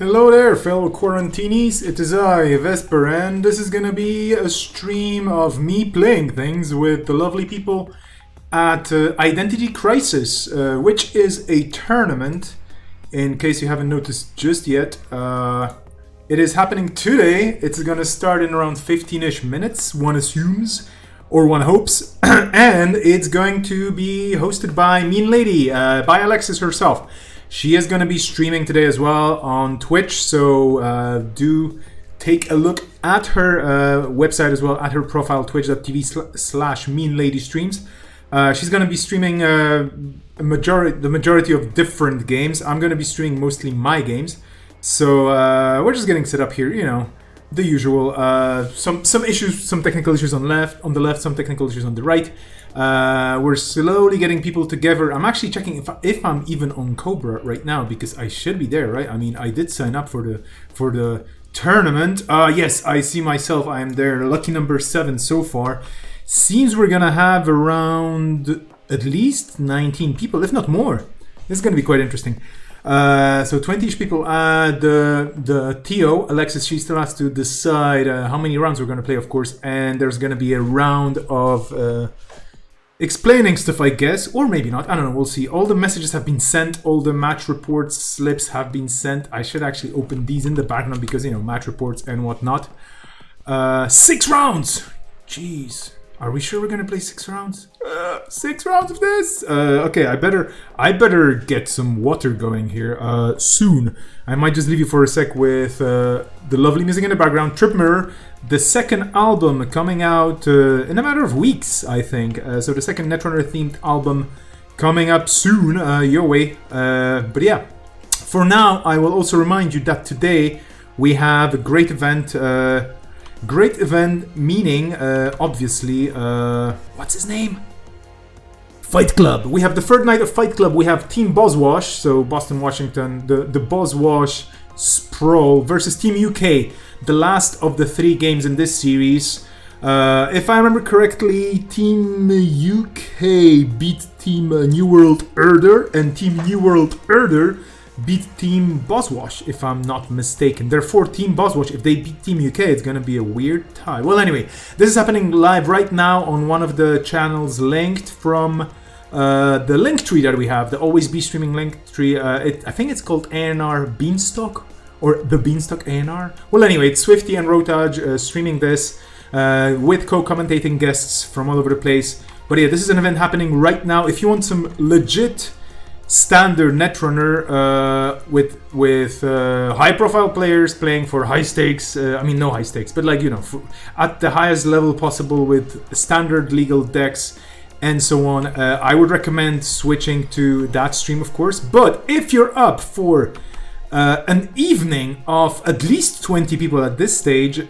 Hello there, fellow quarantinis. It is I, Vesper, and this is gonna be a stream of me playing things with the lovely people at Identity Crisis, which is a tournament, in case you haven't noticed just yet. It is happening today. It's gonna start in around 15-ish minutes, one assumes, or one hopes, and it's going to be hosted by Mean Lady, by Alexis herself. She is going to be streaming today as well on Twitch, so do take a look at her website as well, at her profile, twitch.tv/meanladystreams. She's going to be streaming the majority of different games. I'm going to be streaming mostly my games. So we're just getting set up here, you know, the usual. Some issues, some technical issues on the left, some technical issues on the right. We're slowly getting people together. I'm actually checking if I'm even on Cobra right now, because I should be there, right? I mean, I did sign up for the tournament. Yes, I see myself. I am there. Lucky number 7 so far. Seems we're gonna have around at least 19 people, if not more. This is gonna be quite interesting. So 20-ish people. The TO, Alexis, she still has to decide how many rounds we're gonna play, of course, and there's gonna be a round of explaining stuff, I guess, or maybe not. I don't know. We'll see. All the messages have been sent. All the match reports slips have been sent. I should actually open these in the background because, you know, match reports and whatnot. 6 rounds. Jeez. Are we sure we're gonna play 6 rounds? 6 rounds of this. Okay. I better get some water going here soon. I might just leave you for a sec with the lovely music in the background. Trip Mirror, the second album coming out in a matter of weeks, I think. So the second Netrunner themed album coming up soon, your way. But yeah, for now, I will also remind you that today we have a great event. Great event meaning, obviously, what's his name? Fight Club. We have the third night of Fight Club. We have Team Boswash, so Boston, Washington, the Boswash Sprawl versus Team UK, the last of the 3 games in this series. If I remember correctly, Team UK beat Team New World Order, and Team New World Order beat Team Boswash, if I'm not mistaken. Therefore, Team Boswash, if they beat Team UK, it's gonna be a weird tie. Well, anyway, this is happening live right now on one of the channels linked from the link tree that we have, the Always Be Streaming link tree. I think it's called ANR Beanstalk, or the Beanstalk ANR. Well, anyway, it's Swifty and Rotage streaming this with co-commentating guests from all over the place. But yeah, this is an event happening right now. If you want some legit standard Netrunner with high-profile players playing for high stakes. I mean, no high stakes, but like, you know, at the highest level possible with standard legal decks and so on. I would recommend switching to that stream, of course. But if you're up for an evening of at least 20 people at this stage,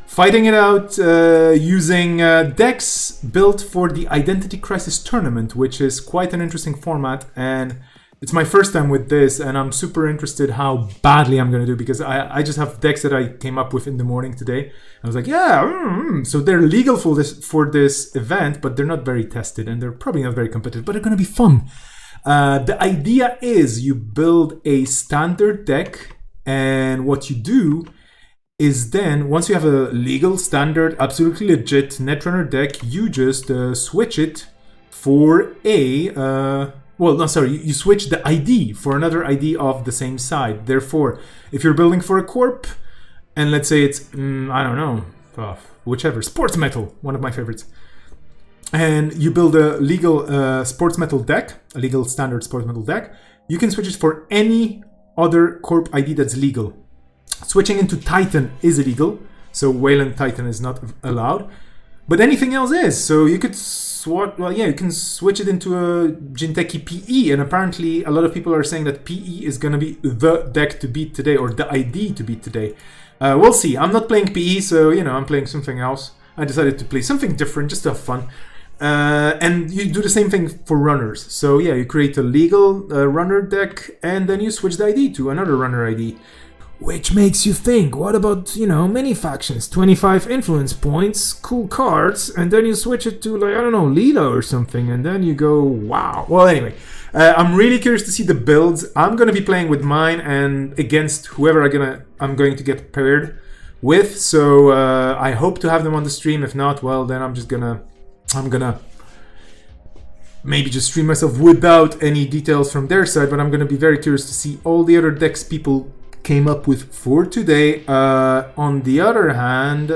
fighting it out using decks built for the Identity Crisis tournament, which is quite an interesting format, and it's my first time with this, and I'm super interested how badly I'm going to do, because I just have decks that I came up with in the morning today. I was like, yeah, so they're legal for this event, but they're not very tested, and they're probably not very competitive, but they're going to be fun. The idea is you build a standard deck, and what you do is then, once you have a legal, standard, absolutely legit Netrunner deck, you just switch it for a... you switch the ID for another ID of the same side. Therefore, if you're building for a corp, and let's say it's, I don't know, whichever, Sports Metal, one of my favorites, and you build a legal Sports Metal deck, a legal standard Sports Metal deck, you can switch it for any other corp ID that's legal. Switching into Titan is illegal, so Wayland Titan is not allowed, but anything else is. So you could you can switch it into a Jinteki PE, and apparently a lot of people are saying that PE is gonna be the deck to beat today, or the ID to beat today. We'll see. I'm not playing PE, so, you know, I'm playing something else. I decided to play something different just to have fun. And you do the same thing for runners. So yeah, you create a legal runner deck, and then you switch the ID to another runner ID. Which makes you think, what about, you know, many factions, 25 influence points, cool cards, and then you switch it to, like, I don't know, Leela or something, and then you go, wow. Well, anyway, I'm really curious to see the builds. I'm gonna be playing with mine and against whoever I'm going to get paired with. So I hope to have them on the stream. If not, well, then I'm gonna maybe just stream myself without any details from their side. But I'm gonna be very curious to see all the other decks people came up with for today. On the other hand,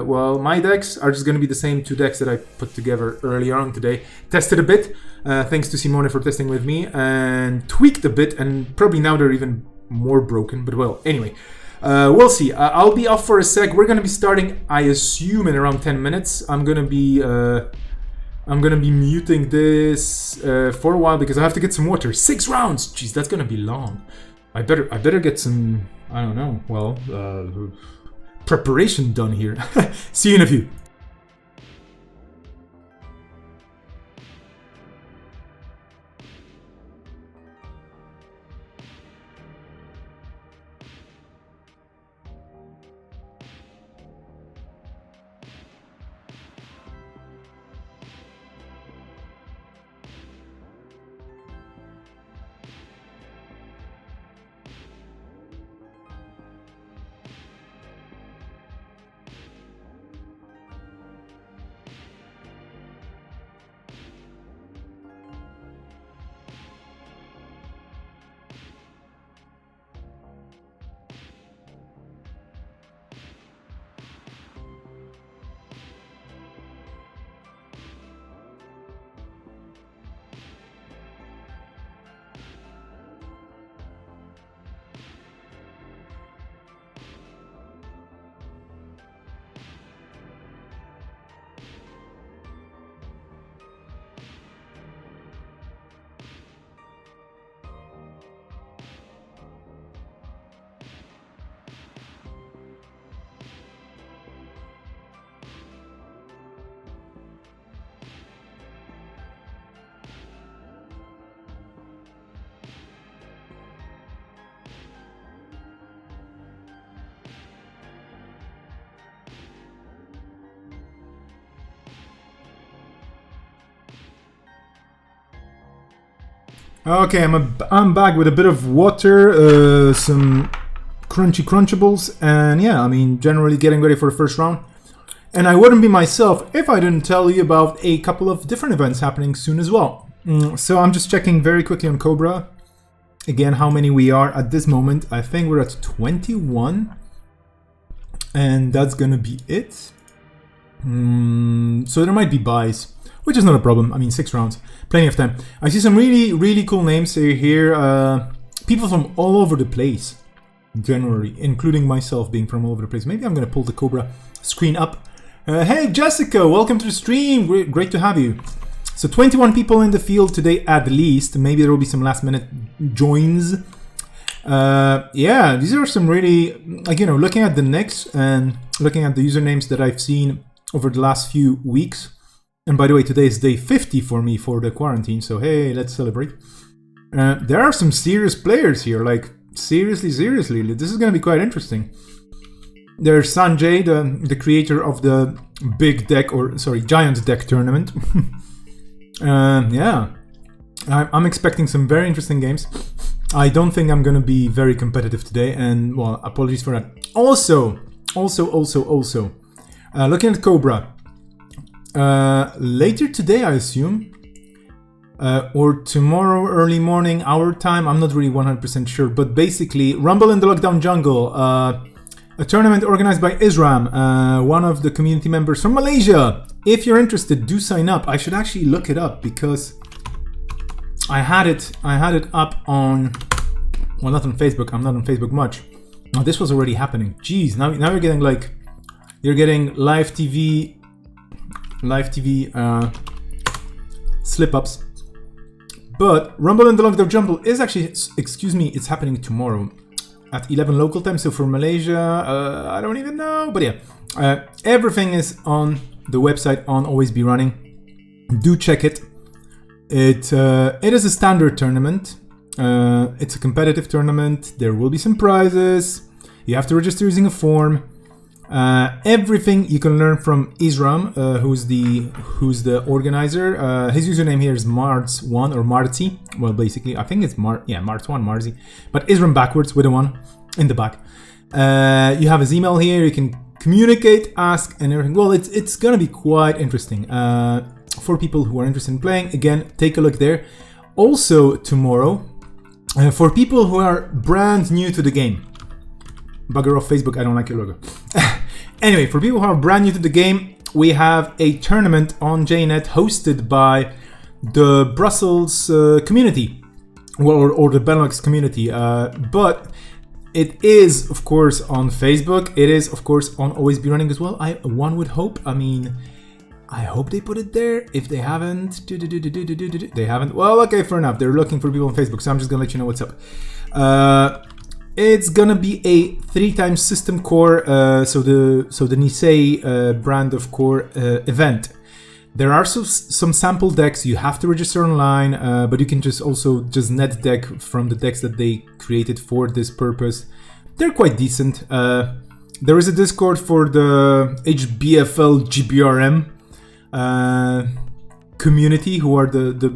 well, my decks are just going to be the same 2 decks that I put together earlier on today. Tested a bit, thanks to Simone for testing with me, and tweaked a bit, and probably now they're even more broken, but well, anyway. We'll see. I'll be off for a sec. We're going to be starting, I assume, in around 10 minutes. I'm going to be muting this for a while because I have to get some water. 6 rounds! Jeez, that's going to be long. I better get some, I don't know, well, preparation done here. See you in a few. Okay, I'm back with a bit of water, some crunchy crunchables, and yeah, I mean, generally getting ready for the first round. And I wouldn't be myself if I didn't tell you about a couple of different events happening soon as well. So I'm just checking very quickly on Cobra. Again, how many we are at this moment. I think we're at 21. And that's gonna be it. So there might be buys, which is not a problem. I mean, 6 rounds, plenty of time. I see some really cool names here. People from all over the place, generally, including myself being from all over the place. Maybe I'm gonna pull the Cobra screen up. Hey Jessica, welcome to the stream. Great to have you. So 21 people in the field today at least. Maybe there will be some last minute joins. Yeah, these are some really, like, you know, looking at the nicks and looking at the usernames that I've seen over the last few weeks. And by the way, today is day 50 for me for the quarantine, so hey, let's celebrate. There are some serious players here, like, seriously, this is going to be quite interesting. There's Sanjay, the creator of the big deck, or sorry, giant deck tournament. Yeah, I'm expecting some very interesting games. I don't think I'm going to be very competitive today, and well, apologies for that. Also, looking at Cobra. Later today, I assume, or tomorrow early morning our time, I'm not really 100% sure, but basically Rumble in the Lockdown Jungle, a tournament organized by Isram, one of the community members from Malaysia. If you're interested, do sign up. I should actually look it up because I had it up on, well, not on Facebook. I'm not on Facebook much. Oh, this was already happening. Jeez, now you're getting like, you're getting live TV slip-ups. But Rumble in the Lockdown Jungle is actually, excuse me, it's happening tomorrow at 11 local time. So for Malaysia, I don't even know. But yeah, everything is on the website on Always Be Running. Do check it. It is a standard tournament. It's a competitive tournament. There will be some prizes. You have to register using a form. Everything you can learn from Isram, who's the organizer. His username here is Marz1 or Marzi. Well, basically, I think it's Marz1, Marzi. But Isram backwards with a 1 in the back. You have his email here. You can communicate, ask, and everything. Well, it's gonna be quite interesting for people who are interested in playing. Again, take a look there. Also tomorrow, for people who are brand new to the game. Bugger off Facebook, I don't like your logo. Anyway, for people who are brand new to the game, we have a tournament on JNet hosted by the Brussels community, or the Benelux community. But it is, of course, on Facebook. It is, of course, on Always Be Running as well. One would hope. I mean, I hope they put it there. If they haven't, they haven't. Well, okay, fair enough. They're looking for people on Facebook, so I'm just gonna let you know what's up. It's gonna be a 3x system core, so the Nisei brand of core event. There are some sample decks. You have to register online, but you can just net deck from the decks that they created for this purpose. They're quite decent. There is a Discord for the HBFL GBRM community, who are the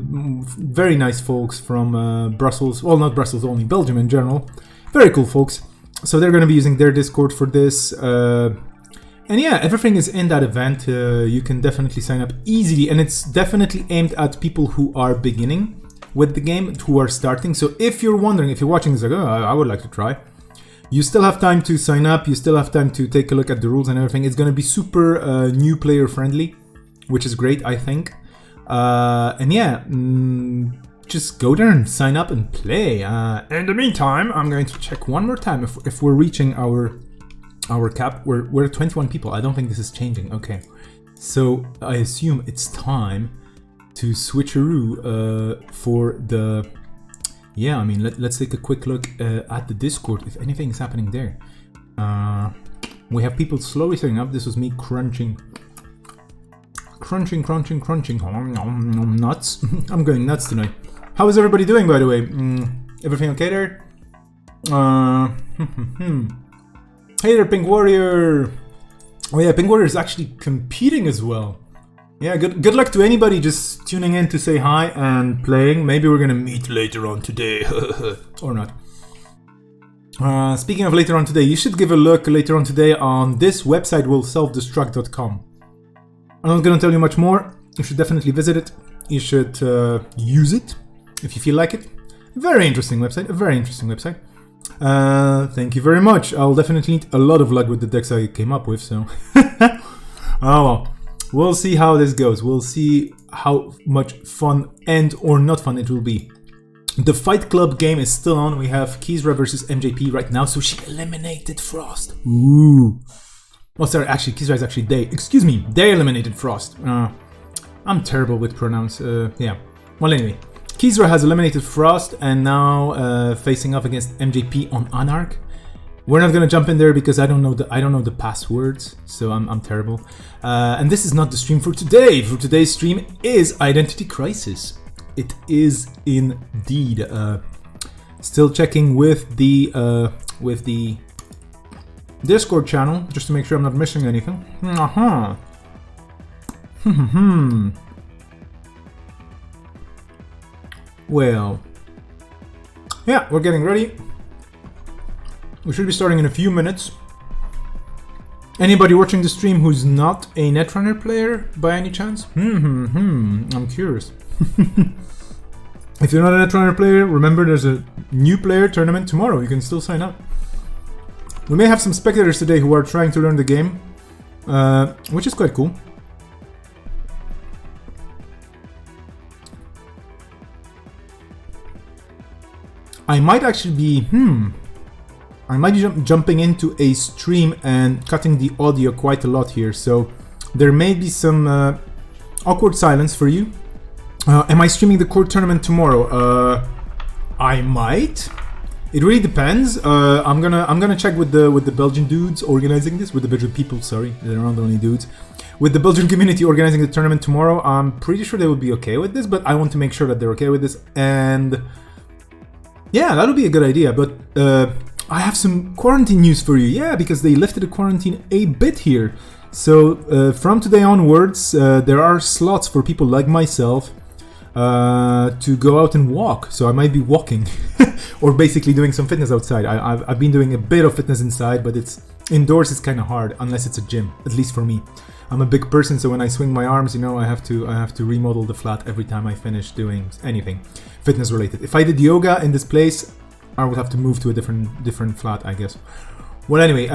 very nice folks from Brussels. Well, not Brussels only, Belgium in general. Very cool folks. So they're going to be using their Discord for this. And yeah, everything is in that event. You can definitely sign up easily. And it's definitely aimed at people who are beginning with the game, who are starting. So if you're wondering, if you're watching this, like, oh, I would like to try. You still have time to sign up. You still have time to take a look at the rules and everything. It's going to be super new player friendly, which is great, I think. And yeah, just go there and sign up and play. In the meantime, I'm going to check one more time if we're reaching our cap. We're 21 people. I don't think this is changing. Okay, so I assume it's time to switcheroo for the. Yeah, I mean, let's take a quick look at the Discord if anything is happening there. We have people slowly setting up. This was me crunching nuts. I'm going nuts tonight. How is everybody doing, by the way? Everything okay there? Hey there, Pink Warrior. Oh yeah, Pink Warrior is actually competing as well. Yeah, good luck to anybody just tuning in to say hi and playing. Maybe we're gonna meet later on today. Or not. Speaking of later on today, you should give a look later on today on this website, willselfdestruct.com. I'm not gonna tell you much more. You should definitely visit it. You should use it if you feel like it. Very interesting website. A very interesting website. Thank you very much. I'll definitely need a lot of luck with the decks I came up with, so. Oh well. We'll see how this goes. We'll see how much fun and or not fun it will be. The Fight Club game is still on. We have Kizra versus MJP right now, so she eliminated Frost. Ooh. Oh, sorry, actually, Kizra is actually they. Excuse me, they eliminated Frost. I'm terrible with pronouns. Yeah. Well, anyway, Kizra has eliminated Frost and now facing off against MJP on Anarch. We're not gonna jump in there because I don't know the passwords, so I'm terrible. And this is not the stream for today. For today's stream is Identity Crisis. It is indeed. Still checking with the Discord channel just to make sure I'm not missing anything. Well, yeah, we're getting ready. We should be starting in a few minutes. Anybody watching the stream who's not a Netrunner player by any chance? I'm curious. If you're not a Netrunner player, remember there's a new player tournament tomorrow. You can still sign up. We may have some spectators today who are trying to learn the game, which is quite cool. I might actually be, I might be jumping into a stream and cutting the audio quite a lot here, so there may be some awkward silence for you. Am I streaming the core tournament tomorrow? I might. It really depends. I'm gonna check with the Belgian dudes organizing this, with the Belgian people. Sorry, they're not the only dudes. With the Belgian community organizing the tournament tomorrow, I'm pretty sure they would be okay with this, but I want to make sure that they're okay with this. And yeah, that'll be a good idea. But I have some quarantine news for you. Yeah, because they lifted the quarantine a bit here. So from today onwards, there are slots for people like myself to go out and walk. So I might be walking, or basically doing some fitness outside. I've been doing a bit of fitness inside, but it's indoors. It's kind of hard unless it's a gym. At least for me, I'm a big person, so when I swing my arms, I have to remodel the flat every time I finish doing anything fitness related. If I did yoga in this place, I would have to move to a different flat, I guess. Well, anyway,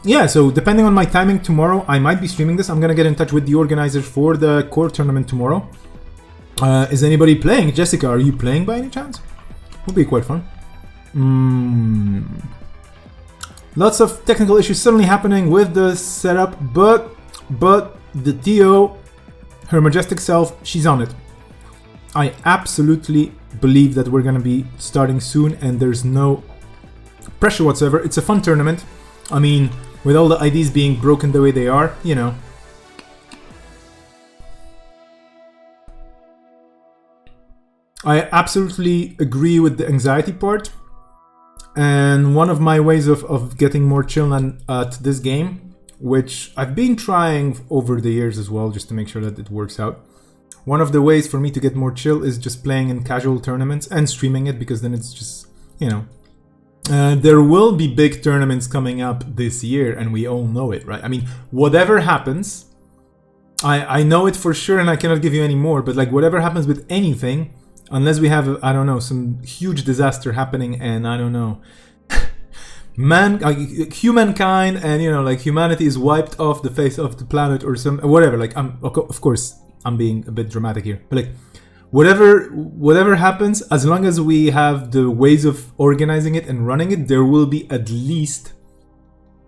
yeah, so depending on my timing tomorrow, I might be streaming this. I'm gonna get in touch with the organizers for the core tournament tomorrow. Is anybody playing? Jessica, are you playing by any chance? Would be quite fun. Lots of technical issues suddenly happening with the setup, but the TO, her majestic self, she's on it. I absolutely believe that we're gonna be starting soon, and there's no pressure whatsoever. It's a fun tournament. I mean, with all the IDs being broken the way they are, I absolutely agree with the anxiety part. And one of my ways of getting more chill at this game, which I've been trying over the years as well, just to make sure that it works out. One of the ways for me to get more chill is just playing in casual tournaments and streaming it, because then it's just, there will be big tournaments coming up this year, and we all know it, right? I mean, whatever happens, I know it for sure, and I cannot give you any more, but like whatever happens with anything, unless we have, I don't know, some huge disaster happening, and I don't know, humankind, and like humanity is wiped off the face of the planet or some whatever. Like, of course I'm being a bit dramatic here, but like whatever happens, as long as we have the ways of organizing it and running it, there will be at least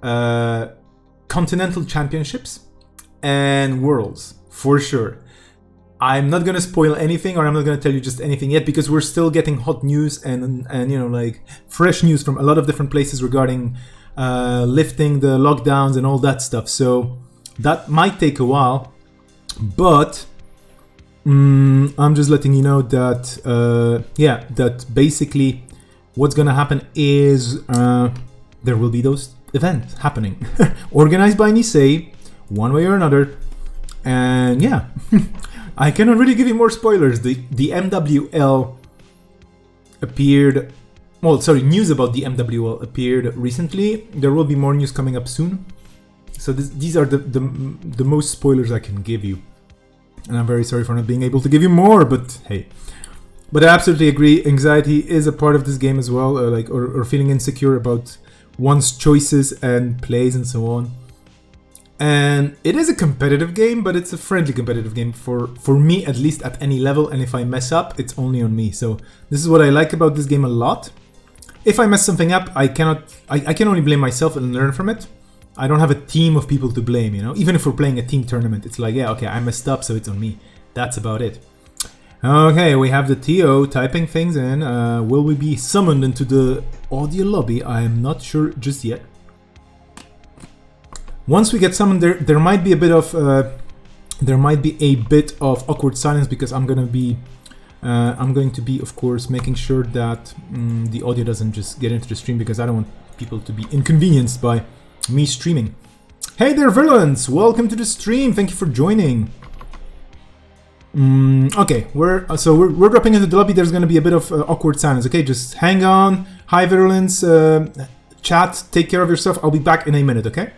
continental championships and worlds for sure. I'm not gonna spoil anything, or I'm not gonna tell you just anything yet, because we're still getting hot news and like fresh news from a lot of different places regarding lifting the lockdowns and all that stuff. So that might take a while, but I'm just letting you know that that basically what's gonna happen is there will be those events happening, organized by Nisei, one way or another, and yeah. I cannot really give you more spoilers. The MWL appeared... news about the MWL appeared recently. There will be more news coming up soon. So these are the most spoilers I can give you. And I'm very sorry for not being able to give you more, but hey. But I absolutely agree, anxiety is a part of this game as well, or feeling insecure about one's choices and plays and so on. And it is a competitive game, but it's a friendly competitive game for me, at least at any level. And if I mess up, it's only on me. So this is what I like about this game a lot. If I mess something up, I can only blame myself and learn from it. I don't have a team of people to blame, Even if we're playing a team tournament, it's like, yeah, okay, I messed up, so it's on me. That's about it. Okay, we have the TO typing things in. Will we be summoned into the audio lobby? I am not sure just yet. Once we get summoned, there might be a bit of awkward silence, because I'm going to be, of course, making sure that the audio doesn't just get into the stream, because I don't want people to be inconvenienced by me streaming. Hey there, Virulence! Welcome to the stream. Thank you for joining. Okay, we're dropping into the lobby. There's going to be a bit of awkward silence. Okay, just hang on. Hi, Virulence. Chat, take care of yourself. I'll be back in a minute. Okay.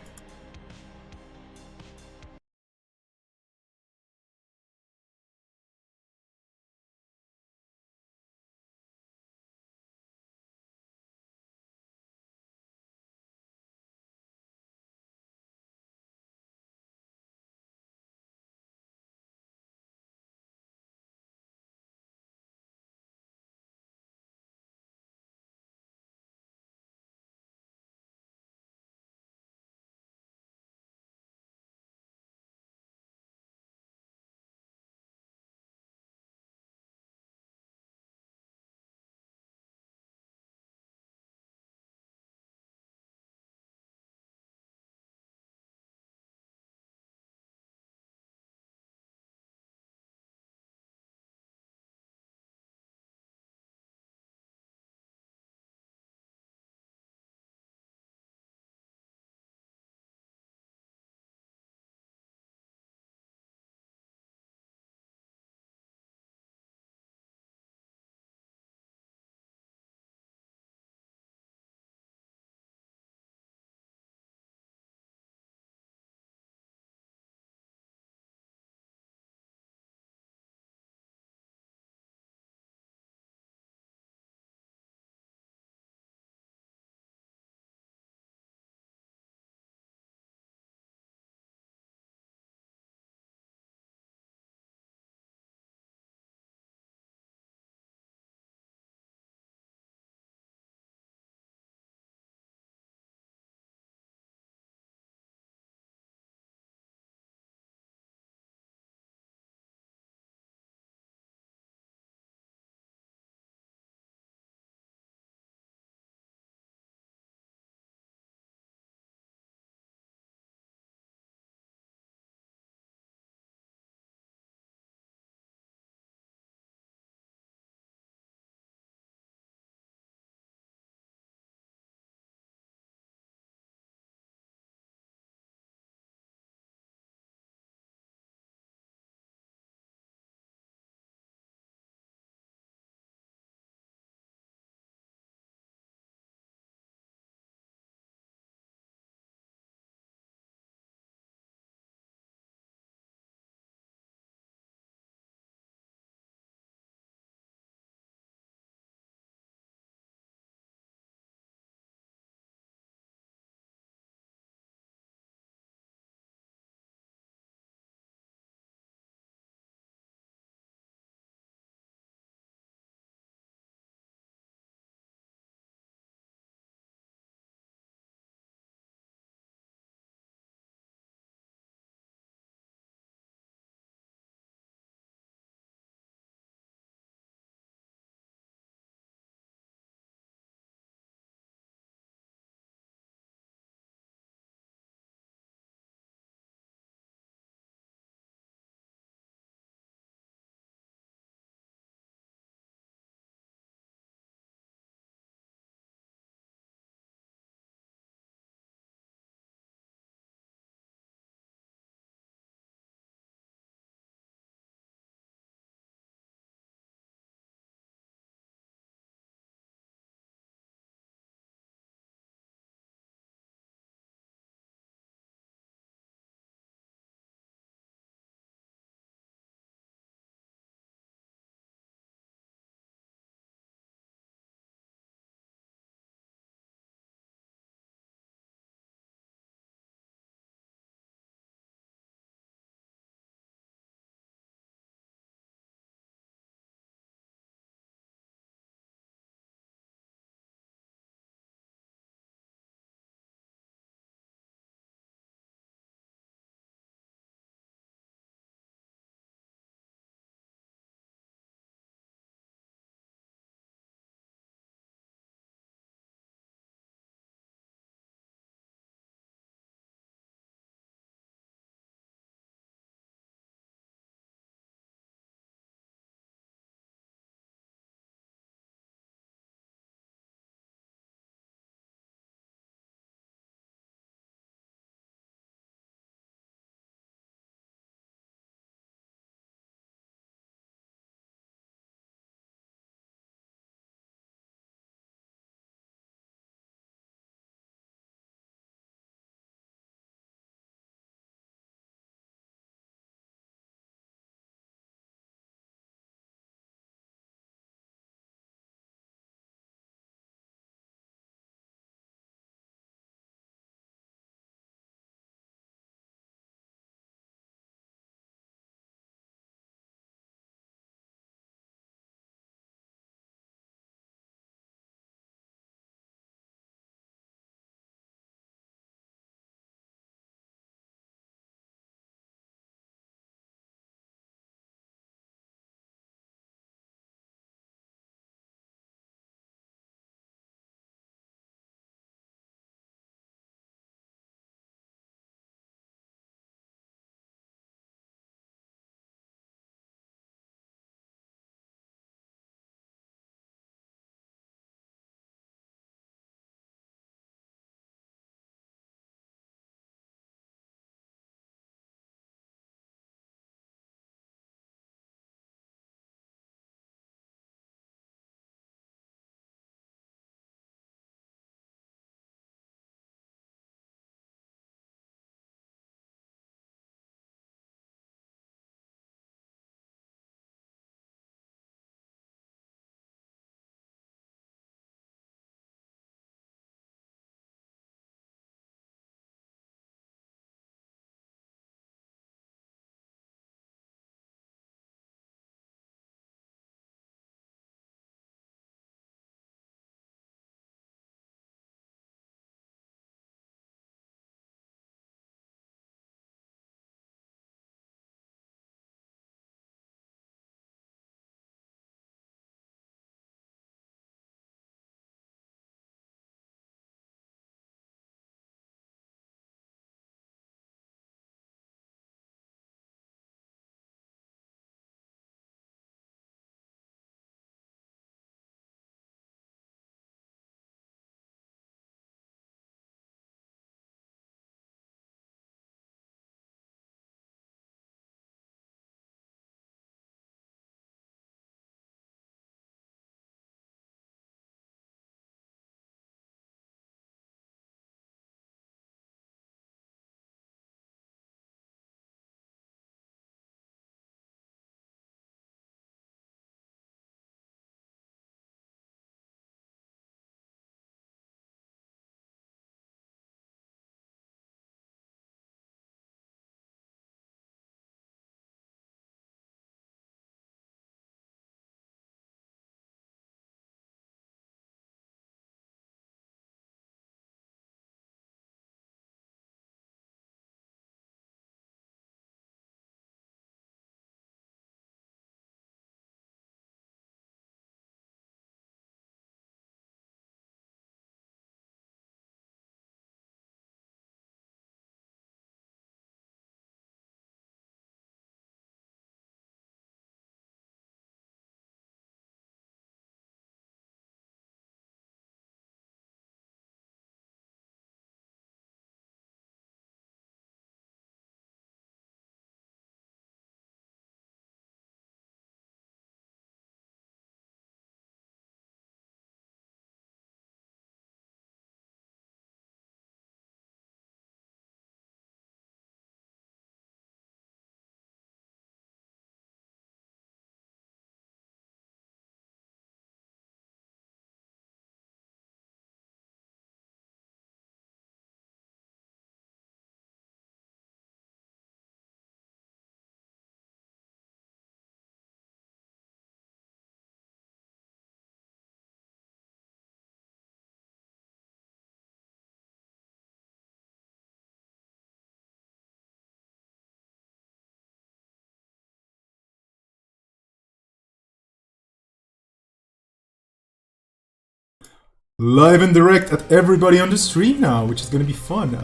live and direct at everybody on the stream now, which is going to be fun.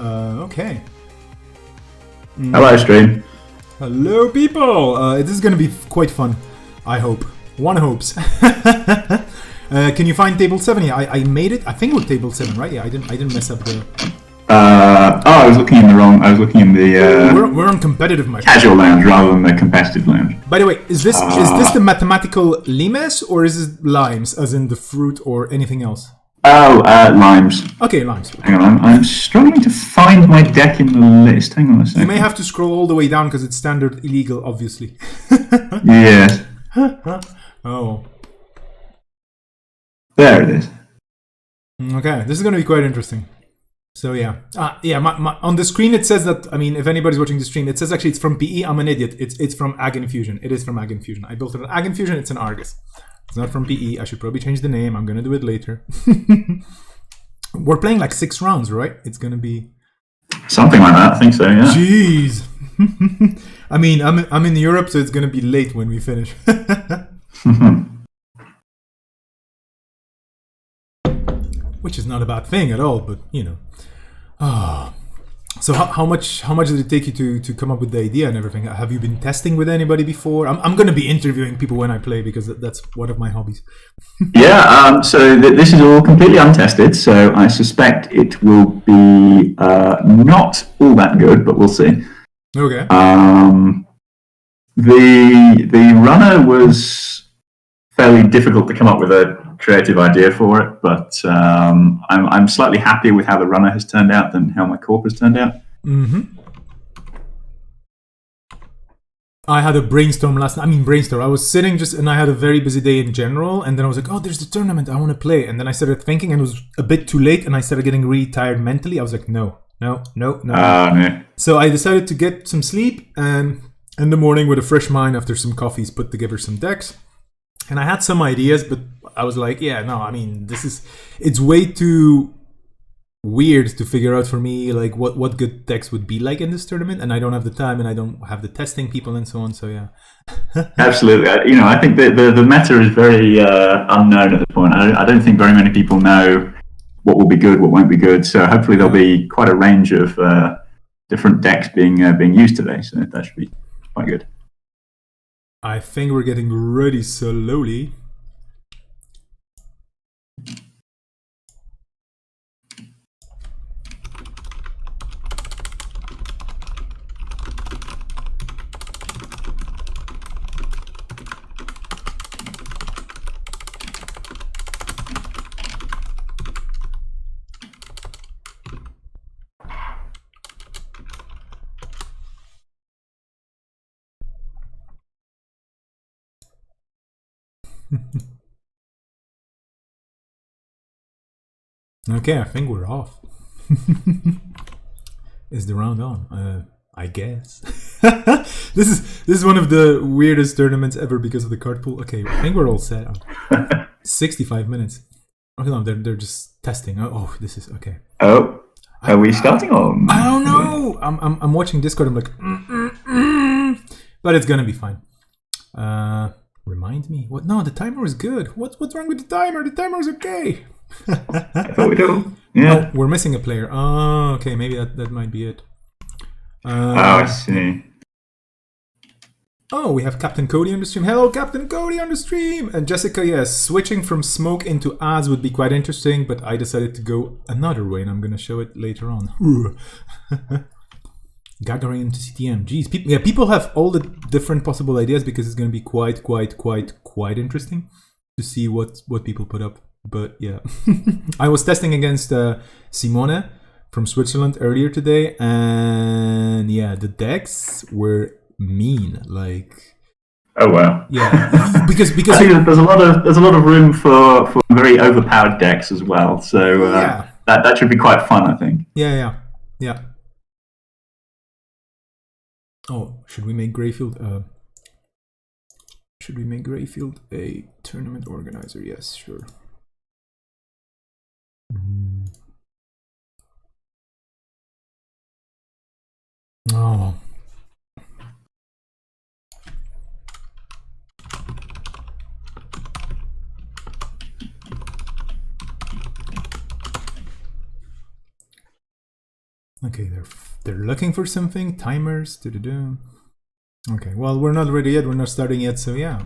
Okay. Hello, stream. Hello, people. This is going to be quite fun. I hope. One hopes. Can you find table 7? Yeah, I made it. I think we're table 7, right? Yeah, I didn't mess up the. I was looking in the wrong. I was looking in the. We're on competitive mode. Casual lounge rather than the competitive lounge. By the way, is this the mathematical limes or is it limes, as in the fruit or anything else? Oh, limes. Okay, limes. Hang on, I'm struggling to find my deck in the list. Hang on a second. You may have to scroll all the way down because it's standard illegal, obviously. Yes. Oh. There it is. Okay, this is going to be quite interesting. So yeah, on the screen it says that, I mean, if anybody's watching the stream, it says actually it's from PE. I'm an idiot. It's from Ag Infusion. It is from Ag Infusion. I built it on Ag Infusion. It's an Argus. It's not from PE. I should probably change the name. I'm gonna do it later. We're playing like 6 rounds, right? It's gonna be something like that. I think so. Yeah. Jeez. I mean, I'm in Europe, so it's gonna be late when we finish. Which is not a bad thing at all, but you know. So how much did it take you to come up with the idea and everything? Have you been testing with anybody before? I'm going to be interviewing people when I play because that's one of my hobbies. Yeah. So this is all completely untested. So I suspect it will be not all that good, but we'll see. Okay. The runner was fairly difficult to come up with a creative idea for it, but I'm slightly happier with how the runner has turned out than how my corp has turned out. Mm-hmm. I had a brainstorm last night. I was sitting and I had a very busy day in general, and then I was like, oh, there's the tournament, I want to play. And then I started thinking, and it was a bit too late, and I started getting really tired mentally. I was like, no. Yeah. So I decided to get some sleep, and in the morning with a fresh mind after some coffees, put together some decks. And I had some ideas, but I was like, yeah, no, I mean, it's way too weird to figure out for me, like, what good decks would be like in this tournament. And I don't have the time, and I don't have the testing people and so on. So, yeah. Absolutely. I think the meta is very unknown at this point. I don't think very many people know what will be good, what won't be good. So hopefully there'll be quite a range of different decks being used today. So that should be quite good. I think we're getting ready slowly. Okay, I think we're off. Is the round on? I guess. This is one of the weirdest tournaments ever because of the card pool. Okay, I think we're all set. 65 minutes. Okay, no, they're just testing. Oh, this is okay. Oh, are we starting on? I don't know. I'm watching Discord. I'm like, but it's gonna be fine. Remind me what? No, the timer is good. What's wrong with the timer? The timer is okay. I thought we do. Yeah. Oh, we're missing a player. Oh, okay. Maybe that might be it. I see. Oh, we have Captain Cody on the stream. Hello, Captain Cody on the stream. And Jessica, yes, switching from smoke into ads would be quite interesting, but I decided to go another way, and I'm going to show it later on. Gagarin to CTM. Jeez, people have all the different possible ideas because it's going to be quite interesting to see what people put up. But yeah, I was testing against Simone from Switzerland earlier today, and yeah, the decks were mean. Like, oh wow, yeah, because I think there's a lot of room for very overpowered decks as well. So yeah. that should be quite fun, I think. Yeah. Oh, should we make Greyfield a tournament organizer? Yes, sure. Oh. Okay, they're looking for something. Timers. Do. Okay, well, we're not ready yet. We're not starting yet, so yeah.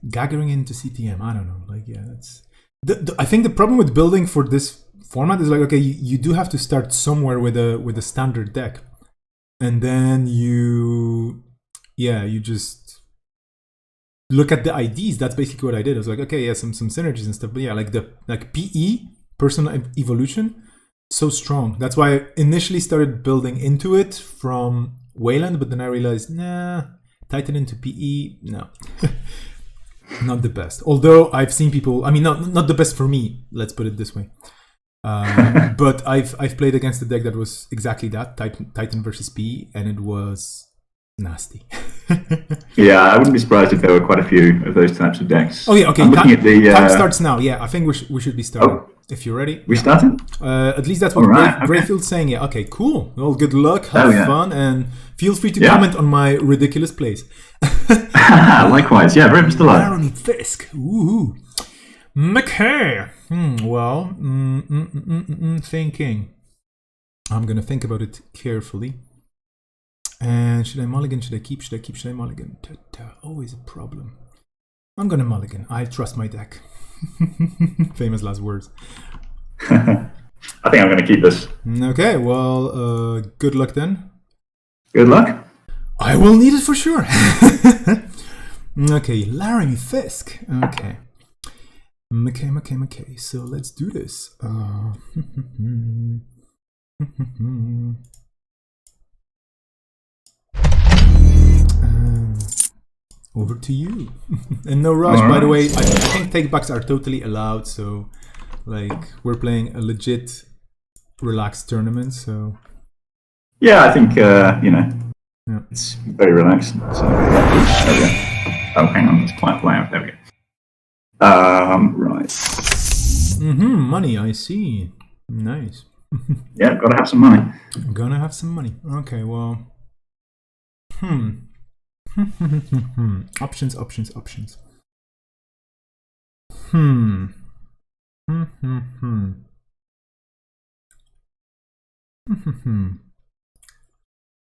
Gathering into CTM. I don't know. Like, yeah, that's. I think the problem with building for this format is like, okay, you do have to start somewhere with a standard deck, and then you just look at the IDs. That's basically what I did. I was like, okay, yeah, some synergies and stuff, but yeah, like PE, personal evolution, so strong. That's why I initially started building into it from Wayland, but then I realized, nah, Titan into PE, no. Not the best. Although I've seen people, I mean, not the best for me, let's put it this way. But I've played against a deck that was exactly that, Titan versus PE, and it was nasty. Yeah, I wouldn't be surprised if there were quite a few of those types of decks. Oh yeah, okay. I'm looking at the time starts now. Yeah, I think we should be starting. Oh, if you're ready. we started? At least that's what Greyfield's saying. Yeah. Okay. Cool. Well, good luck. Have fun, and feel free to comment on my ridiculous plays. Likewise. Yeah. Very much delighted. Barony Fisk. Ooh. McKay. Well, thinking. I'm gonna think about it carefully. And should I mulligan? Should I keep? Should I keep? Should I mulligan? Always a problem. I'm gonna mulligan. I trust my deck. Famous last words. I think I'm gonna keep this. Okay, well, good luck then. Good luck. I will need it for sure. Okay, Laramie Fisk. Okay. Okay. So let's do this. Over to you. And no rush, by the way. I think takebacks are totally allowed, so like we're playing a legit relaxed tournament, so yeah, I think it's very relaxed. So there we go. Oh, hang on, it's quite loud. There we go. Right. Money, I see. Nice. Yeah, gotta have some money. I'm gonna have some money. Okay, well. Options.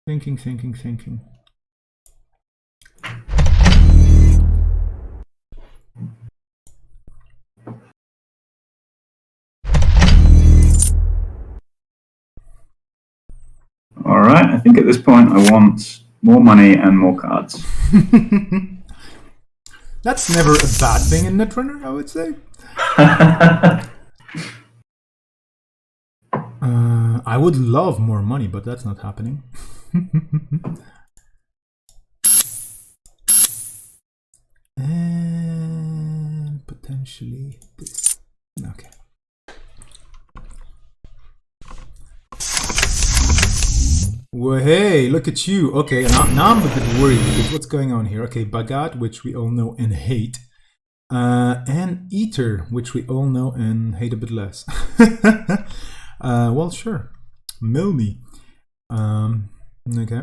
Thinking. All right, I think at this point I want more money and more cards. That's never a bad thing in Netrunner, I would say. I would love more money, but that's not happening. And potentially this. Okay. Well, hey, look at you. Okay, now I'm a bit worried because what's going on here? Okay, Bagat, which we all know and hate. And Eater, which we all know and hate a bit less. Well, sure. Mill me. Okay.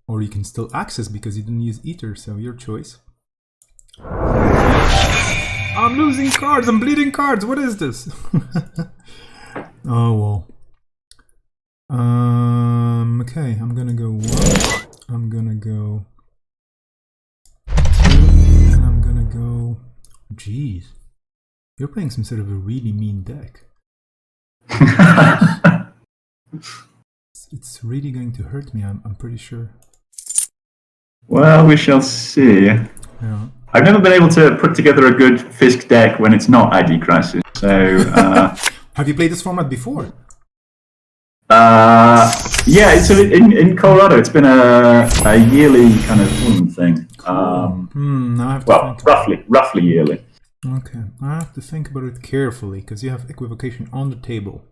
Or you can still access because you didn't use Eater, so your choice. I'm losing cards. I'm bleeding cards. What is this? Oh, well. Okay, I'm gonna go 1. I'm gonna go 2. And I'm gonna go... Jeez. You're playing some sort of a really mean deck. It's really going to hurt me, I'm pretty sure. Well, we shall see. Yeah. I've never been able to put together a good Fisk deck when it's not ID Crisis, so... Have you played this format before? Yeah, so in Colorado it's been a yearly kind of thing. Cool. I have to roughly yearly. Okay, I have to think about it carefully because you have equivocation on the table.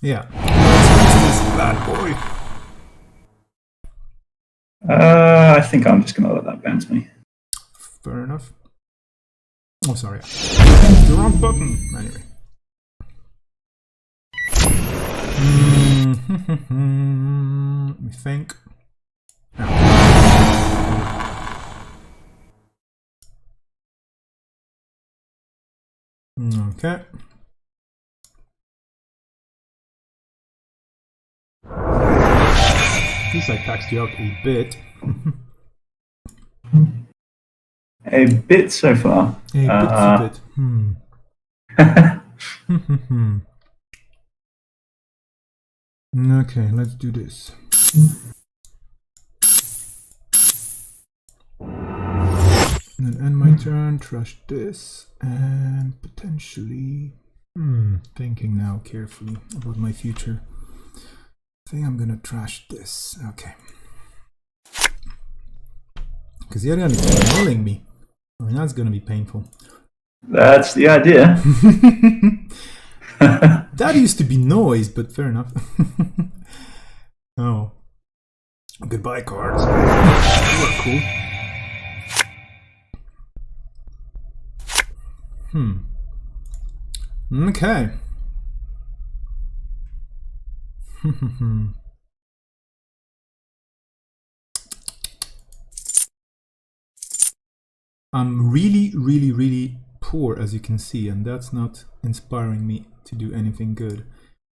Yeah. What's this bad boy? I think I'm just gonna let that bounce me. Fair enough. Oh, sorry. The wrong button. Anyway. Let me think. Okay. At least I taxed you out a bit. A bit so far. A bit. Okay, let's do this. And then end my turn, trash this, and potentially... thinking now carefully about my future. I think I'm gonna trash this. Okay. Because the other one is killing me. I mean, that's gonna be painful. That's the idea. That used to be noise, but fair enough. Oh. Goodbye, cards. You are cool. Okay. I'm really poor, as you can see, and that's not inspiring me to do anything good.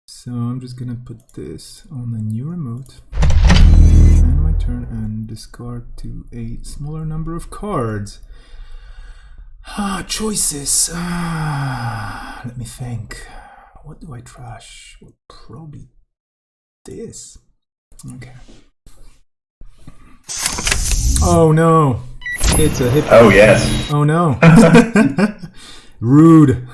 So I'm just gonna put this on a new remote, end my turn, and discard to a smaller number of cards. Choices. Let me think. What do I trash? Well, probably this. Okay. Oh no. It's a hip. Oh yes. Oh no. Rude.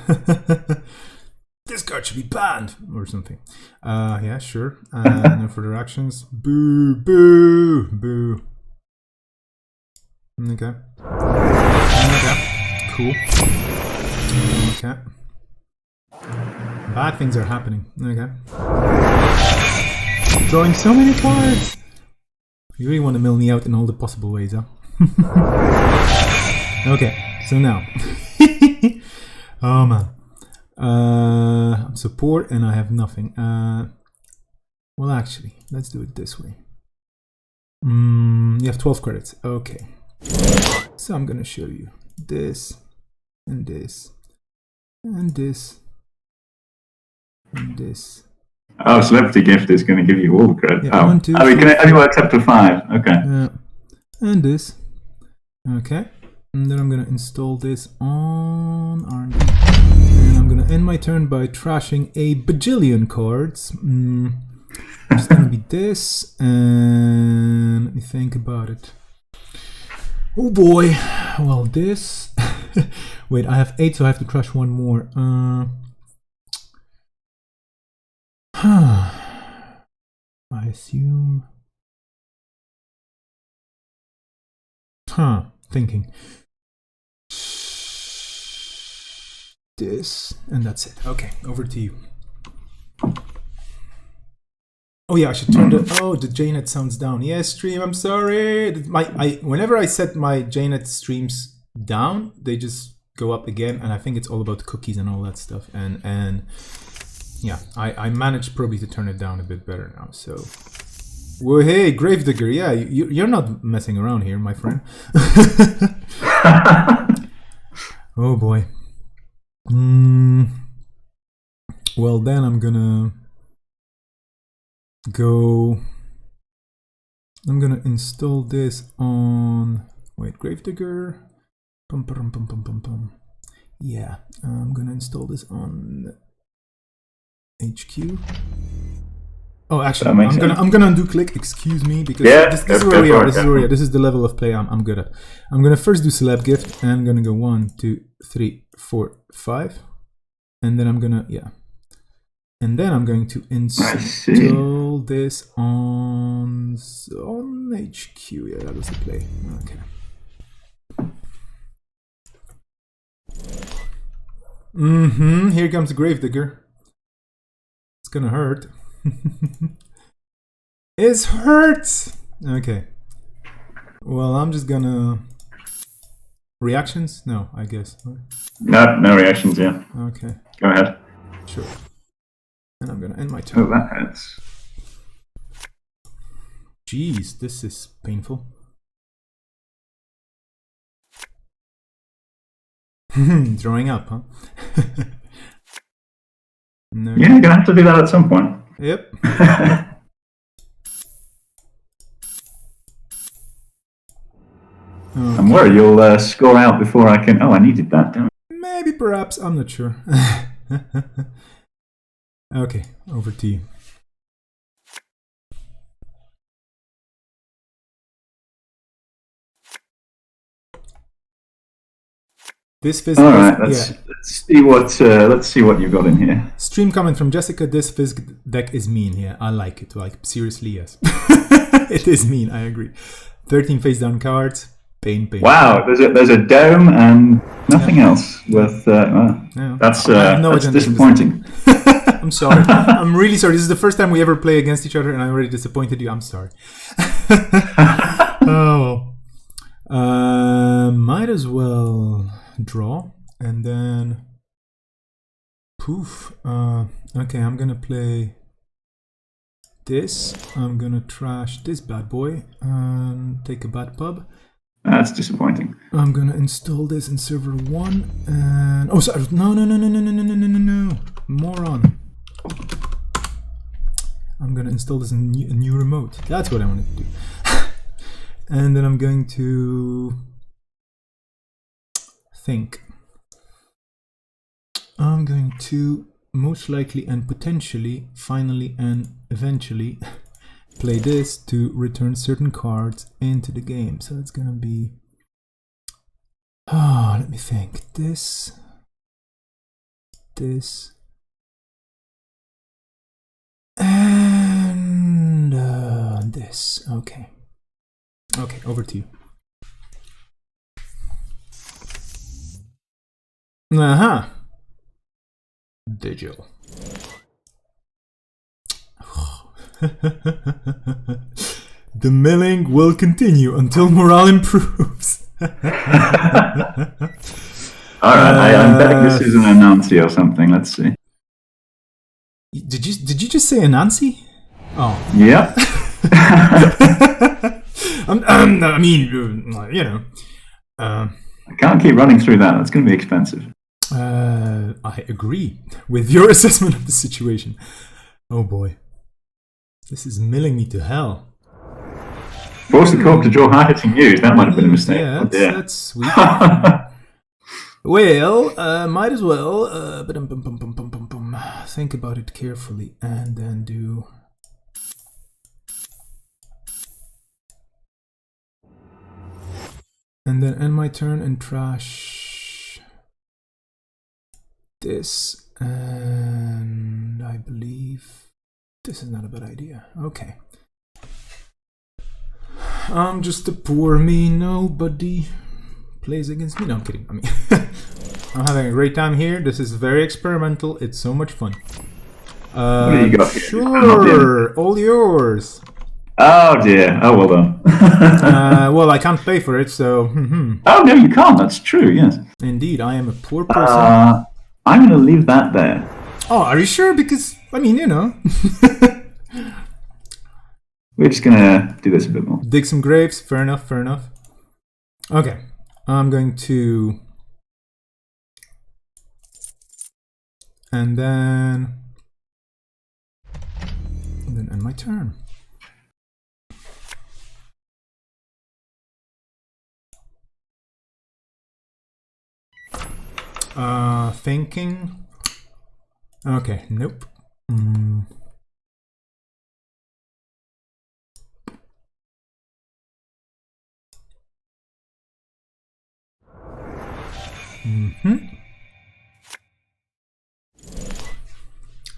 This card should be banned or something. Yeah, sure. No further actions. Boo, boo, boo. Okay. Okay. Cool. Okay. Bad things are happening. Okay. Drawing so many cards. You really want to mill me out in all the possible ways, huh? Okay, so now. Oh man. I'm so poor and I have nothing. Well, actually, let's do it this way. You have 12 credits. Okay. So I'm gonna show you this, and this, and this, and this. Oh, Celebrity Gift is going to give you all the credit. Yeah, oh, 1, 2, it can only work up to 5. Okay. And this. Okay. And then I'm going to install this on R&D. And I'm going to end my turn by trashing a bajillion cards. It's going to be this. And let me think about it. Oh boy. Well, this. Wait, I have 8, so I have to trash one more. I assume. Thinking. This, and that's it. Okay, over to you. Oh yeah, I should turn the JNet sounds down. Yes, stream. I'm sorry. Whenever I set my JNet streams down, they just go up again, and I think it's all about cookies and all that stuff. And yeah, I managed probably to turn it down a bit better now. So, well, hey, Gravedigger. Yeah, you're not messing around here, my friend. Oh boy. Well, then I'm gonna go. I'm gonna install this on. Wait, Gravedigger. Yeah, I'm gonna install this on HQ. Oh, actually, I'm gonna undo click. Excuse me, because this is where we are. This is the level of play I'm good at. I'm gonna first do Celeb Gift, and I'm gonna go 1, 2, 3, 4, 5, and then I'm gonna and then I'm going to install this on HQ. Yeah, that was the play. Okay. Here comes the Gravedigger. It's gonna hurt. It hurts! Okay. Well, I'm just gonna... Reactions? No, I guess. No reactions, yeah. Okay. Go ahead. Sure. And I'm gonna end my turn. Oh, that hurts. Jeez, this is painful. Drawing up, huh? No. Yeah, you're gonna have to do that at some point. Yep. I'm worried you'll score out before I can... Oh, I needed that, damn it. Maybe, perhaps, I'm not sure. Okay, over to you. This Fizz. All right, let's see what you've got in here. Stream comment from Jessica. This Fizz deck is mean. Yeah, I like it. Like, seriously, yes. It is mean. I agree. 13 face down cards. Pain. Wow, there's a dome and nothing else with. That's disappointing. I'm sorry. I'm really sorry. This is the first time we ever play against each other, and I already disappointed you. I'm sorry. Oh, might as well draw and then poof. Okay, I'm gonna play this. I'm gonna trash this bad boy and take a bad pub. That's disappointing. I'm gonna install this in server 1 and oh, sorry, no, moron. I'm gonna install this in a new remote. That's what I wanted to do. And then I'm going to think. I'm going to most likely and potentially, finally and eventually play this to return certain cards into the game. So it's gonna be, let me think. This, and this. Okay, over to you. Vigil. The milling will continue until morale improves. Alright, I'm betting this is an Anansi or something. Let's see. Did you just say Anansi? Oh. Yeah. I mean, you know. I can't keep running through that. That's going to be expensive. I agree with your assessment of the situation. Oh boy. This is milling me to hell. Force the corp to draw hard-hitting news. That might have been a mistake. Yeah, that's sweet. Well, might as well think about it carefully and then do... And then end my turn and trash this, and I believe this is not a bad idea. Okay. I'm just a poor me, nobody plays against me. No, I'm kidding. I mean, I'm having a great time here. This is very experimental. It's so much fun. What do you got here? Sure, all yours. Oh dear. Oh, well done. Well, I can't pay for it, so... Oh, no, you can't. That's true, yes. Indeed, I am a poor person. I'm going to leave that there. Oh, are you sure? Because, I mean, you know. We're just going to do this a bit more. Dig some graves. Fair enough, fair enough. Okay. I'm going to... And then end my turn. Thinking. Okay, nope.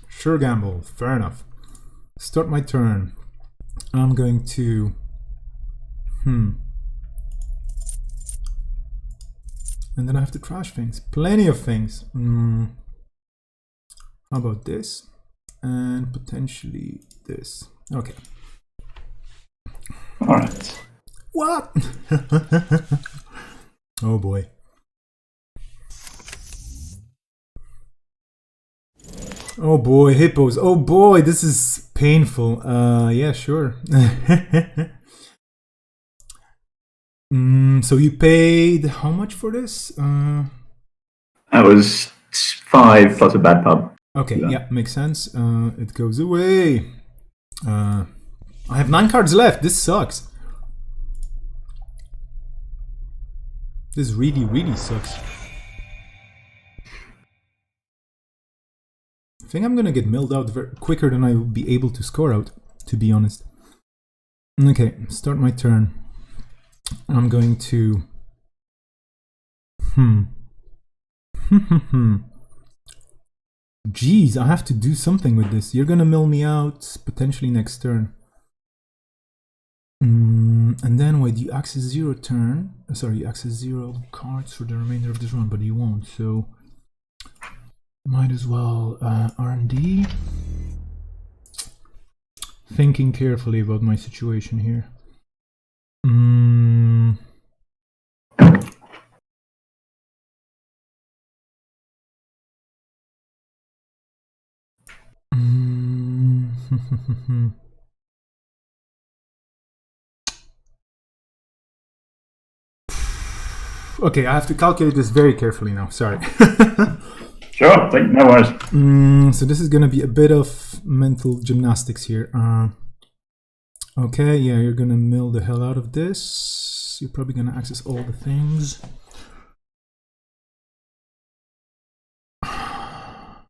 Sure gamble, fair enough. Start my turn. I'm going to... And then I have to trash things. Plenty of things. How about this? And potentially this. Okay. Alright. What? Oh boy. Oh boy, hippos. Oh boy, this is painful. Yeah, sure. So you paid how much for this? That was 5 plus a bad pub. Okay, yeah, makes sense. It goes away. I have 9 cards left. This sucks. This really, really sucks. I think I'm gonna get milled out quicker than I will be able to score out, to be honest. Okay, start my turn. I'm going to... Jeez, I have to do something with this. You're gonna mill me out potentially next turn. And then wait, you access 0 turn. Sorry, you access 0 cards for the remainder of this round, but you won't, so might as well R&D. Thinking carefully about my situation here. Okay, I have to calculate this very carefully now. Sorry. Sure, no worries. So this is gonna be a bit of mental gymnastics here. Okay, yeah, you're gonna mill the hell out of this. You're probably gonna access all the things. Let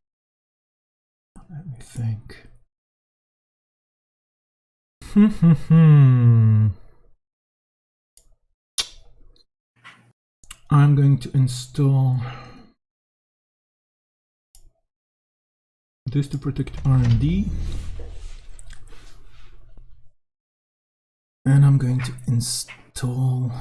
me think. I'm going to install this to protect R&D. And I'm going to install...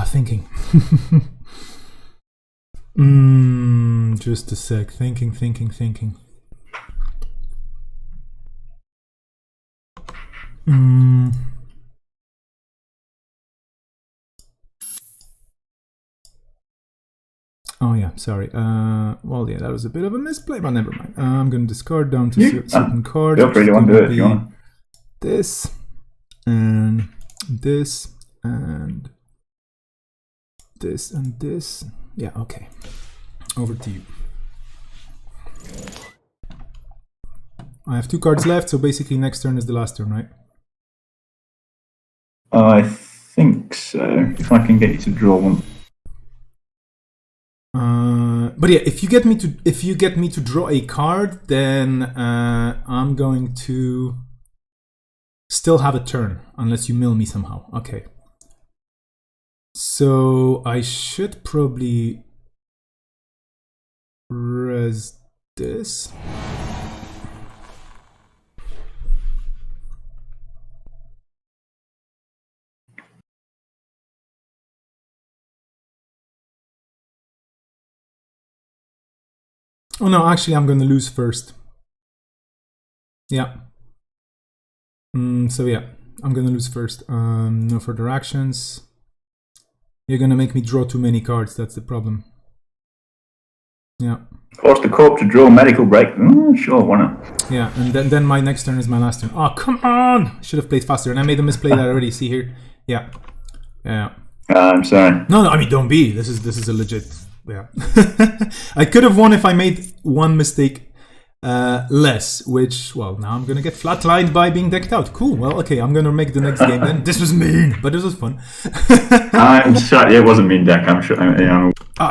thinking. Just a sec. Thinking. Oh yeah, sorry. Well, yeah, that was a bit of a misplay, but never mind. I'm going to discard down to certain cards. Feel free to undo it if you want. This, and this, and this, and this. Yeah, okay. Over to you. I have 2 cards left, so basically next turn is the last turn, right? I think so. If I can get you to draw one. But yeah, if you get me to draw a card, then I'm going to still have a turn unless you mill me somehow. Okay. So I should probably res this. Oh no, actually I'm going to lose first. Yeah. So yeah, I'm going to lose first. No further actions. You're going to make me draw too many cards, that's the problem. Yeah. Force the corp to draw medical break. Sure, why not? Yeah, and then my next turn is my last turn. Oh, come on! Should have played faster, and I made a misplay that already. See here? Yeah. Yeah. I'm sorry. No, I mean, don't be. This is a legit... Yeah. I could have won if I made one mistake less, which, well, now I'm gonna get flatlined by being decked out. Cool, well, okay, I'm gonna make the next game then. This was mean, but this was fun. I'm sorry, it wasn't mean deck, I'm sure. I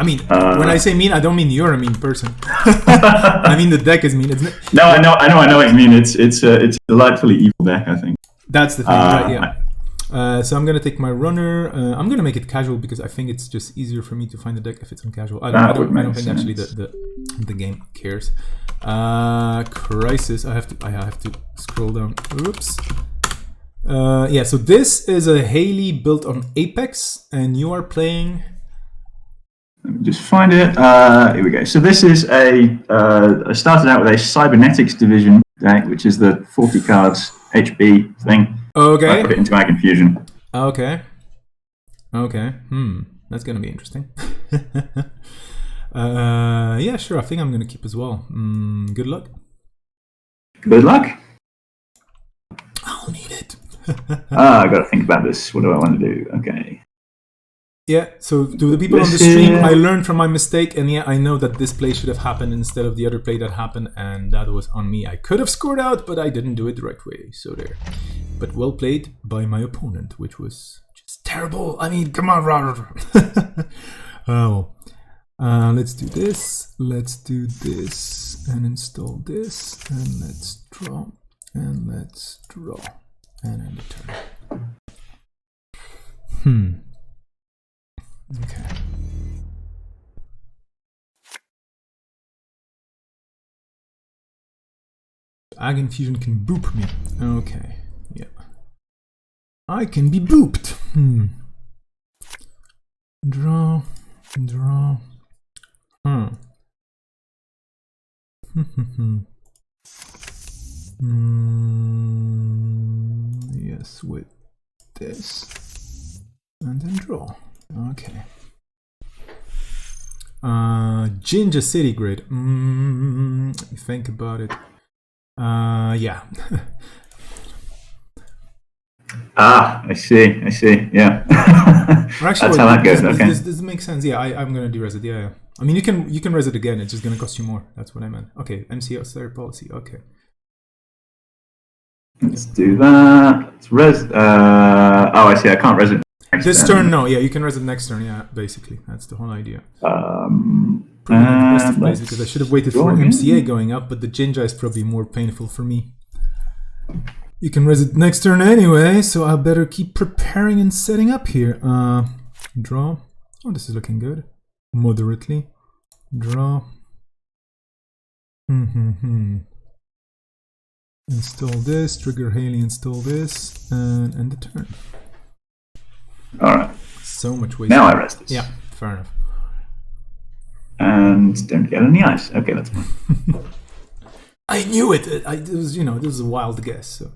mean, when I say mean, I don't mean you're a mean person. I mean the deck is mean. No, I know what you mean. It's a delightfully evil deck, I think. That's the thing, right, yeah. So I'm gonna take my runner. I'm gonna make it casual because I think it's just easier for me to find the deck if it's on casual. I don't think actually the game cares. Crisis. I have to scroll down. Oops. Yeah. So this is a Haley built on Apex, and you are playing. Let me just find it. Here we go. So this is I started out with a cybernetics division deck, which is the 40 cards HB thing. Okay. I put it into my confusion. Okay. That's gonna be interesting. Yeah, sure. I think I'm gonna keep as well. Good luck. Good luck. I'll need it. I got to think about this. What do I want to do? Okay. Yeah, so to the people on the stream, I learned from my mistake, and yeah, I know that this play should have happened instead of the other play that happened, and that was on me. I could have scored out, but I didn't do it the right way, so there. But well played by my opponent, which was just terrible. I mean, come on, Robert. Oh, let's do this, let's do this, and install this, and let's draw, and let's draw, and end the turn. Okay. Ag Infusion can boop me. Okay, yeah. I can be booped. Draw, draw. Yes, with this. And then draw. Okay. Ginger City Grid. Let me think about it. Yeah. I see. Yeah. Actually, that's how that goes. Okay. This makes sense. Yeah, I'm gonna de-res it. Yeah. I mean, you can res it again. It's just gonna cost you more. That's what I meant. Okay, MCO third policy. Okay. Let's do that. Let's res. I see. I can't res it. This turn, no. Yeah, you can res it next turn. Yeah, basically, that's the whole idea. Because I should have waited for MCA going up, but the Jinja is probably more painful for me. You can res it next turn anyway, so I better keep preparing and setting up here. Draw. Oh, this is looking good. Moderately. Draw. Install this. Trigger Haley. Install this, and end the turn. All right. So much waste. Now I rest this. Yeah, fair enough. And don't get any ice. Okay, that's fine. I knew it. It was, this was a wild guess. So.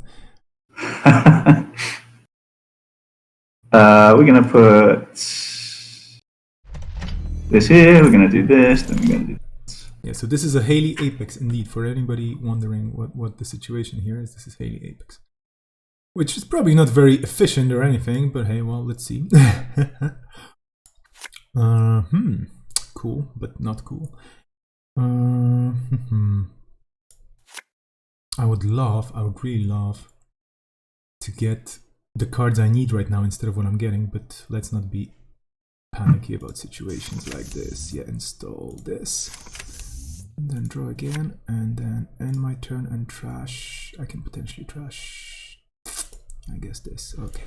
We're gonna put this here. We're gonna do this. Then we're gonna do this. Yeah. So this is a Haley Apex, indeed. For anybody wondering what the situation here is, this is Haley Apex. Which is probably not very efficient or anything, but hey, well, let's see. Cool, but not cool. I would really love to get the cards I need right now instead of what I'm getting, but let's not be panicky about situations like this. Yeah, install this. And then draw again, and then end my turn and trash. I can potentially trash, I guess this. Okay.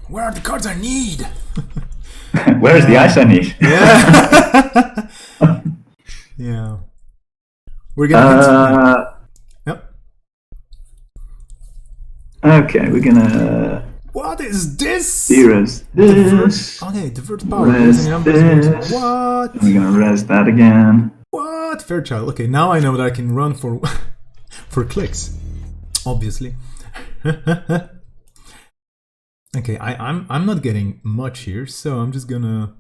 Where are the cards I need? Where is the ice I need? Yeah. Yeah. We're gonna. Yep. Okay, we're gonna. What is this? Res this. Okay, divert power. Res this. What? And we're gonna res that again. What? Fairchild. Okay, now I know that I can run for for clicks. Obviously. Okay, I'm not getting much here, so I'm just gonna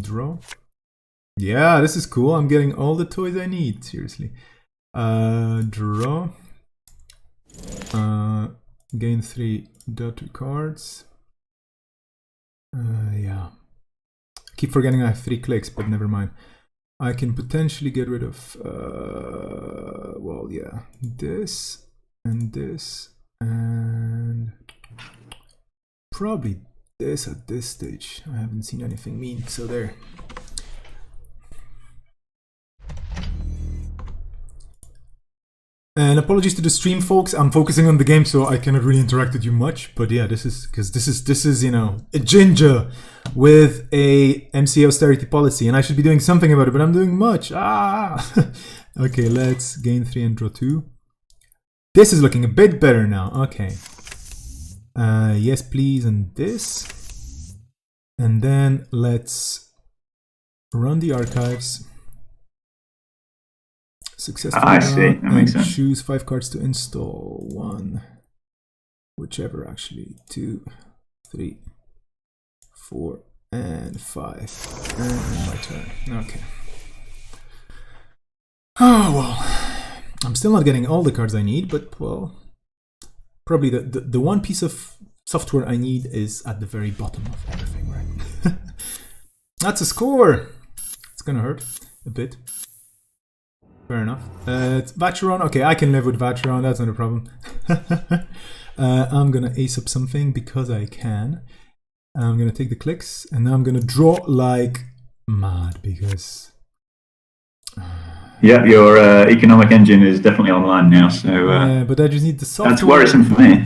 draw. Yeah, this is cool. I'm getting all the toys I need. Seriously. Draw. Gain 3 dot cards. Yeah. Keep forgetting I have 3 clicks, but never mind. I can potentially get rid of well, yeah, this and probably this at this stage. I haven't seen anything mean, so there. And apologies to the stream folks, I'm focusing on the game so I cannot really interact with you much, but yeah, this is because this is a ginger with a MC austerity policy, and I should be doing something about it, but I'm doing much. Okay, let's gain 3 and draw 2. This is looking a bit better now. Okay. Yes, please, and this. And then let's run the archives. Successfully I see. That makes sense. Choose 5 cards to install. 1, whichever actually. 2, 3, 4, and 5. And my turn. Okay. Oh well. I'm still not getting all the cards I need, but well, probably the one piece of software I need is at the very bottom of everything, right? That's a score. It's gonna hurt a bit. Fair enough. It's Vacheron. Okay, I can live with Vacheron. That's not a problem. I'm gonna ace up something because I can. I'm gonna take the clicks, and now I'm gonna draw like mad because. Yeah, your economic engine is definitely online now. So yeah, but I just need the software. That's worrisome for me.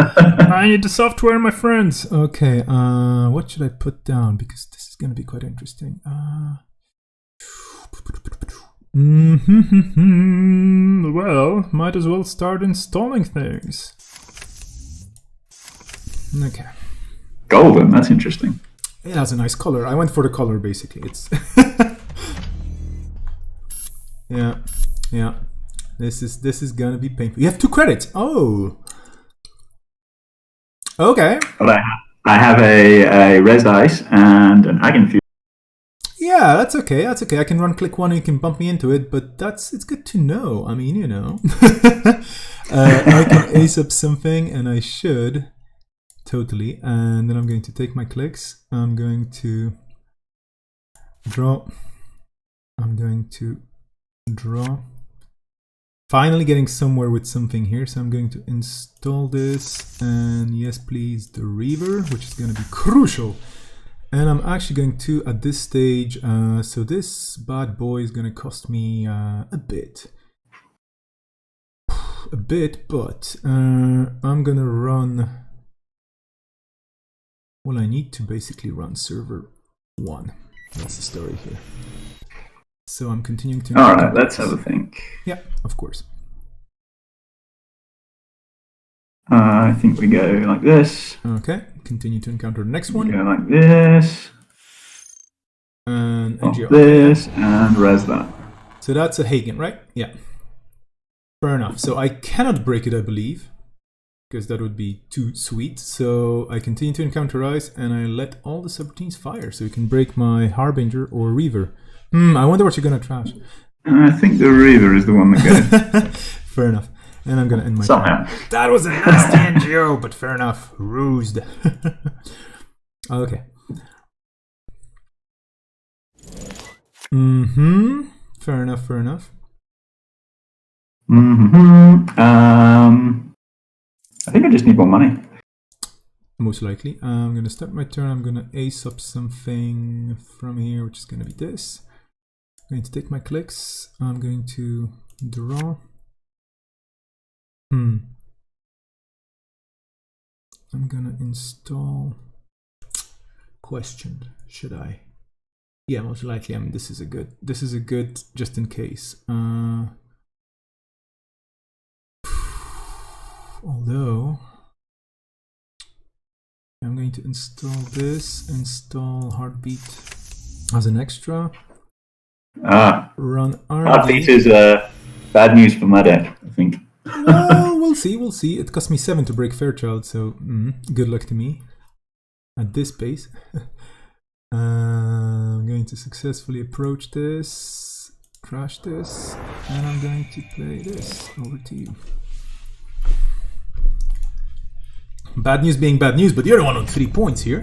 I need the software, my friends. Okay, what should I put down? Because this is gonna be quite interesting. Well, might as well start installing things. Okay. Golden, that's interesting. It has a nice color. I went for the color basically. It's yeah. This is gonna be painful. You have 2 credits. Oh. Okay. But I have a res dice and an Agenfuse. Yeah, that's okay. That's okay. I can run click 1 and you can bump me into it, but it's good to know. I mean, you know. I can ace up something and I should. Totally. And then I'm going to take my clicks. I'm going to draw. I'm going to draw. Finally getting somewhere with something here. So I'm going to install this. And yes, please, the Reaver, which is going to be crucial. And I'm actually going to, at this stage, so this bad boy is going to cost me a bit. But I'm going to run... Well, I need to basically run server 1. That's the story here. So I'm continuing to... Alright, let's have a think. Yeah, of course. I think we go like this. Okay, continue to encounter the next one. Go like this. And this, and res that. So that's a Hagen, right? Yeah. Fair enough. So I cannot break it, I believe, because that would be too sweet. So I continue to encounterize, and I let all the subroutines fire, so you can break my Harbinger or Reaver. I wonder what you're gonna trash. I think the Reaver is the one that goes. Fair enough. And I'm gonna end my somehow. turn. That was a nasty NGO, but fair enough. Rused. Okay. Fair enough. Fair enough. I think I just need more money. Most likely. I'm gonna start my turn. I'm gonna ace up something from here, which is gonna be this. I'm going to take my clicks. I'm going to draw. I'm gonna install. Questioned. Should I? Yeah, most likely. I mean, this is a good just in case. Although I'm going to install this. Install Heartbeat as an extra. Run RD. Heartbeat is bad news for my deck, I think. Well, we'll see. It cost me 7 to break Fairchild, so good luck to me at this pace. I'm going to successfully approach this, crash this, and I'm going to play this. Over to you. Bad news being bad news, but you're the one on 3 points here.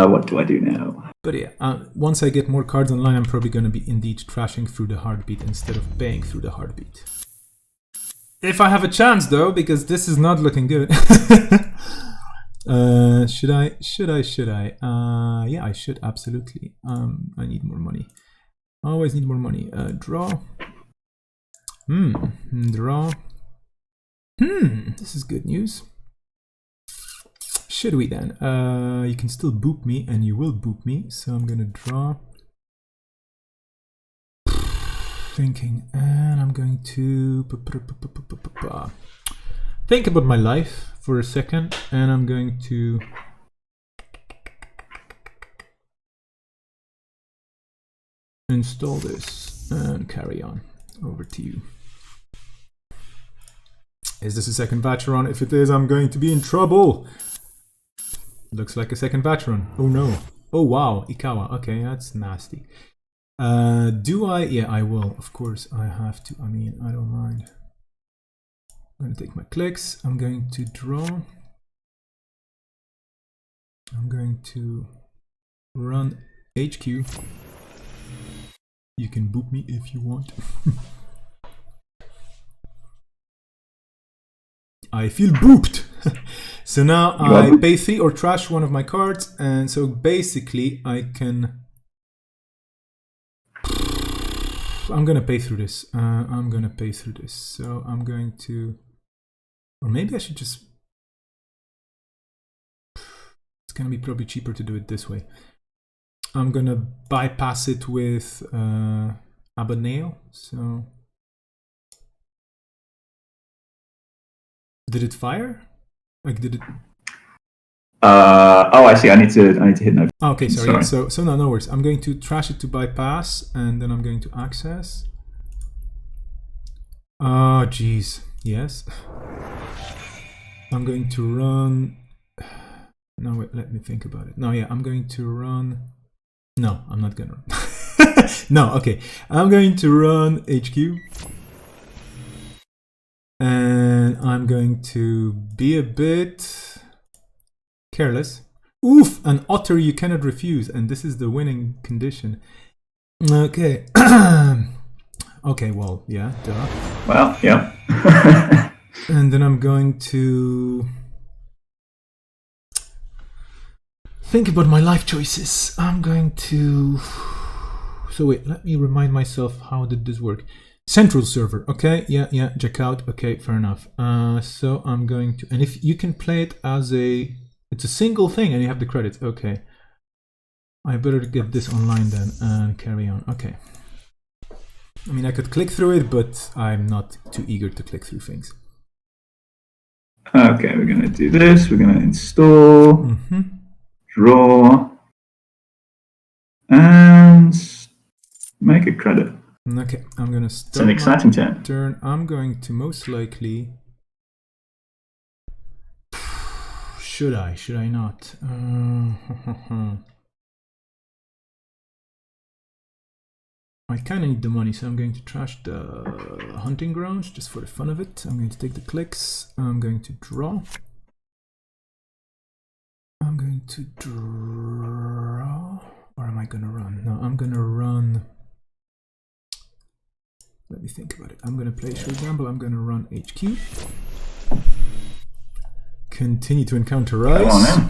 What do I do now? But yeah, once I get more cards online, I'm probably going to be indeed trashing through the Heartbeat instead of paying through the Heartbeat. If I have a chance, though, because this is not looking good. Should I? Yeah, I should, absolutely. I need more money. Always need more money. Draw. Draw. This is good news. Should we then? You can still boop me, and you will boop me. So I'm gonna draw. Thinking, and I'm going to think about my life for a second, and I'm going to install this and carry on. Over to you. Is this a second Vacheron? If it is, I'm going to be in trouble. Looks like a second Vacheron. Oh no. Oh wow, Ikawa. Okay, that's nasty. Do I? Yeah, I will. Of course, I have to. I mean, I don't mind. I'm going to take my clicks. I'm going to draw. I'm going to run HQ. You can boop me if you want. I feel booped. So now I pay 3 or trash one of my cards, and so basically I can. I'm gonna pay through this. So I'm going to, or maybe I should just. It's gonna be probably cheaper to do it this way. I'm gonna bypass it with Abanail. So did it fire? Like did it? Oh, I see. I need to hit no. Okay, sorry. So no worries. I'm going to trash it to bypass, and then I'm going to access. Oh, geez. Yes. I'm going to run. No, wait. Let me think about it. No, yeah. I'm going to run. No, I'm not gonna run. No, okay. I'm going to run HQ. And I'm going to be a bit careless. Oof, an otter you cannot refuse. And this is the winning condition. Okay. Okay, well, yeah, duh. Well, yeah. And then I'm going to think about my life choices. I'm going to... So wait, let me remind myself, how did this work? Central server, okay, yeah, check out, okay, fair enough. So I'm going to, and if you can play it as a, it's a single thing and you have the credits, okay. I better get this online then and carry on, okay. I mean, I could click through it, but I'm not too eager to click through things. Okay, we're gonna do this, we're gonna install, draw, and make a credit. Okay, I'm gonna start. It's an exciting turn. I'm going to most likely. Should I? Should I not? I kind of need the money, so I'm going to trash the hunting grounds just for the fun of it. I'm going to take the clicks. I'm going to draw. I'm going to draw. Or am I gonna run? No, I'm gonna run. Let me think about it. I'm going to play a short gamble. I'm going to run HQ. Continue to encounter ice.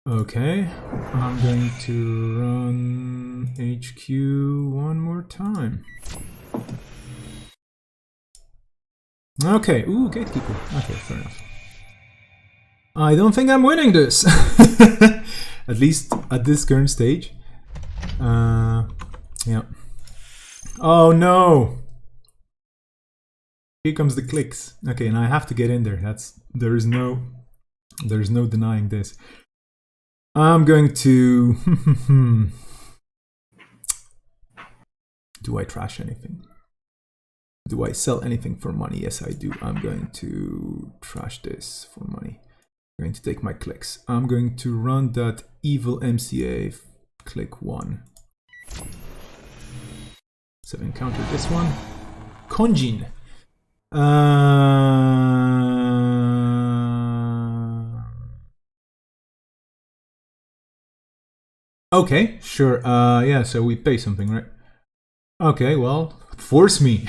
Okay. I'm going to run HQ one more time. Okay. Ooh, gatekeeper. Okay, fair enough. I don't think I'm winning this. At least at this current stage. Yeah. Oh no! Here comes the clicks. Okay, and I have to get in there. There's no denying this. I'm going to. Do I trash anything? Do I sell anything for money? Yes, I do. I'm going to trash this for money. I'm going to take my clicks. I'm going to run that evil MCA. Click 1. So encounter this one. Konjin. Okay, sure. Yeah, so we pay something, right? Okay, well, force me.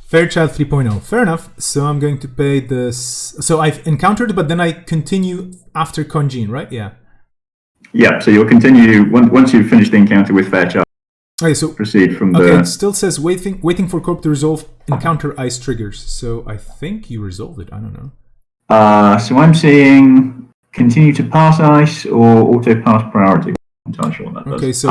Fairchild 3.0. Fair enough. So I'm going to pay this. So I've encountered, but then I continue after Konjin, right? Yeah. Yeah, so you'll continue once you've finished the encounter with Fairchild. Okay, so proceed from okay, the. It still says waiting for Corp to resolve encounter ice triggers. So I think you resolved it. I don't know. So I'm seeing continue to pass ice or auto pass priority. I'm not sure what that does. Okay, so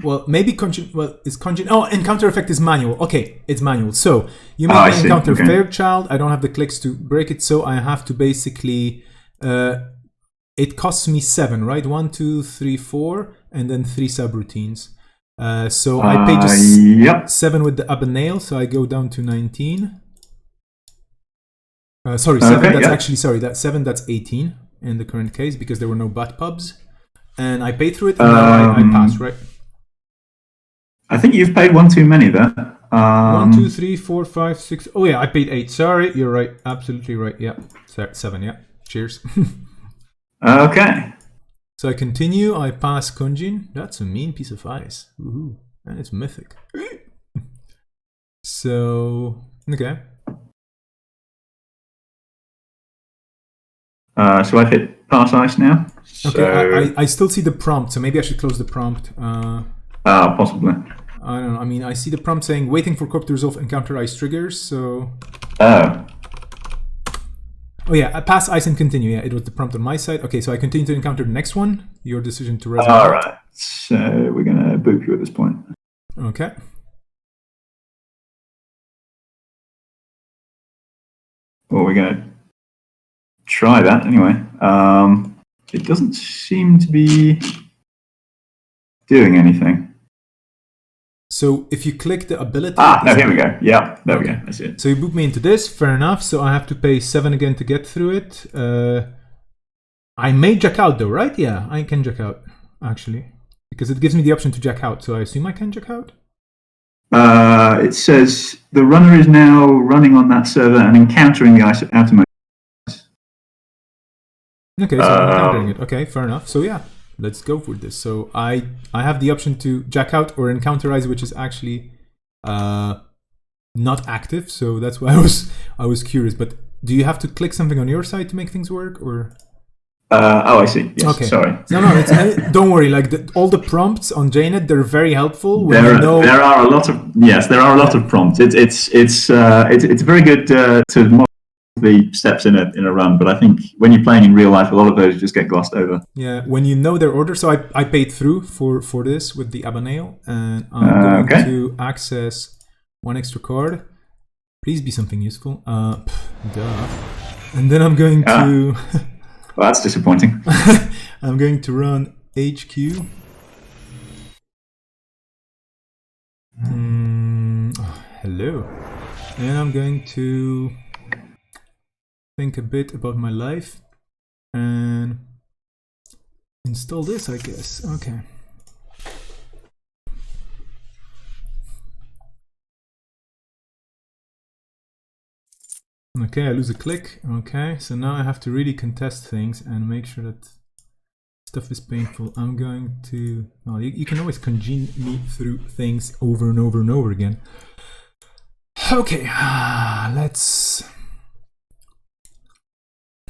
well, maybe is Conjun. Oh, encounter effect is manual. Okay, it's manual. So you make me encounter Fairchild. I don't have the clicks to break it, so I have to basically. It costs me 7, right? 1, 2, 3, 4, and then 3 subroutines. So I pay just 7 with the Abanail, so I go down to 19. Sorry, 7. Okay, that's actually that's 7. That's 18 in the current case because there were no butt pubs, and I pay through it, and now I pass, right? I think you've paid one too many there. 1, 2, 3, 4, 5, 6. Oh yeah, I paid 8. Sorry, you're right. Absolutely right. Yeah, 7. Yeah. Cheers. Okay. So I continue. I pass Kunjin. That's a mean piece of ice. Woohoo! And it's mythic. So okay. So I've hit pass ice now. Okay, So I still see the prompt, so maybe I should close the prompt. possibly. I don't know. I mean, I see the prompt saying waiting for corp to resolve encounter ice triggers. So Oh. oh yeah, I pass ice and continue. Yeah, it was the prompt on my side. Okay, so I continue to encounter the next one. Your decision to resolve. All right. So we're gonna boop you at this point. Okay. Well, we're gonna try that anyway. It doesn't seem to be doing anything. So if you click the ability... No, here we go. Yeah, there we go. I see it. So you boot me into this, fair enough. So I have to pay 7 again to get through it. I may jack out though, right? Yeah, I can jack out, actually. Because it gives me the option to jack out, so I assume I can jack out? It says the runner is now running on that server and encountering the ice outermost. Okay, so I'm encountering it. Okay, fair enough. So yeah, let's go for this. So I have the option to jack out or encounter ice, which is actually not active. So that's why I was curious. But do you have to click something on your side to make things work, or? I see. Yes, okay. Sorry. No. Don't worry. Like all the prompts on JNet, they're very helpful. There are a lot of prompts. It's very good to model the steps in a run, but I think when you're playing in real life, a lot of those just get glossed over. Yeah, when you know their order. So I paid through for this with the Abanail, and I'm going to access one extra card. Please be something useful. Duh. And then I'm going to. Well, that's disappointing. I'm going to run HQ. Hello. And I'm going to think a bit about my life and install this, I guess. Okay. Okay, I lose a click. Okay, so now I have to really contest things and make sure that stuff is painful. I'm going to... Well, you can always congene me through things over and over and over again. Okay, let's...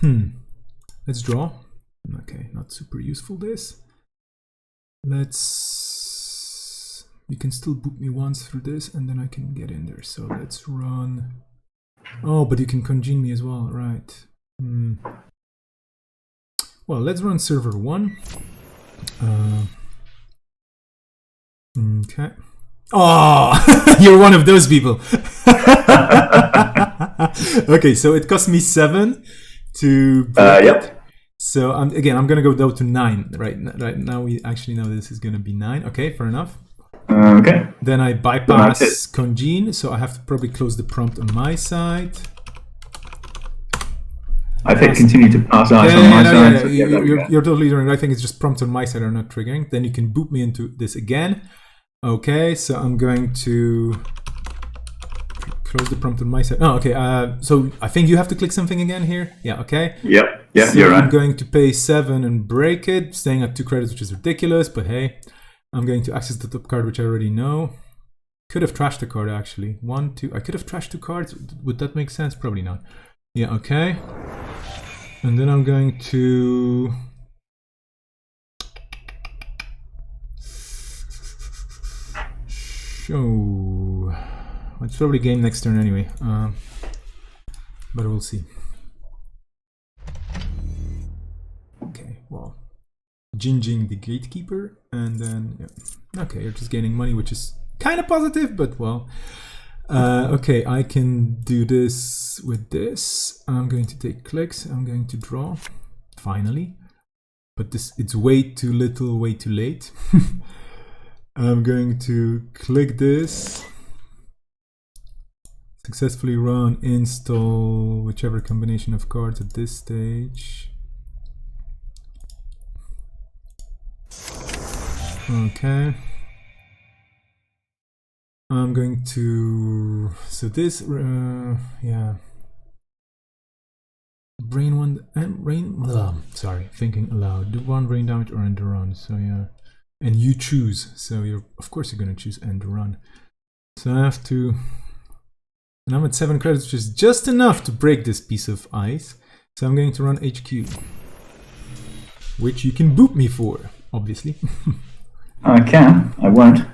Let's draw. Okay, not super useful this. Let's... You can still boot me once through this and then I can get in there. So let's run... Oh, but you can congene me as well, right. Well, let's run server 1. Okay. Oh, you're one of those people. Okay, so it cost me 7 to break it. So I'm gonna go down to 9. Right now we actually know this is gonna be 9. Okay, fair enough. Okay. Then I bypass congene, so I have to probably close the prompt on my side. I've hit continue to pass ice on my side. So you're totally doing right. I think it's just prompts on my side are not triggering. Then you can boot me into this again. Okay, so I'm going to close the prompt on my side. Oh, okay. So I think you have to click something again here. Yeah, okay. Yep, so you're right. I'm going to pay 7 and break it, staying at 2 credits, which is ridiculous, but hey. I'm going to access the top card, which I already know. Could have trashed the card, actually. 1, 2. I could have trashed 2 cards. Would that make sense? Probably not. Yeah, okay. And then I'm going to... Show... It's probably game next turn anyway. But we'll see. Okay, well... Ginging the gatekeeper, and then yeah. Okay, you're just gaining money, which is kind of positive, but well. Okay, I can do this with this. I'm going to take clicks. I'm going to draw, finally. But it's way too little, way too late. I'm going to click this. Successfully run, install whichever combination of cards at this stage. Okay. I'm going to, so this, yeah. Brain one and brain, sorry, thinking aloud. Do one brain damage or end run. So yeah, and you choose. So you're, of course, you're gonna choose end run. So I have to, and I'm at 7 credits, which is just enough to break this piece of ice. So I'm going to run HQ, which you can boot me for, obviously. I can. I won't.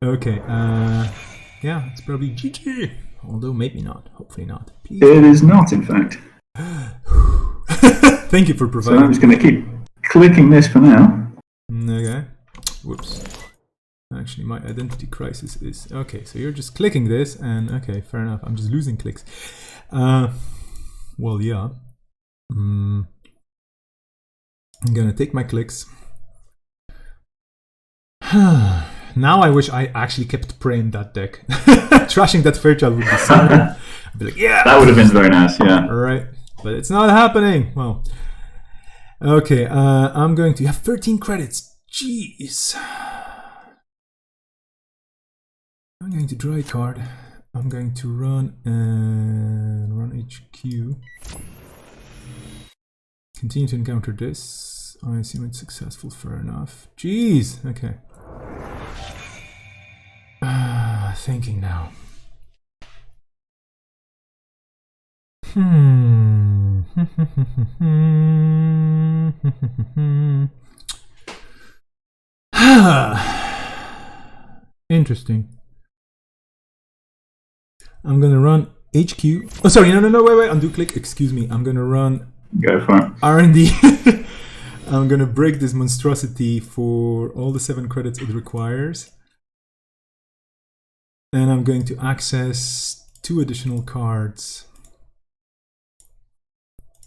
Okay. Yeah, it's probably GG. Although maybe not. Hopefully not. Please. It is not, in fact. Thank you for So providing. I'm just going to keep clicking this for now. Okay. Whoops. Actually, my identity crisis is... Okay, so you're just clicking this, and okay, fair enough. I'm just losing clicks. Well, yeah. I'm gonna take my clicks. Now I wish I actually kept prey in that deck. Trashing that Fairchild would be so cool. I'd be like, yeah! That would have been very nice, yeah. Alright, but it's not happening. Well, okay, I'm going to have 13 credits. Jeez. I'm going to draw a card. I'm going to run and run HQ. Continue to encounter this. I assume it's successful, fair enough. Jeez, okay. Thinking now. Interesting. I'm gonna run HQ. Oh, sorry, no, wait, undo click. Excuse me. I'm gonna run. Go for it. R&D. I'm gonna break this monstrosity for all the 7 credits it requires. And I'm going to access 2 additional cards.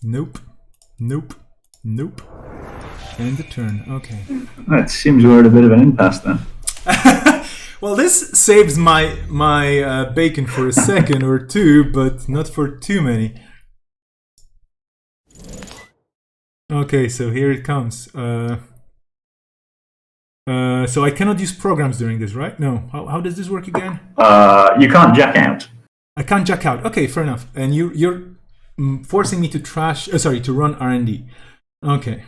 Nope. Nope. Nope. End the turn. Okay. That seems we're at a bit of an impasse then. Well, this saves my bacon for a second or two, but not for too many. Okay, so here it comes. So I cannot use programs during this, right? No. How does this work again? You can't jack out. I can't jack out. Okay, fair enough. And you're forcing me to to run R&D. Okay.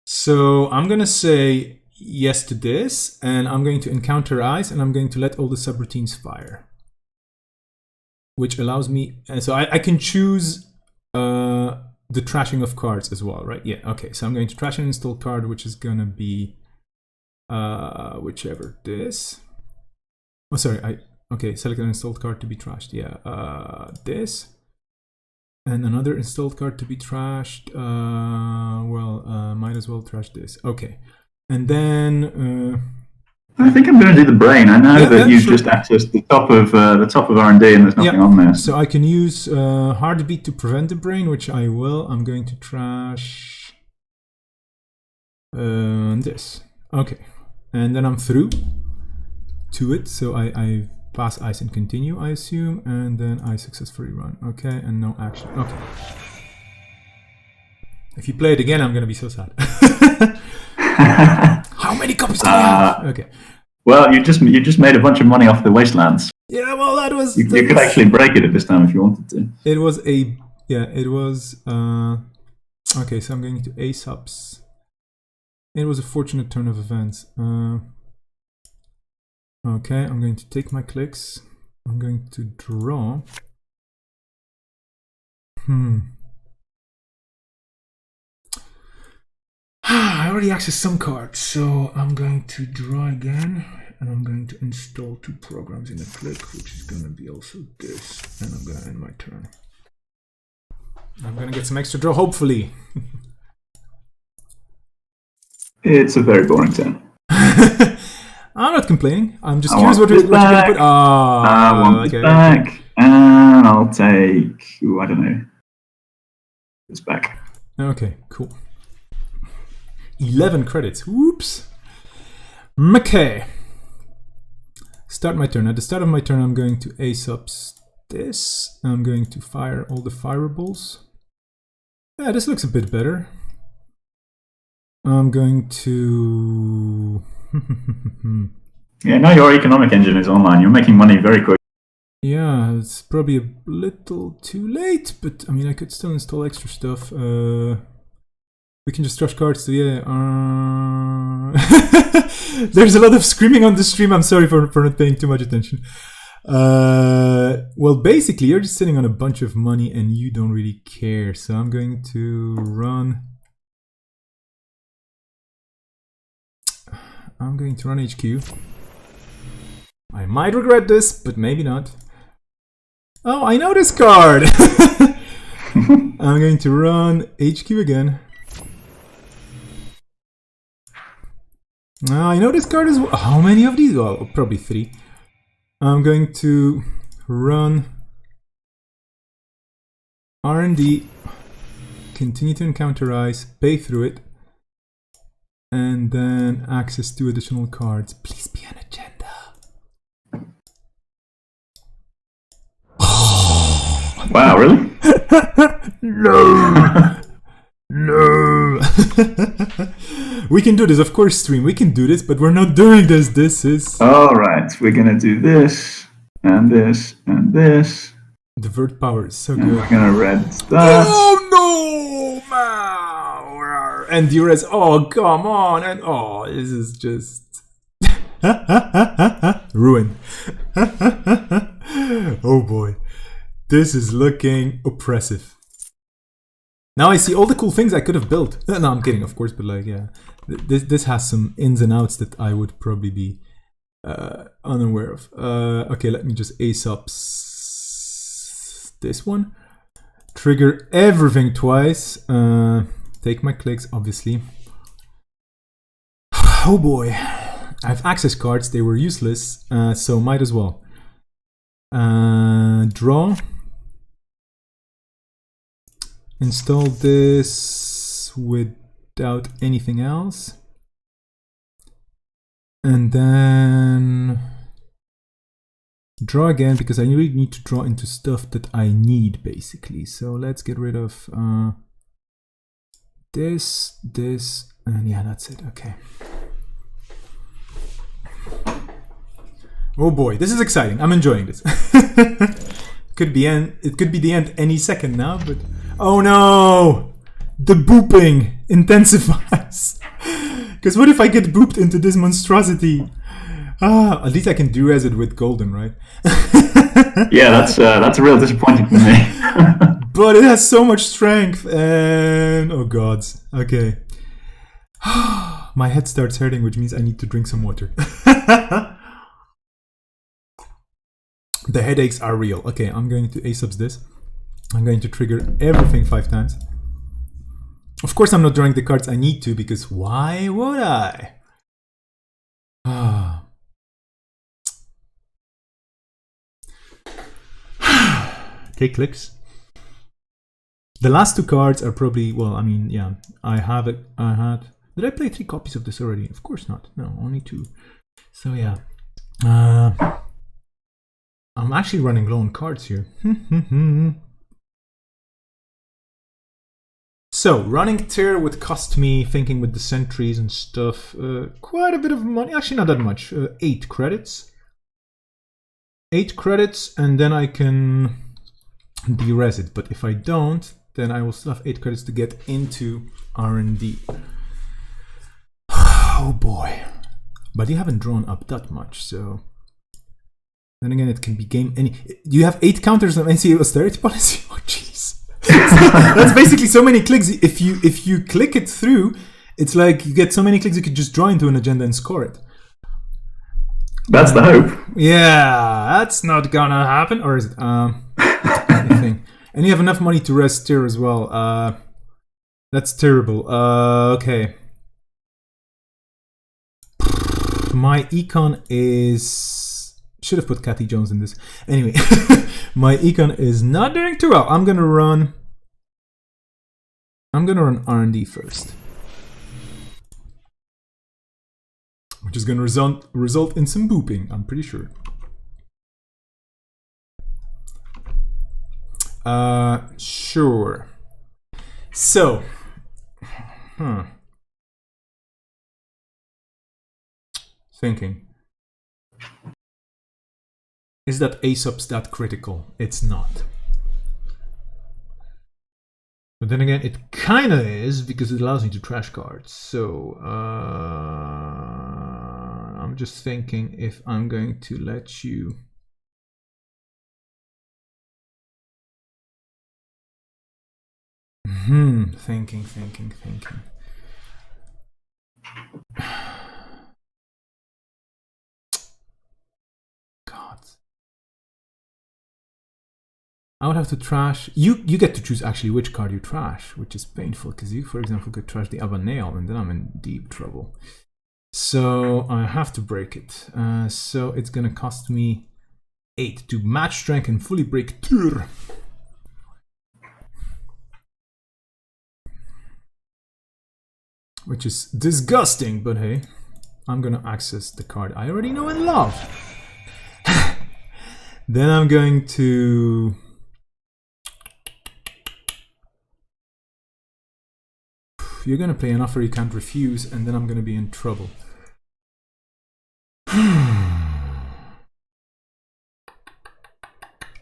So I'm gonna say yes to this, and I'm going to encounter eyes, and I'm going to let all the subroutines fire, which allows me. So I can choose the trashing of cards as well, right? Yeah. Okay. So I'm going to trash an installed card, which is gonna be whichever this. Oh, sorry. Okay. Select an installed card to be trashed. Yeah. This. And another installed card to be trashed. Might as well trash this. Okay. And then I think I'm going to do the brain. I know that you've just accessed the top of R&D, and there's nothing on there. So I can use Heartbeat to prevent the brain, which I will. I'm going to trash this. Okay. And then I'm through to it. So I pass ice and continue, I assume, and then I successfully run. Okay, and no action. Okay. If you play it again, I'm gonna be so sad. How many copies do you have? Okay. Well, you just made a bunch of money off the Wastelands. Yeah, well, that was. You could actually break it at this time if you wanted to. It was a It was. Okay, so I'm going to ace ups. It was a fortunate turn of events. Okay, I'm going to take my clicks. I'm going to draw. I already accessed some cards, so I'm going to draw again, and I'm going to install 2 programs in a click, which is going to be also this, and I'm going to end my turn. I'm going to get some extra draw, hopefully. It's a very boring turn. I'm not complaining. I'm just curious what you're going to put. I want this back, and I'll take. Ooh, I don't know. It's back. Okay, cool. 11 credits. Whoops. Okay. Start my turn. At the start of my turn, I'm going to ace up this. I'm going to fire all the fireballs. Yeah, this looks a bit better. I'm going to Yeah, now your economic engine is online. You're making money very quick. Yeah, it's probably a little too late, but I mean, I could still install extra stuff. We can just rush cards to, yeah. There's a lot of screaming on the stream. I'm sorry for not paying too much attention. Well, basically, you're just sitting on a bunch of money and you don't really care. So I'm going to run. I'm going to run HQ. I might regret this, but maybe not. Oh, I know this card! I'm going to run HQ again. I know this card as well. How many of these? Well, probably 3. I'm going to run R&D, continue to encounter ice, pay through it, and then access 2 additional cards. Please be an agenda. Wow, really? No! No! We can do this, of course, stream. We can do this, but we're not doing this. This is... Alright, we're gonna do this, and this, and this. Divert power is so And good. we're gonna red that. Oh no! Man. And Durez, oh come on! And oh, this is just ruin. Oh boy. This is looking oppressive. Now I see all the cool things I could have built. No, I'm kidding, of course, but like, yeah. This has some ins and outs that I would probably be unaware of. Okay, let me just ace up this one. Trigger everything twice. Take my clicks, obviously. Oh boy. I have access cards. They were useless, so might as well. Draw. Install this without anything else. And then draw again, because I really need to draw into stuff that I need, basically. So let's get rid of this, and yeah, that's it. Okay. Oh boy, this is exciting. I'm enjoying this. Could be it could be the end any second now, but oh no! The booping intensifies. Because what if I get booped into this monstrosity? At least I can do-res it with golden, right? Yeah, that's real disappointing for me. But it has so much strength, and oh gods. Okay. My head starts hurting, which means I need to drink some water. The headaches are real. Okay, I'm going to ace-ups this. I'm going to trigger everything 5 times. Of course, I'm not drawing the cards I need to, because why would I? Take clicks. The last 2 cards are probably, well, I mean, yeah, I have it. Did I play 3 copies of this already? Of course not. No, only 2. So yeah. I'm actually running low on cards here. So, running tier would cost me, thinking with the sentries and stuff, quite a bit of money. Actually, not that much. 8 credits. 8 credits, and then I can de-res it. But if I don't, then I will still have 8 credits to get into R&D. Oh boy. But you haven't drawn up that much, so... Then again, it can be game any... Do you have 8 counters on NCA austerity policy? Oh jeez. That's basically so many clicks. If you click it through, it's like you get so many clicks you could just draw into an agenda and score it. That's the hope. Yeah, that's not gonna happen. Or is it? Anything. And you have enough money to rest tier as well. That's terrible. Okay. My econ is... Should have put Cathy Jones in this. Anyway, my econ is not doing too well. I'm gonna run R&D first, which is gonna result in some booping, I'm pretty sure. Sure. So, Thinking. Is that Aesop's that critical? It's not. But then again, it kinda is because it allows me to trash cards. So I'm just thinking if I'm going to let you. Thinking. God. I would have to trash. You get to choose actually which card you trash, which is painful because you, for example, could trash the Abaneal and then I'm in deep trouble. So I have to break it. So it's gonna cost me 8 to match strength and fully break Tur. Which is disgusting, but hey, I'm gonna access the card I already know and love. Then I'm going to. You're gonna play an offer you can't refuse, and then I'm gonna be in trouble.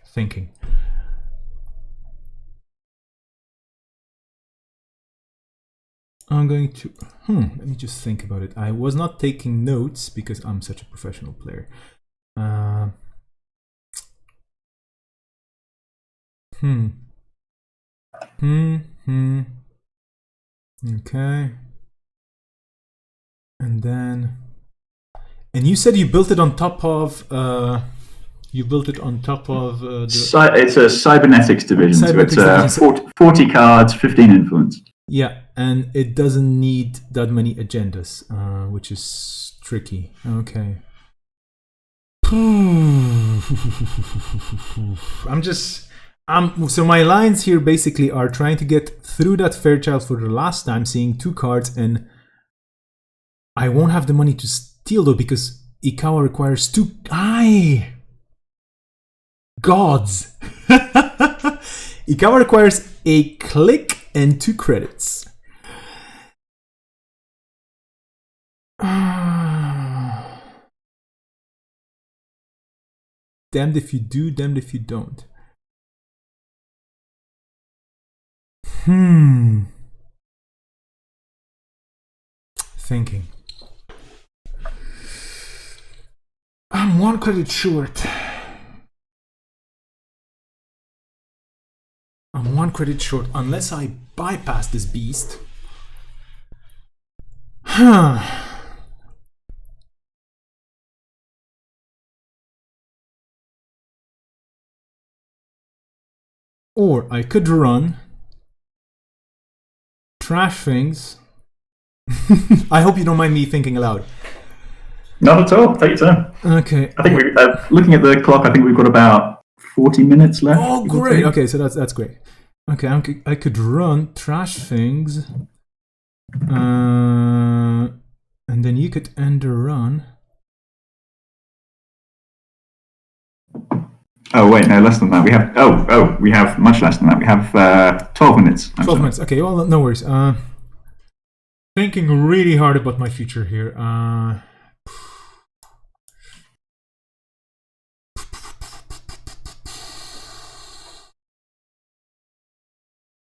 Thinking. I'm going to. Let me just think about it. I was not taking notes because I'm such a professional player. Okay. And then. And you said you built it on top of. You built it on top of. It's a cybernetics division. Cybernetics so it's 40 cards, 15 influence. Yeah, and it doesn't need that many agendas, which is tricky. Okay. So my lines here basically are trying to get through that Fairchild for the last time, seeing 2 cards, and I won't have the money to steal though because Ikawa requires 2. Gods! Ikawa requires a click and 2 credits. Damned if you do, damned if you don't. Thinking. I'm 1 credit short. I'm 1 credit short unless I bypass this beast. Or I could run, trash things. I hope you don't mind me thinking aloud. Not at all. Take your time. Okay. I think we're looking at the clock. I think we've got about 40 minutes left. Oh, great. Okay, so that's great. Okay, I could run, trash things, and then you could end the run. Oh wait, no, less than that. We have we have much less than that. We have 12 minutes. 12 minutes. Okay, well, no worries. Thinking really hard about my future here.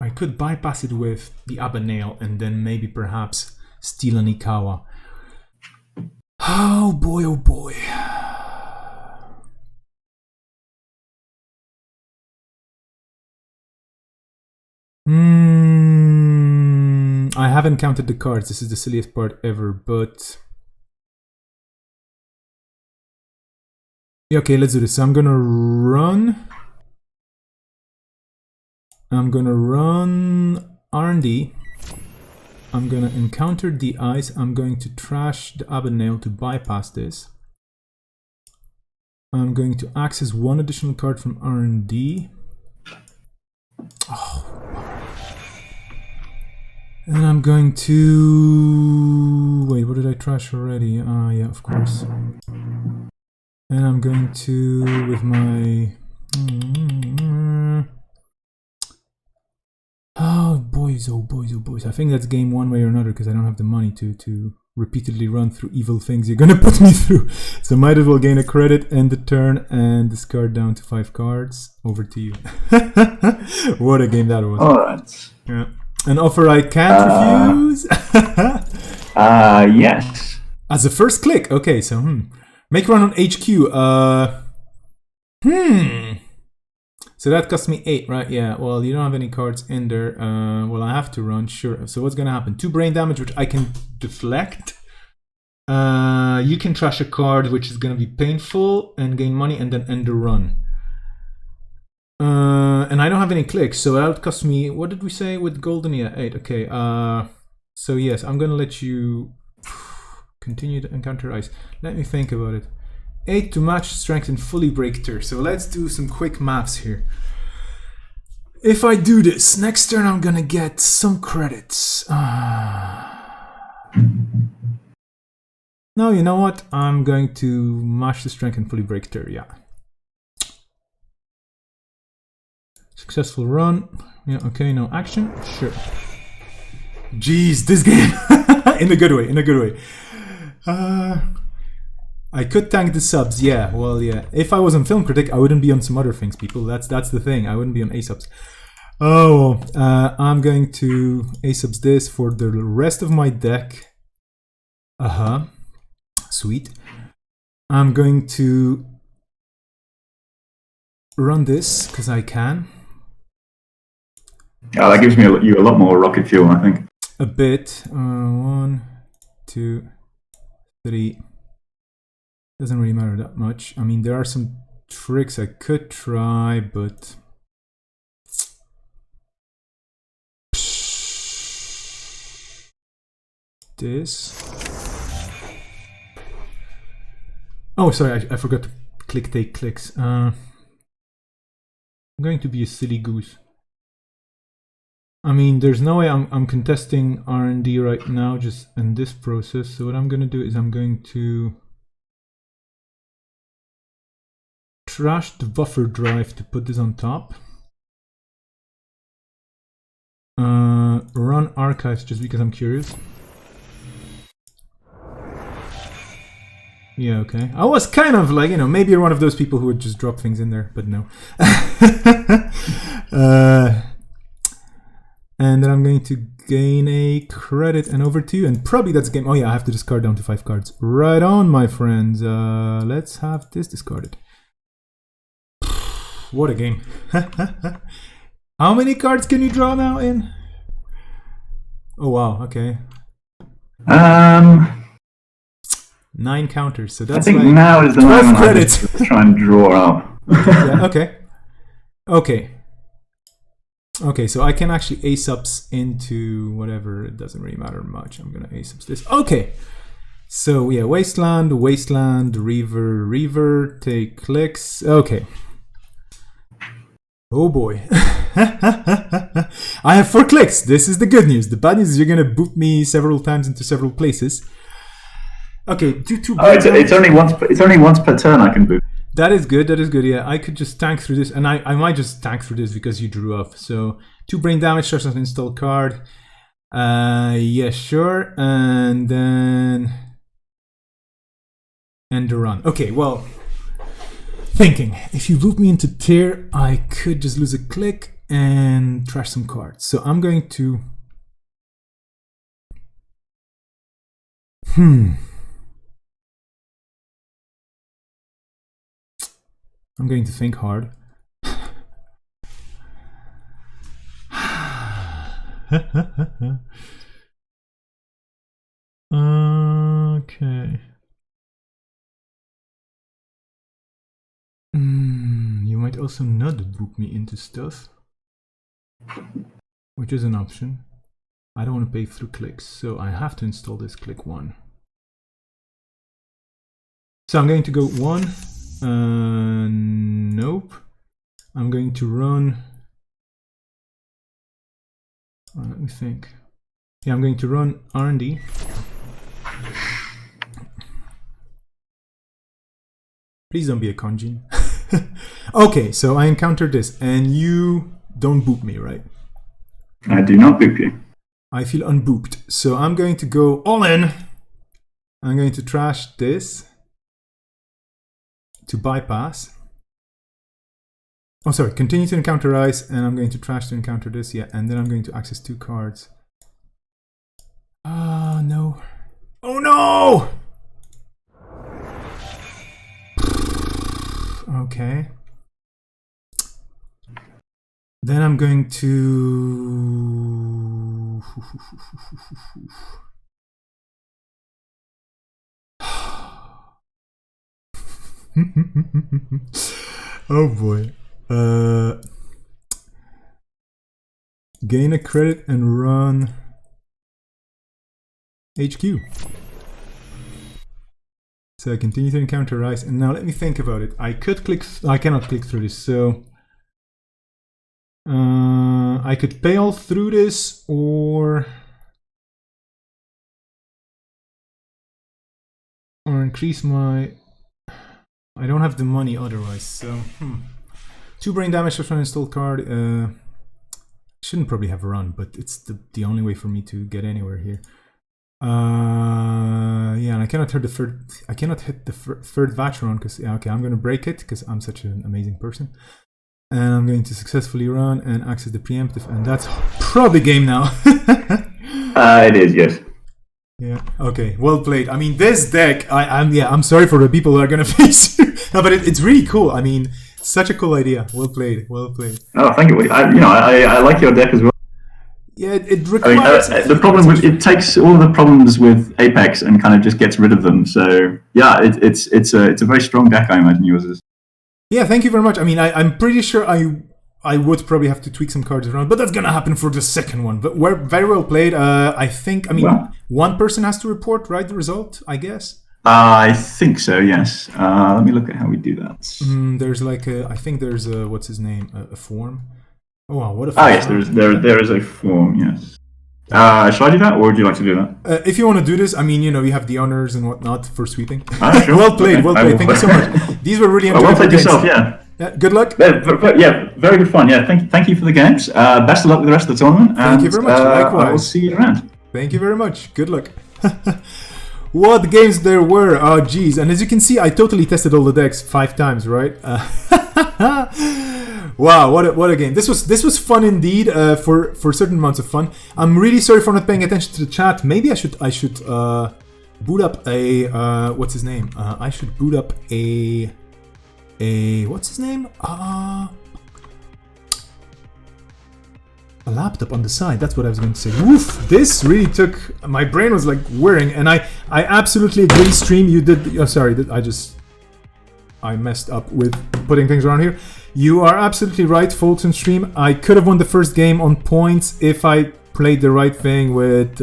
I could bypass it with the Abaneal and then maybe perhaps steal an Ikawa. Oh boy, oh boy. I haven't counted the cards. This is the silliest part ever, but... Okay, let's do this. So I'm gonna run... R&D. I'm gonna encounter the ice. I'm going to trash the Abaneal to bypass this. I'm going to access 1 additional card from R&D. Oh. And I'm going to... Wait, what did I trash already? Yeah, of course. And I'm going to, with my... Oh boys, oh boys, oh boys. I think that's game one way or another because I don't have the money to repeatedly run through evil things you're gonna put me through. So might as well gain a credit, end the turn, and discard down to 5 cards. Over to you. What a game that was. Alright. Yeah. An offer I can't refuse. Yes. As a first click. Okay, so make run on HQ. So that cost me 8, right? Yeah, well, you don't have any cards in there. Well, I have to run, sure. So what's gonna happen? 2 brain damage, which I can deflect. You can trash a card, which is gonna be painful, and gain money, and then end the run. And I don't have any clicks, so that would cost me, what did we say with golden? Yeah, 8, okay. So yes, I'm gonna let you continue to encounter ice. Let me think about it. 8 to match strength and fully break turn. So let's do some quick maths here. If I do this, next turn I'm gonna get some credits. No, you know what? I'm going to match the strength and fully break turn, yeah. Successful run. Yeah, okay, no action. Sure. Jeez, this game. In a good way, in a good way. I could tank the subs, yeah, well, yeah. If I was on Film Critic, I wouldn't be on some other things, people. That's the thing. I wouldn't be on A-subs. Oh, I'm going to A-subs this for the rest of my deck. Sweet. I'm going to run this, because I can. Yeah, that gives me you a lot more rocket fuel, I think. A bit. 1, 2, 3... Doesn't really matter that much. I mean, there are some tricks I could try, but... This... Oh, sorry, I forgot to take clicks. I'm going to be a silly goose. I mean, there's no way I'm contesting R&D right now, just in this process. So what I'm going to do is I'm going to... trash the buffer drive to put this on top. Run archives just because I'm curious. Yeah, okay. I was kind of like, you know, maybe you're one of those people who would just drop things in there, but no. And then I'm going to gain a credit and over to you, and probably that's game. Oh yeah, I have to discard down to 5 cards. Right on, my friends. Let's have this discarded. What a game. How many cards can you draw now in? Oh wow, okay. 9 counters, so that's I think like now is the 12 moment credits. I try and draw up. Yeah, okay. Okay. Okay, so I can actually A-subs into whatever, it doesn't really matter much. I'm gonna A-subs this. Okay. So yeah, Wasteland, Reaver, take clicks. Okay. Oh boy. I have 4 clicks. This is the good news. The bad news is you're gonna boot me several times into several places. Okay, due to it's only once per turn I can boot. That is good, yeah. I could just tank through this, and I might just tank through this because you drew off. So 2 brain damage, starts an install card. Yeah, sure. And then end the run. Okay, well, thinking, if you loop me into tier, I could just lose a click and trash some cards. So I'm going to... I'm going to think hard. Okay. You might also not book me into stuff, which is an option. I don't want to pay through clicks, so I have to install this click 1. So I'm going to go 1. Nope. I'm going to run. Let me think. Yeah, I'm going to run R&D. Please don't be a conjin. Okay, so I encountered this, and you don't boop me, right? I do not boop you. I feel unbooped, so I'm going to go all in I'm going to trash this to bypass. Oh, sorry, continue to encounter ice, and I'm going to trash to encounter this, yeah, and then I'm going to access 2 cards. Ah, no. Oh, no! Okay. Then I'm going to... Oh boy. Gain a credit and run HQ. So I continue to encounter ice, and now let me think about it. I could click. I cannot click through this, so I could pay all through this, or increase my. I don't have the money otherwise, so 2 brain damage for an installed card. Shouldn't probably have run, but it's the only way for me to get anywhere here. Yeah, and I cannot hit the third. I cannot hit the third Vatron because okay, I'm gonna break it because I'm such an amazing person, and I'm going to successfully run and access the preemptive, and that's probably game now. It is, yes. Yeah. Okay. Well played. I mean, this deck. I'm sorry for the people who are gonna face you. No, but it's really cool. I mean, such a cool idea. Well played. Well played. Oh, thank you. I like your deck as well. Yeah, it requires. The problem with it takes all the problems with Apex and kind of just gets rid of them. So yeah, it's a very strong deck. I imagine yours is. Yeah, thank you very much. I mean, I'm pretty sure I would probably have to tweak some cards around, but that's gonna happen for the second one. But we're very well played. I think. I mean, one person has to report, right? The result, I guess. I think so. Yes. Let me look at how we do that. There's like I think there's a what's his name a form. Oh wow, what a form. Yes, there is a form. Yes. Shall I do that, or would you like to do that? If you want to do this, I mean, you have the honors and whatnot for sweeping. Sure. Well played, okay. Well played. Thank you so much. These were really enjoyable. Well played yourself. Yeah. Good luck. Yeah, very good fun. Yeah, thank you for the games. Best of luck with the rest of the tournament. Thank you very much. Likewise. I will see you around. Thank you very much. Good luck. What games there were. Oh, geez. And as you can see, I totally tested all the decks 5 times, right? Wow, what a game. This was fun indeed, for certain amounts of fun. I'm really sorry for not paying attention to the chat. Maybe I should boot up a what's his name? I should boot up a what's his name? A laptop on the side. That's what I was going to say. Woof! This really took. My brain was like whirring, and I absolutely agree. Stream, you did. Oh, sorry, I messed up with putting things around here. You are absolutely right, Fulton Stream. I could have won the first game on points if I played the right thing with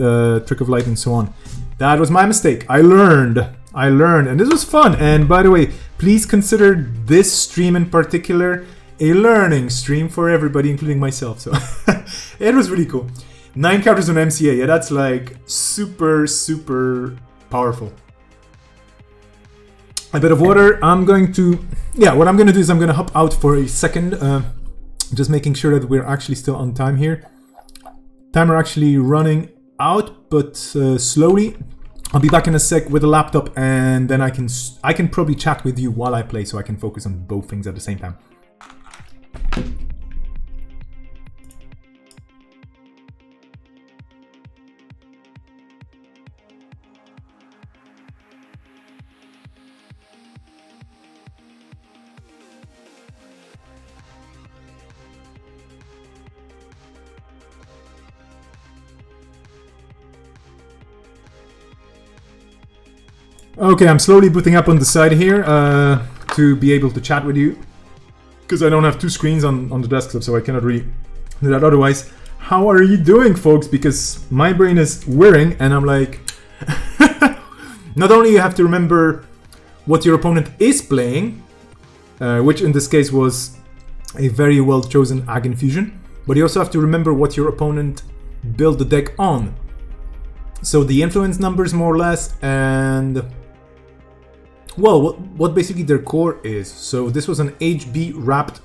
Trick of Light and so on. That was my mistake. I learned, and this was fun. And by the way, please consider this stream in particular a learning stream for everybody, including myself. So it was really cool. 9 counters on MCA. Yeah, that's like super, super powerful. A bit of water. I'm going to... Yeah, what I'm going to do is I'm going to hop out for a second. Just making sure that we're actually still on time here. Timer actually running out, but slowly. I'll be back in a sec with a laptop, and then I can probably chat with you while I play, so I can focus on both things at the same time. Okay, I'm slowly booting up on the side here to be able to chat with you, because I don't have 2 screens on the desktop, so I cannot really do that otherwise. How are you doing, folks? Because my brain is whirring, and I'm like... Not only you have to remember what your opponent is playing, which in this case was a very well-chosen Ag Infusion, but you also have to remember what your opponent built the deck on. So the influence numbers, more or less, and... Well, what basically their core is. So this was an HB wrapped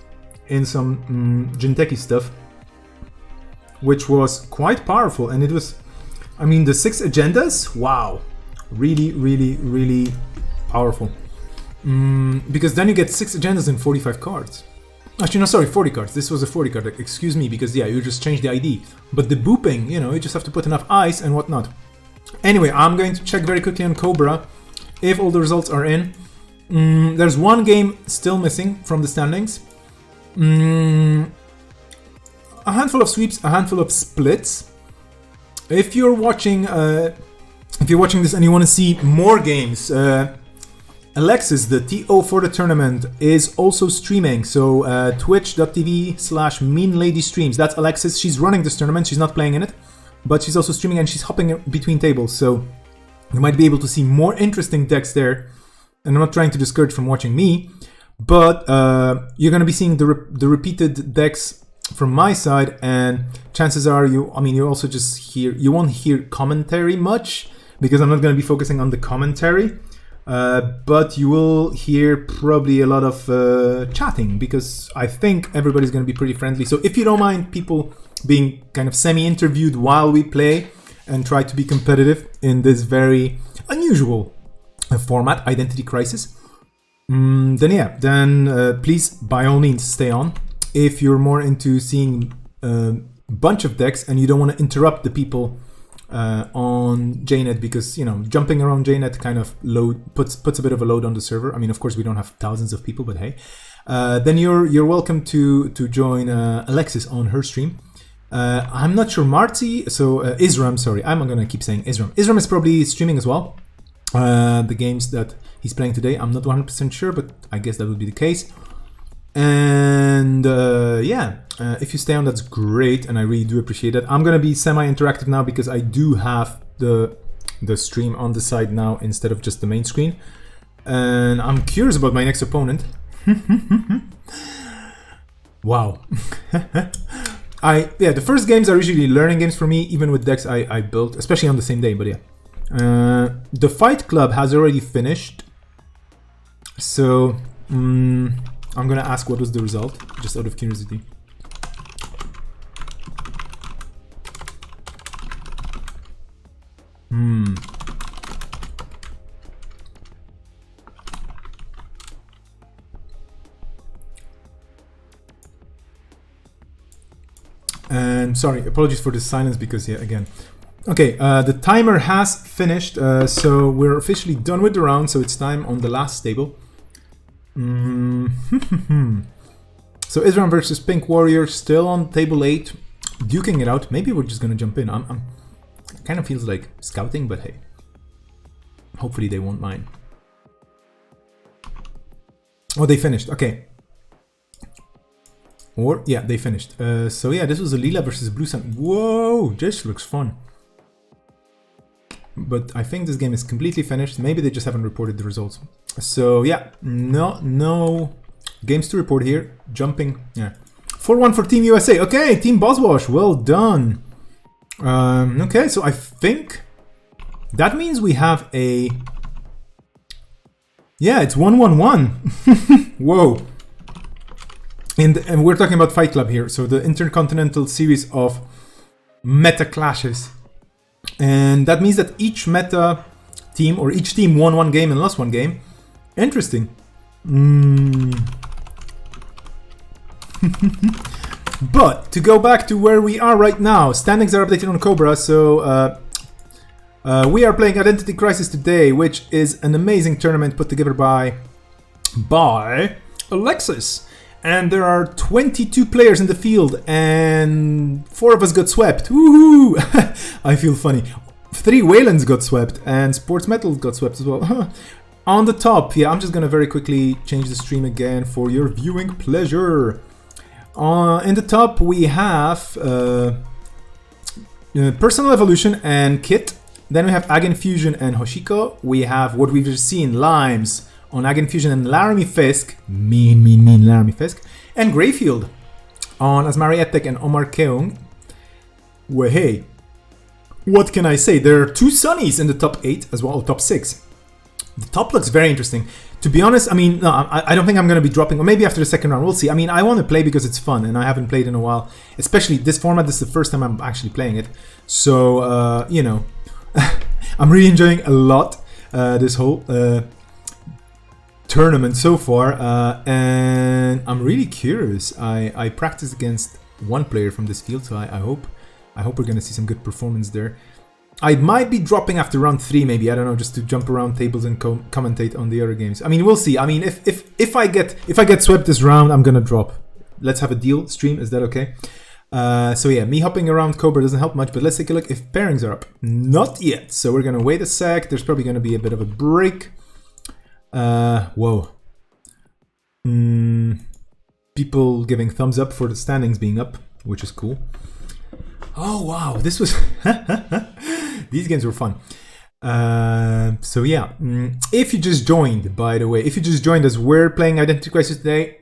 in some Jinteki stuff, which was quite powerful. And it was, I mean, the 6 agendas, wow. Really, really, really powerful. Because then you get 6 agendas and 45 cards. Actually, no, sorry, 40 cards. This was a 40 card. Excuse me, because yeah, you just changed the ID. But the booping, you know, you just have to put enough ice and whatnot. Anyway, I'm going to check very quickly on Cobra if all the results are in. There's one game still missing from the standings. A handful of sweeps, a handful of splits. If you're watching this and you want to see more games, Alexis, the TO for the tournament, is also streaming. So twitch.tv/meanladystreams. That's Alexis. She's running this tournament. She's not playing in it, but she's also streaming and she's hopping between tables. So you might be able to see more interesting decks there. And I'm not trying to discourage from watching me, but you're going to be seeing the repeated decks from my side, and chances are you also just you won't hear commentary much because I'm not going to be focusing on the commentary, but you will hear probably a lot of chatting because I think everybody's going to be pretty friendly. So if you don't mind people being kind of semi-interviewed while we play and try to be competitive in this very unusual format, Identity Crisis, then please by all means stay on. If you're more into seeing a bunch of decks and you don't want to interrupt the people on JNet, because you know jumping around JNet kind of puts a bit of a load on the server. I mean, of course we don't have thousands of people, but hey, then you're welcome to join Alexis on her stream. I'm not sure Marty, so Isram, sorry, I'm gonna keep saying Isram. Isram is probably streaming as well. The games that he's playing today, I'm not 100% sure, but I guess that would be the case. And if you stay on, that's great, and I really do appreciate it. I'm gonna be semi-interactive now because I do have the stream on the side now instead of just the main screen, and I'm curious about my next opponent. Wow. The first games are usually learning games for me, even with decks I built, especially on the same day. But yeah. The Fight Club has already finished, so I'm gonna ask what was the result, just out of curiosity. And sorry, apologies for the silence because yeah, again. Okay, the timer has finished, so we're officially done with the round, so it's time on the last table. So Isram versus Pink Warrior, still on table 8, duking it out. Maybe we're just gonna jump in. It kind of feels like scouting, but hey, hopefully they won't mind. Oh, they finished, okay. Or, yeah, they finished. So yeah, this was a Lila versus Blue Sun. Whoa, this looks fun. But I think this game is completely finished. Maybe they just haven't reported the results. So yeah, no games to report here. Jumping, yeah. 4-1 for Team USA. Okay, Team Bosswash, well done. Okay, so I think that means we have a... Yeah, it's 1-1-1. Whoa. And we're talking about Fight Club here. So the Intercontinental Series of Meta Clashes. And that means that each meta team, or each team won one game and lost one game. Interesting. But to go back to where we are right now, standings are updated on Cobra. So we are playing Identity Crisis today, which is an amazing tournament put together by Alexis. And there are 22 players in the field, and 4 of us got swept. Woohoo! I feel funny. 3 Waylands got swept, and Sports Metal got swept as well. On the top, yeah, I'm just gonna very quickly change the stream again for your viewing pleasure. In the top, we have Personal Evolution and Kit. Then we have Agen Fusion and Hoshiko. We have what we've just seen, Limes on Agen Fusion and Laramie Fisk, mean Laramie Fisk, and Greyfield on Asmari Etek and Omar Keung. Well, hey, what can I say? There are 2 Sunnies in the top 8 as well, top 6. The top looks very interesting. To be honest, I mean, no, I don't think I'm going to be dropping, or maybe after the second round, we'll see. I mean, I want to play because it's fun, and I haven't played in a while. Especially this format, this is the first time I'm actually playing it. So, you know, I'm really enjoying a lot this whole tournament so far, and I'm really curious. I practiced against one player from this field, so I hope we're gonna see some good performance there. I might be dropping after round 3, maybe, I don't know, just to jump around tables and commentate on the other games. I mean, we'll see. I mean, if I get swept this round, I'm gonna drop. Let's have a deal stream. Is that okay? So yeah, me hopping around Cobra doesn't help much, but let's take a look if pairings are up. Not yet. So we're gonna wait a sec. There's probably gonna be a bit of a break. Whoa. People giving thumbs up for the standings being up, which is cool. Oh wow, this was these games were fun. So yeah, if you just joined, by the way, if you just joined us, we're playing Identity Crisis today,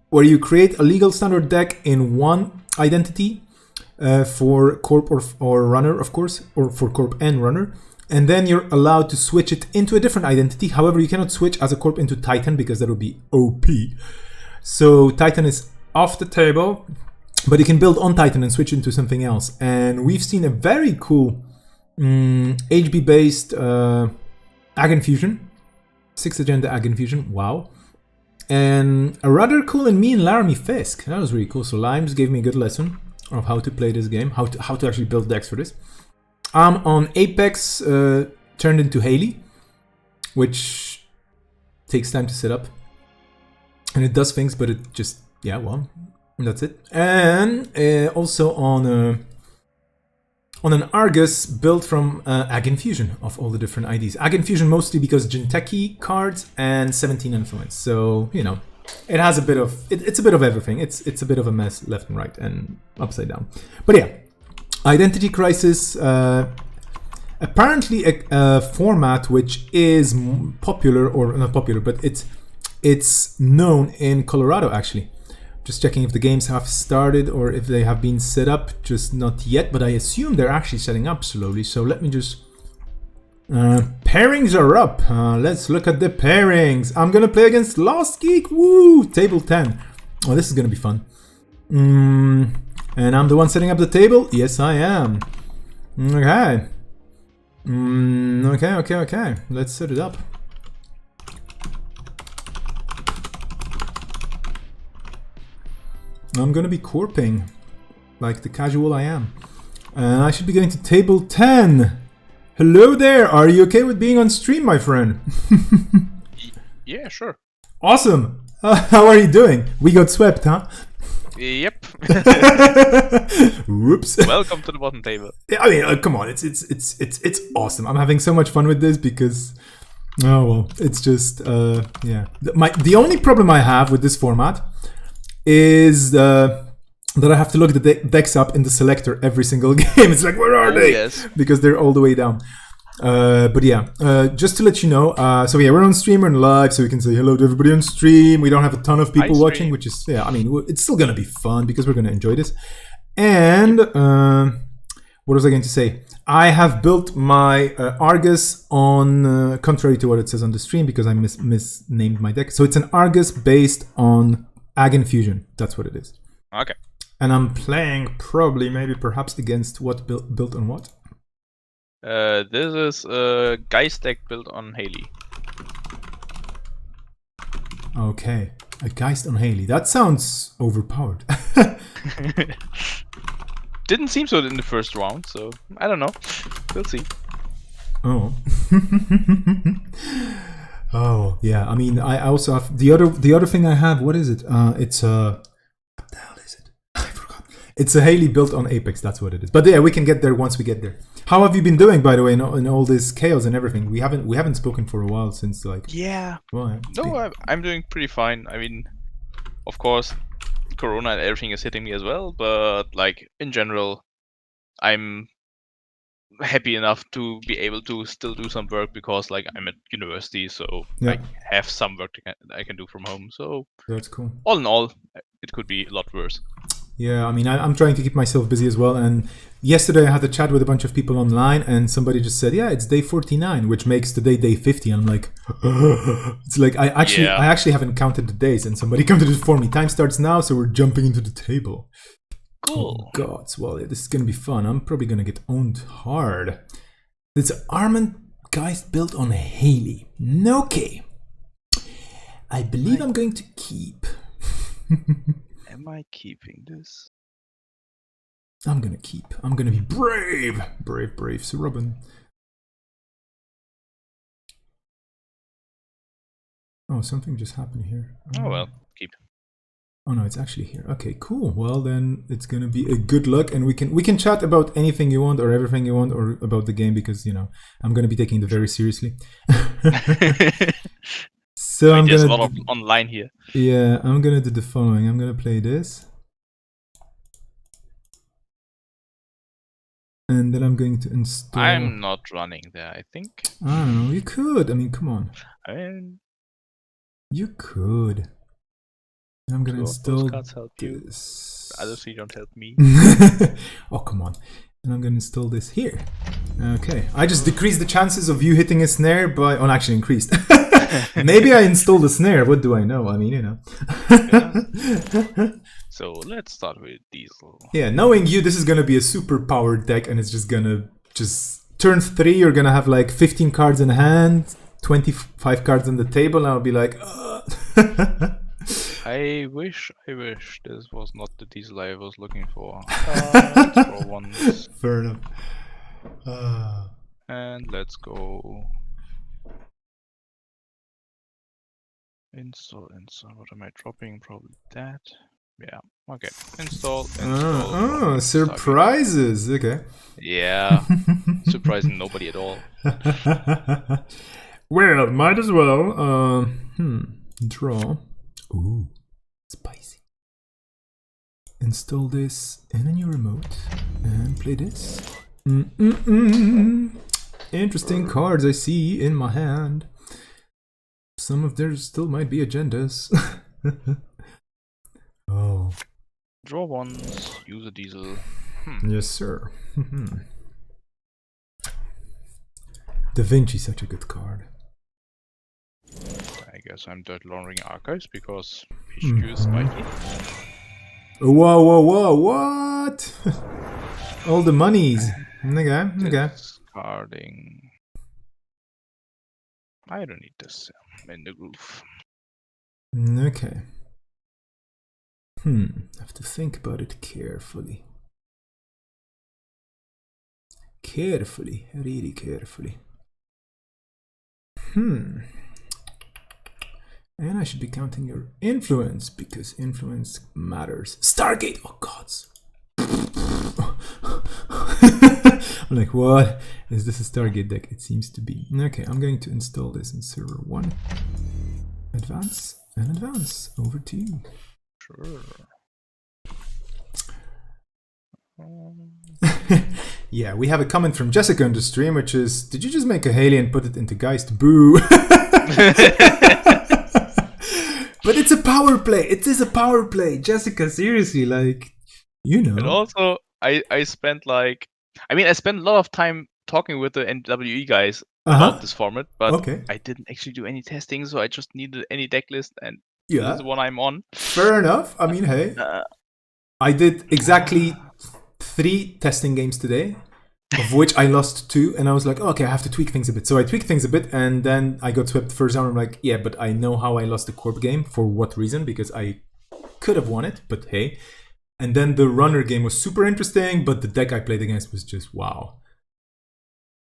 where you create a legal standard deck in one identity for Corp or Runner, of course, or for Corp and Runner, and then you're allowed to switch it into a different identity. However, you cannot switch as a Corp into Titan because that would be OP. So Titan is off the table, but you can build on Titan and switch into something else. And we've seen a very cool HB-based Ag Infusion, 6th agenda Ag Infusion, wow. And a rather cool and mean Laramie Fisk. That was really cool. So Limes gave me a good lesson of how to play this game, how to actually build decks for this. I'm on Apex turned into Haley, which takes time to set up. And it does things, but it just, yeah, well, that's it. And also on an Argus built from Ag Infusion of all the different IDs. Ag Infusion mostly because Jinteki cards and 17 Influence. So, you know, it has a bit of, it's a bit of everything. It's a bit of a mess left and right and upside down. But yeah, Identity Crisis, apparently a format which is popular, or not popular, but it's known in Colorado actually. Just checking if the games have started or if they have been set up, just not yet, but I assume they're actually setting up slowly. So let me just... pairings are up. Let's look at the pairings. I'm gonna play against Lost Geek. Woo! Table 10. Oh, this is gonna be fun. And I'm the one setting up the table? Yes, I am. Okay. Okay. Let's set it up. I'm gonna be corping, like the casual I am. And I should be getting to table 10. Hello there, are you okay with being on stream, my friend? Yeah, sure. Awesome! How are you doing? We got swept, huh? Yep. Whoops. Welcome to the bottom table. I mean, come on, it's awesome. I'm having so much fun with this because, oh well, it's just, yeah. The only problem I have with this format is that I have to look the decks up in the selector every single game. It's like, where are they? Yes. Because they're all the way down. But yeah, just to let you know, so yeah, we're on stream and live, so we can say hello to everybody on stream. We don't have a ton of people watching, which is, yeah, I mean, it's still gonna be fun because we're gonna enjoy this. And what was I going to say? I have built my Argus on, contrary to what it says on the stream, because I misnamed my deck. So it's an Argus based on Ag Infusion, that's what it is. Okay. And I'm playing probably, maybe, perhaps against what built on what? This is a Geist deck built on Haley. Okay, a Geist on Haley. That sounds overpowered. Didn't seem so in the first round, so I don't know. We'll see. Oh. Oh yeah, I mean, I also have the other thing I have. What is it? It's a, what the hell is it? I forgot. It's a Haley built on Apex. That's what it is. But yeah, we can get there once we get there. How have you been doing, by the way, in all this chaos and everything? We haven't spoken for a while since, like. Yeah. Well, No, I'm doing pretty fine. I mean, of course, Corona and everything is hitting me as well, but like in general, I'm happy enough to be able to still do some work because like I'm at university, so yeah. I have some work I can do from home. So That's cool. All in all, it could be a lot worse. Yeah, I mean, I'm trying to keep myself busy as well. And yesterday I had a chat with a bunch of people online, and somebody just said, "Yeah, it's day 49, which makes today day 50." And I'm like, it's like I actually haven't counted the days, and somebody counted it for me. Time starts now, so we're jumping into the table. Cool. Oh God, well, yeah, this is gonna be fun. I'm probably gonna get owned hard. It's an armament geist built on Haley. Okay. I believe I'm going to keep. Am I keeping this? I'm gonna keep. I'm gonna be brave. Brave Sir Robin. Oh, something just happened here. Oh well, keep. Oh no, it's actually here. Okay, cool. Well then it's gonna be a good luck, and we can chat about anything you want or everything you want or about the game, because I'm gonna be taking it very seriously. So I mean, there's a gonna lot of online here. Yeah, I'm gonna do the following. I'm gonna play this. And then I'm going to install. I'm not running there, I think. I don't know. You could. I mean, come on. I mean, you could. I'm gonna install those cards help this. You. Other three don't help me. Oh, come on. And I'm gonna install this here. Okay. I just decreased the chances of you hitting a snare by... Oh, actually increased. Maybe I installed a snare. What do I know? I mean, Yeah. So let's start with Diesel. Yeah, knowing you, this is gonna be a super powered deck, and it's just gonna turn 3. You're gonna have like 15 cards in hand, 25 cards on the table, and I'll be like, I wish this was not the Diesel I was looking for. Let's draw once. Fair enough. And let's go. Install. What am I dropping? Probably that. Yeah. Okay. Install. Surprises. Okay. Yeah. Surprising nobody at all. Well, might as well. Draw. Ooh, spicy. Install this in a new remote and play this. Interesting cards I see in my hand. Some of there still might be agendas. Oh. Draw once, use a Diesel. Yes, sir. Da Vinci, such a good card. I guess I'm Dirt Laundering Archives because HQ is spiky. Whoa, what? All the monies. Okay. Discarding. I don't need this. I'm in the groove. Okay. I have to think about it carefully. Really carefully. And I should be counting your influence, because influence matters. Stargate! Oh, gods. I'm like, what? Is this a Stargate deck? It seems to be. Okay, I'm going to install this in server 1. Advance and advance. Over to you. Sure. Yeah, we have a comment from Jessica on the stream, which is, did you just make a Haley and put it into Geist? Boo! But it's a power play. It is a power play. Jessica, seriously, like, And also, I spent a lot of time talking with the NWE guys about this format, but I didn't actually do any testing, so I just needed any deck list, and this is the one I'm on. Fair enough. I mean, hey, I did exactly 3 testing games today, of which I lost 2, and I was like, okay, I have to tweak things a bit. So I tweaked things a bit, and then I got swept first round. I'm like, yeah, but I know how I lost the Corp game, for what reason, because I could have won it, but hey. And then the runner game was super interesting, but the deck I played against was just wow.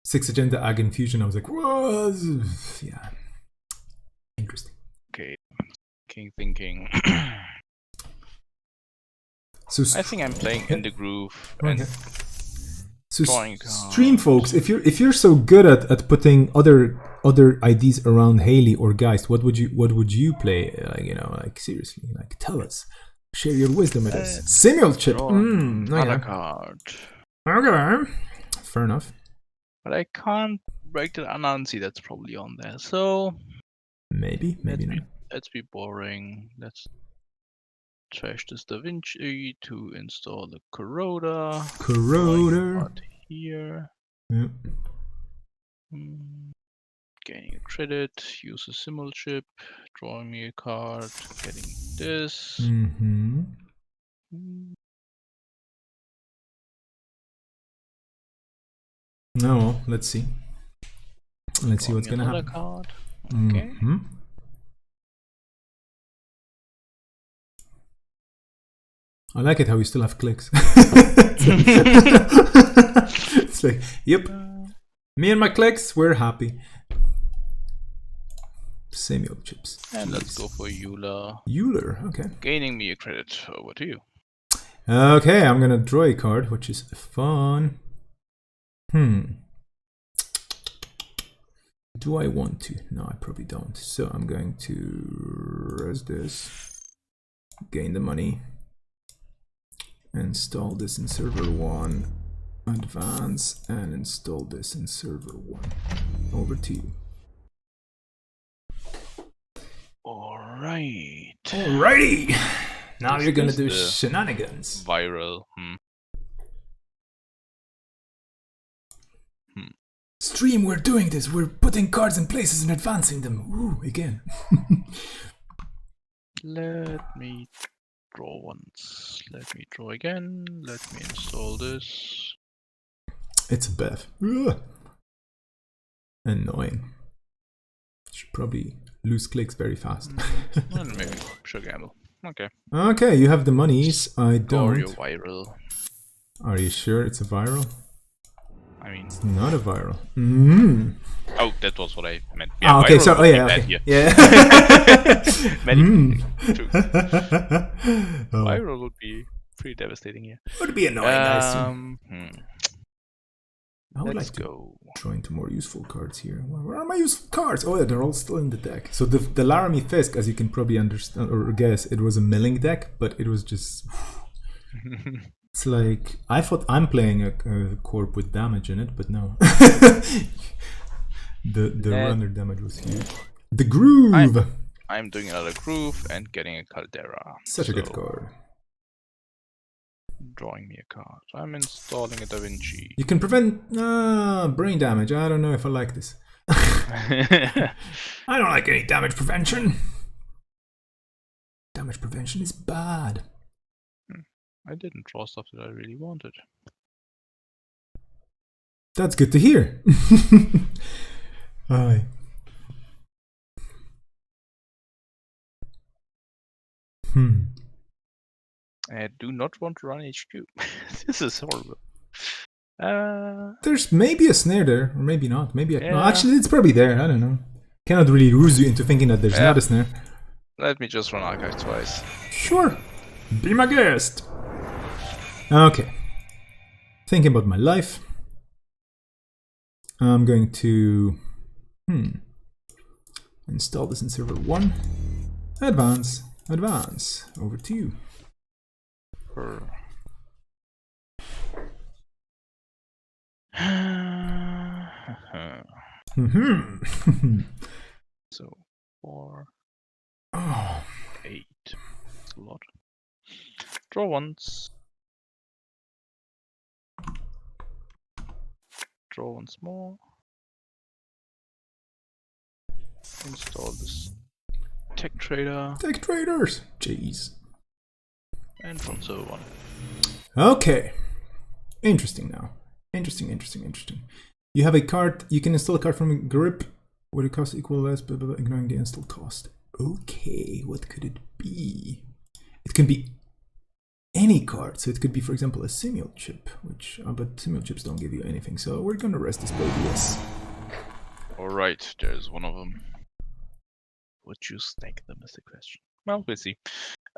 6 agenda Ag Infusion, I was like, whoa, yeah. Interesting. Okay, thinking. So I think I'm playing in the groove. And so stream folks, if you're so good at putting other IDs around Haley or Geist, what would you play? Like seriously, like tell us, share your wisdom with us. Simul chip. Another card. Okay, fair enough. But I can't break the Anansi that's probably on there. So maybe not. Let's be boring. Let's trash this Da Vinci to install the Corroder. Here. Yep. Gaining a credit, use a Simul chip, drawing me a card, getting this. No, well, let's see. Let's see what's gonna Another happen. card. Okay. Mhm. I like it how you still have clicks. It's like, yep. Me and my clicks, we're happy. Samuel chips. And Jeez. let's go for Euler. Euler, okay. Gaining me a credit. Over to you. Okay, I'm gonna draw a card, which is fun. Do I want to? No, I probably don't. So I'm going to res this, gain the money, install this in server 1, advance, and install this in server 1. Over to you. Alright. Alrighty! Now Is you're gonna this do the shenanigans. Viral. Stream, we're doing this. We're putting cards in places and advancing them. Ooh, again. Let me draw once. Let me draw again. Let me install this. It's a Bev. Ugh. Annoying. Should probably lose clicks very fast. And maybe should gamble. Okay. Okay, you have the monies. I Or your don't. viral. Are you sure it's a viral? I mean, It's not a viral. Mm. oh, that was what I meant. Ah, okay, viral so would be yeah, bad okay. here. Yeah. Many true. Oh, Viral would be pretty devastating here. would be annoying, I assume. I would Let's like to go. draw into more useful cards here. Where are my useful cards? Oh yeah, they're all still in the deck. So the Laramie Fisk, as you can probably understand or guess, it was a milling deck, but it was just... It's like, I thought I'm playing a corp with damage in it, but no. the runner damage was huge. The Groove! I'm doing another groove and getting a Caldera. Such a good card. Drawing me a card. I'm installing a Da Vinci. You can prevent brain damage. I don't know if I like this. I don't like any damage prevention. Damage prevention is bad. I didn't draw stuff that I really wanted. That's good to hear. Aye. I do not want to run HQ. This is horrible. There's maybe a snare there, or maybe not. Maybe no, Yeah. actually, it's probably there. I don't know. Cannot really ruse you into thinking that there's not a snare. Let me just run Archive twice. Sure. Be my guest. Okay. Thinking about my life. I'm going to install this in server 1. Advance. Advance. Over to you. So 4, Oh. 8. That's a lot. Draw once. Draw once more. Install this Tech Trader. Tech traders. Jeez. And from server 1. Okay. Interesting now. Interesting. You have a card. You can install a card from a grip with a cost equal less, blah, blah, blah, ignoring the install cost. Okay, what could it be? It can be any card. So it could be, for example, a Simul chip, which but Simul chips don't give you anything. So we're gonna rest this baby. Yes. Alright, there's one of them. Would you snake them is the question. Well, we'll see.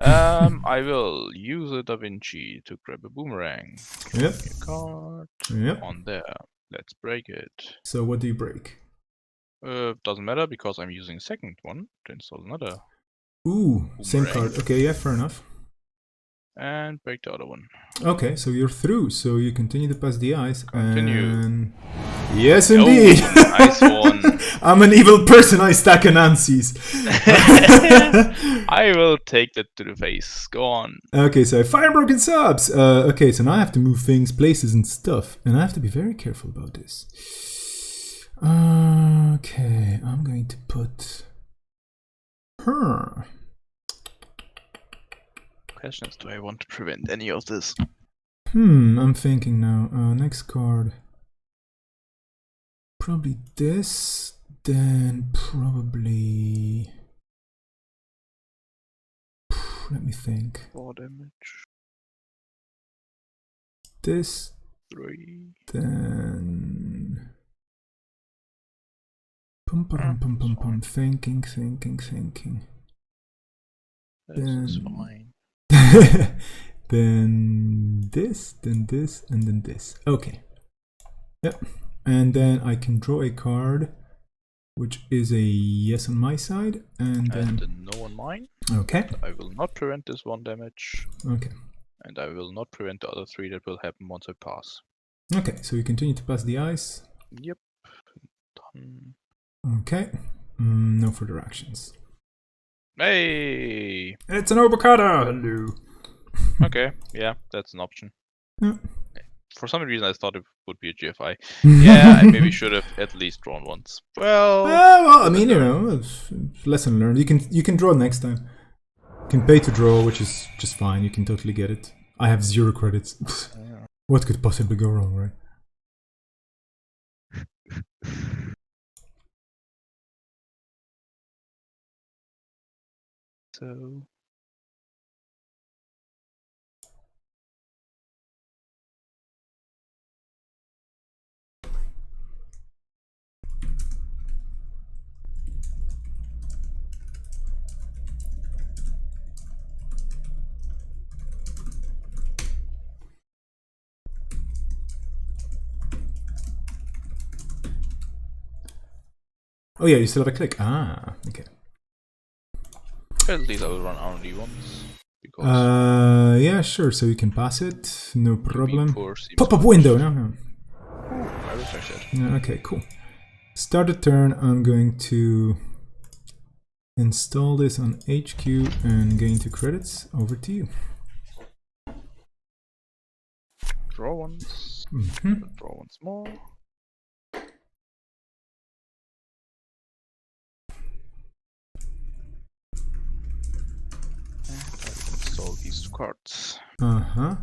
I will use a Da Vinci to grab a boomerang. Yep. A card Yep. on there. Let's break it. So what do you break? Doesn't matter because I'm using a second one to install another. Ooh, same Boomerang. card. Okay, yeah, fair enough. And break the other one. Okay, so you're through. So you continue to pass the ice. Continue. And... Yes, indeed. Oh, nice one. I'm an evil person. I stack Anansi's. I will take that to the face. Go on. Okay, so fire broken subs. Okay, so now I have to move things, places, and stuff, and I have to be very careful about this. Okay, I'm going to put her. Question is, do I want to prevent any of this? I'm thinking now. Next card. probably this, then probably... Let me think. 4 damage. This, 3. then... Pum pum pum pum pum. Thinking. This is Then... fine. then this, and then this. Okay. Yep. And then I can draw a card, which is a yes on my side, and then a no on mine. okay. I will not prevent this 1 damage, Okay. and I will not prevent the other 3 that will happen once I pass. Okay. So you continue to pass the ice. Yep. Done. Okay. No further actions. Hey! It's an avocado. Hello. Okay, yeah, that's an option. Yeah. For some reason, I thought it would be a GFI. Yeah, I maybe should have at least drawn once. Well, Well, I mean, you know, it's lesson learned. You can draw next time. You can pay to draw, which is just fine. You can totally get it. I have 0 credits. What could possibly go wrong, right? So Oh yeah, you still have a click. Ah, okay. at least I will run only once because Yeah, sure. So you can pass it, no problem. B4 seems Pop-up window. No. I respect that. Yeah, okay, cool. Start the turn. I'm going to install this on HQ and gain 2 credits. Over to you. Draw once. Draw once more. And I will install these 2 cards. Uh-huh.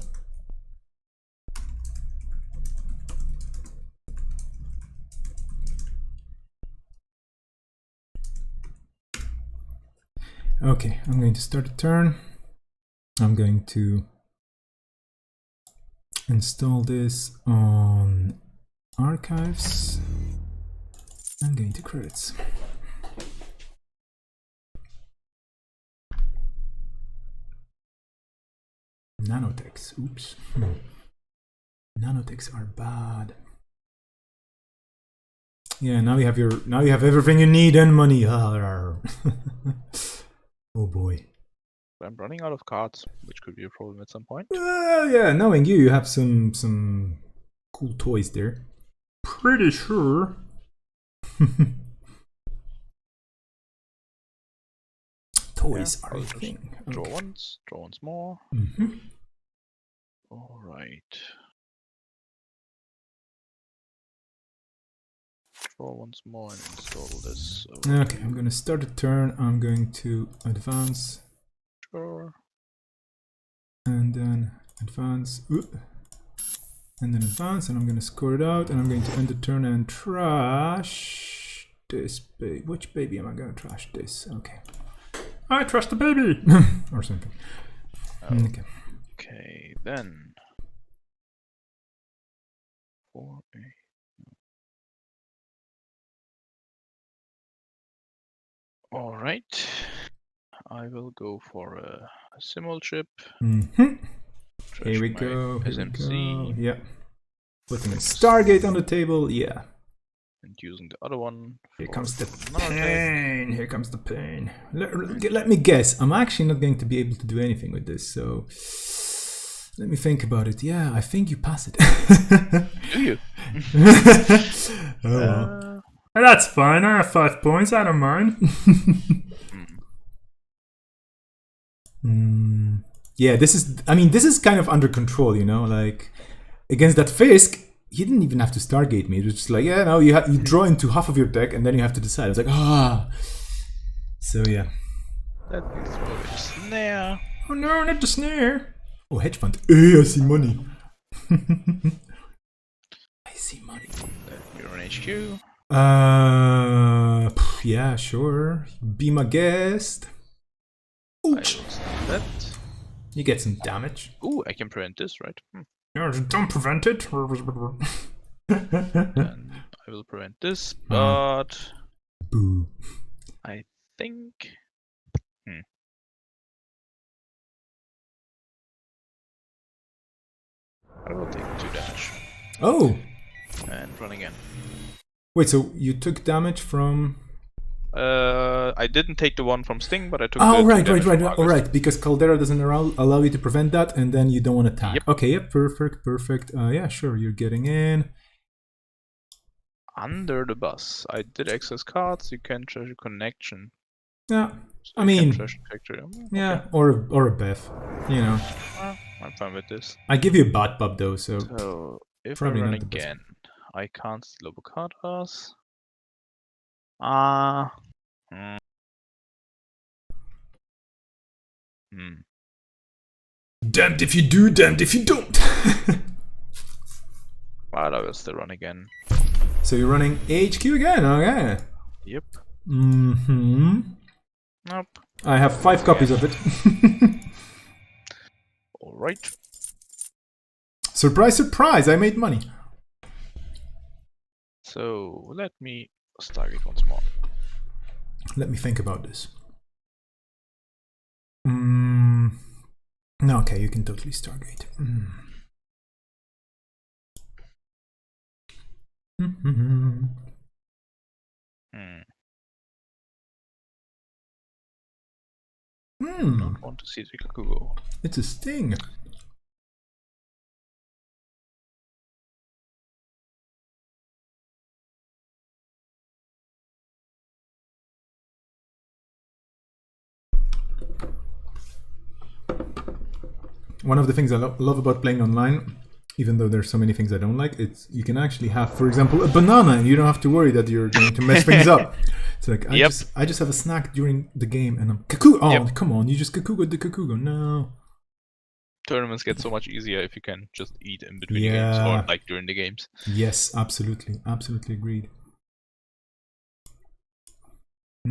Okay, I'm going to start the turn. I'm going to install this on archives and gain 2 credits. Nanotechs, oops. Nanotechs are bad. Yeah, now you have everything you need and money. Oh boy. I'm running out of cards, which could be a problem at some point. Well, yeah, knowing you have some cool toys there. Pretty sure. Toys Yeah, are a thing. Draw Okay. once more. Mm-hmm. Alright. Draw once more and install this. Okay, I'm gonna start the turn. I'm going to advance. Sure. And then advance. And then advance, and I'm gonna score it out, and I'm going to end the turn and trash this baby. Which baby am I gonna trash? This. Okay. I trash the baby! Or something. Okay. Okay, then. 4A. Alright. I will go for a simul chip. Mm-hmm. Here we Trashing my go. Here SMC. we go. Yeah. Putting a Stargate on the table. Yeah. And using the other one. Here for comes the another attack. pain. Here comes the pain. Let me guess. I'm actually not going to be able to do anything with this. So let me think about it. Yeah, I think you pass it. Do you? Oh, well. That's fine. I have 5 points. I don't mind. Yeah, this is kind of under control, you know, like against that Fisk, he didn't even have to Stargate me. It was just like, yeah, no, you draw into half of your deck and then you have to decide. It's like, so yeah. Let me throw a snare. Oh no, not the snare. Oh, hedge fund. Hey, I see money. I see money. You're on HQ. Yeah, sure. Be my guest. I will Ouch. start that. You get some damage. Ooh, I can prevent this, right? No, don't prevent it. Then I will prevent this, but Boo. I think. I will take 2 damage Oh! and run again. Wait, so you took damage from... I didn't take the one from Sting, but I took Oh, the right. 2 damage from All August. right, because Caldera doesn't allow you to prevent that, and then you don't want to attack. Yep. Okay, yep, perfect. Yeah, sure, you're getting in. Under the bus. I did access cards, you can treasure connection. Yeah, So I you can mean, treasure factory. yeah, Okay. or a Beth, you know. I'm fine with this. I give you a bot pub though, so So if probably I run not the best. again, I can't steal avocados. Damned if you do, damned if you don't. But I will still run again. So you're running HQ again, okay. Yep. Mm-hmm. Nope. I have 5 copies of it. Alright. Surprise, surprise, I made money. So let me Stargate once more. Let me think about this. No, okay, you can totally Stargate. Don't want to see Rikugo. It's a sting. One of the things I love about playing online, even though there's so many things I don't like, it's you can actually have, for example, a banana, and you don't have to worry that you're going to mess things up. It's like I just have a snack during the game, and I'm cuckoo. Oh, come on, you just cuckoo the cuckoo. No. Tournaments get so much easier if you can just eat in between the games or like during the games. Yes, absolutely agreed.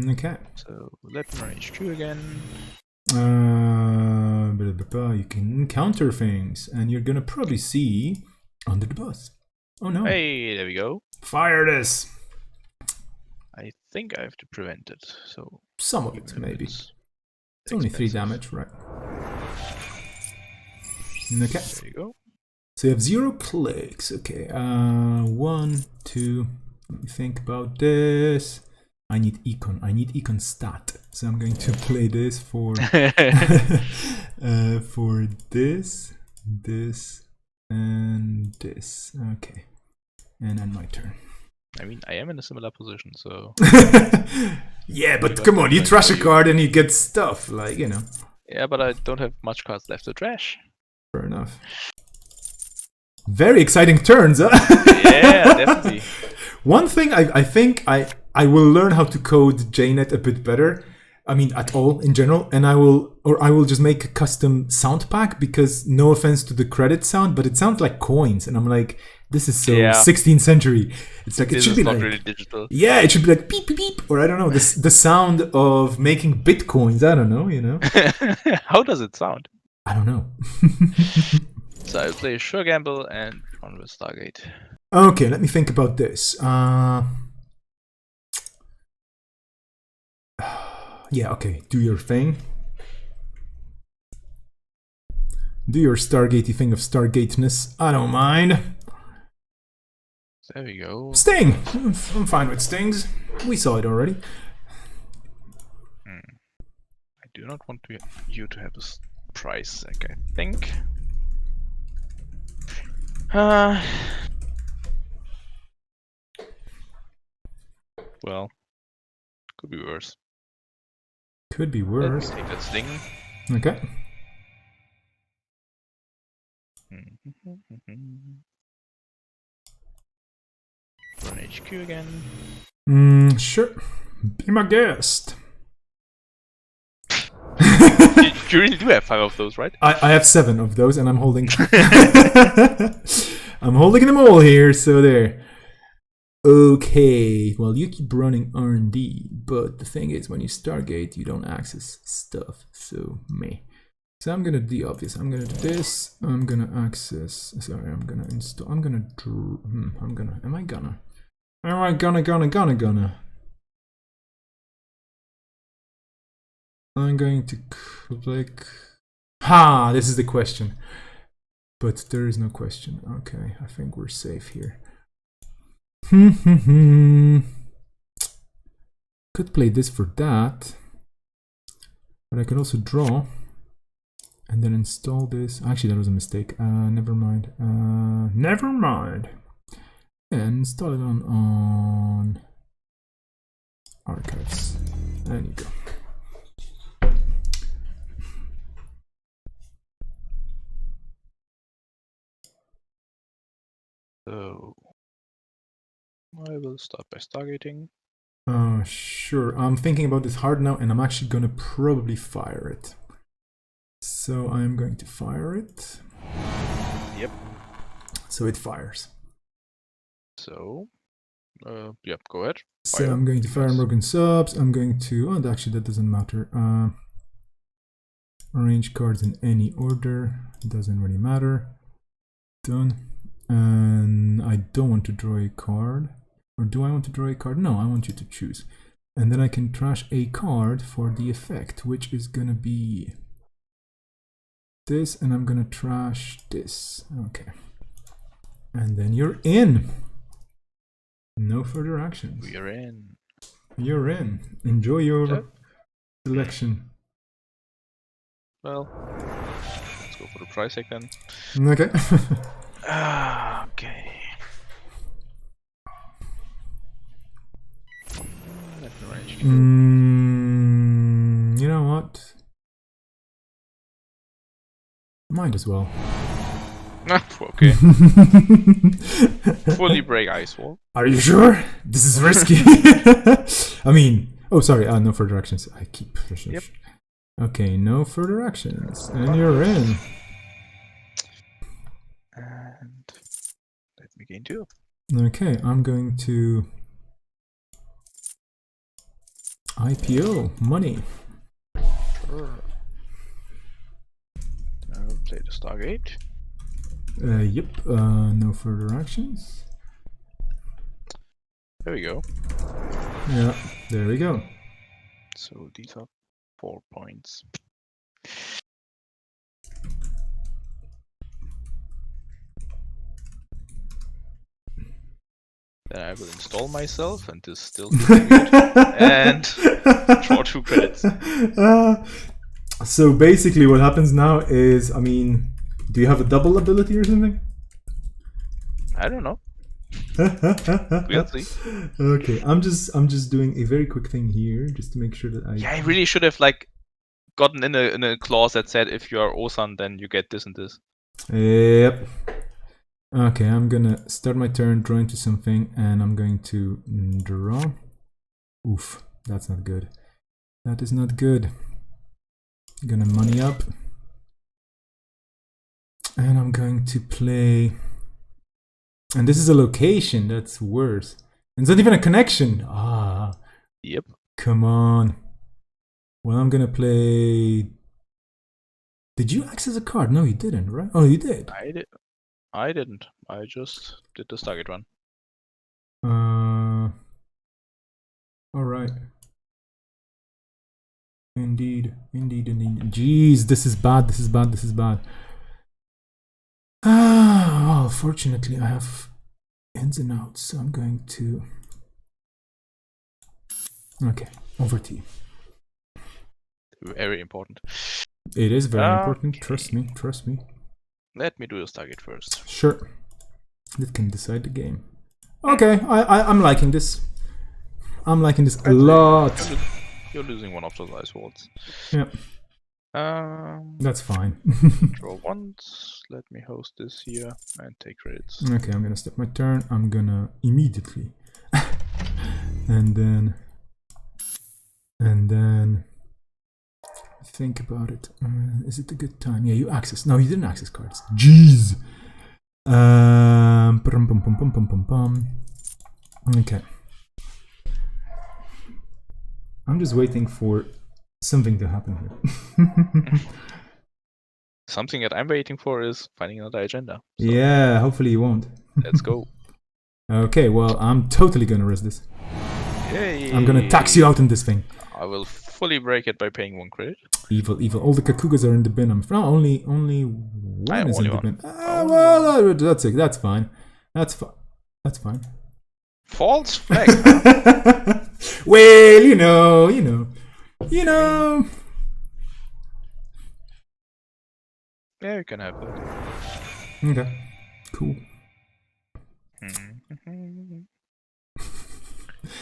Okay. So let me run HQ again. You can encounter things, and you're gonna probably see under the bus. Oh no! Hey, there we go. Fire this. I think I have to prevent it. So some of it maybe. It's only 3 damage, right? Okay. There you go. So you have 0 clicks. Okay. 1, 2. Let me think about this. I need econ stat. So I'm going to play this for for this, and this. Okay. And then my turn. I mean, I am in a similar position, so... Yeah, but come on, you trash a card and you get stuff, like, you know. Yeah, but I don't have much cards left to trash. Fair enough. Very exciting turns, huh? Yeah, definitely. One thing I think I will learn how to code JNet a bit better. I mean, at all in general, and I will just make a custom sound pack, because no offense to the credit sound, but it sounds like coins, and I'm like, this is so 16th century. It's like it should be like really digital. Yeah, it should be like beep beep beep, or I don't know, the sound of making bitcoins. I don't know, you know. How does it sound? I don't know. So I'll play Sure Gamble and run with Stargate. Okay, let me think about this. Yeah, okay, do your thing. Do your Stargatey thing of Stargateness. I don't mind. There we go. Sting! I'm fine with stings. We saw it already. I do not want you to have this price tag, I think. Well, could be worse. Could be worse. Let's take that Sting. Okay. Run HQ again. Sure. Be my guest. You really do have 5 of those, right? I have 7 of those, and I'm holding. I'm holding them all here, so there. Okay, well, you keep running R&D, but the thing is, when you Stargate, you don't access stuff, so meh. So I'm gonna do the obvious. I'm gonna do this. I'm gonna access. Sorry, I'm gonna install. I'm gonna. I'm gonna. Am I gonna? Am I gonna? I'm going to click. Ha! This is the question. But there is no question. Okay, I think we're safe here. Could play this for that. But I could also draw. And then install this. Actually, that was a mistake. Never mind. Never mind. And install it on archives. There you go. So I will start by stargating. Sure. I'm thinking about this hard now, and I'm actually gonna probably fire it. So I'm going to fire it. Yep. So it fires. So, yep, go ahead. So I'm going to fire Unbroken Subs. I'm going to, oh, actually that doesn't matter. Arrange cards in any order. Doesn't really matter. Done. And I don't want to draw a card. Or do I want to draw a card? No, I want you to choose. And then I can trash a card for the effect, which is gonna be this, and I'm gonna trash this. Okay. And then you're in. No further actions. We are in. You're in. Enjoy your selection. Well, let's go for the price tag then. Okay. Okay. Let me arrange people. You know what? Might as well. Okay. Fully break ice wall. Are you sure? This is risky. I mean, oh, sorry. No further actions. I keep. Yep. Okay, no further actions, and you're in. And let me gain 2. Okay, I'm going to IPO money. Sure. I'll play the Stargate. Yep. No further actions. There we go. Yeah, there we go. So these are 4 points. Then I will install myself, and this still feels weird. And draw 2 credits. So basically what happens now is, I mean, do you have a double ability or something? I don't know. We'll see. Okay, I'm just doing a very quick thing here just to make sure that I... Yeah, I really should have like gotten in a clause that said if you are Osan, then you get this and this. Yep. Okay, I'm gonna start my turn, draw into something, and I'm going to draw. Oof, that's not good. That is not good. Gonna money up. And I'm going to play... And this is a location, that's worse. And it's not even a connection. Ah. Yep. Come on. Well, I'm gonna play... Did you access a card? No, you didn't, right? Oh, you did. I didn't. I just did the Stargate run. Alright. Indeed. Jeez, this is bad. Well, fortunately I have ins and outs, so I'm going to... Okay, over to you. Very important. It is very important, trust me. Let me do the Stargate first. Sure. That can decide the game. Okay, I'm liking this. A lot. You're losing one of those ice walls. Yeah. That's fine. Draw once. Let me host this here and take credits. Okay, I'm gonna start my turn. I'm gonna immediately. and then think about it. Is it a good time? Yeah, you access. No, you didn't access cards. Jeez. Okay. I'm just waiting for something to happen here. Something that I'm waiting for is finding another agenda. So Yeah, hopefully you won't. let's go. Okay, well, I'm totally gonna risk this. Yay! I'm gonna tax you out in this thing. I will fully break it by paying 1 credit. Evil, evil. All the Kakugas are in the bin. Only one is in only the one. bin. Only Well, that's it. That's fine. That's fine. That's fine. False flag. Huh? Well, you know. Yeah, you can have that. Okay, cool.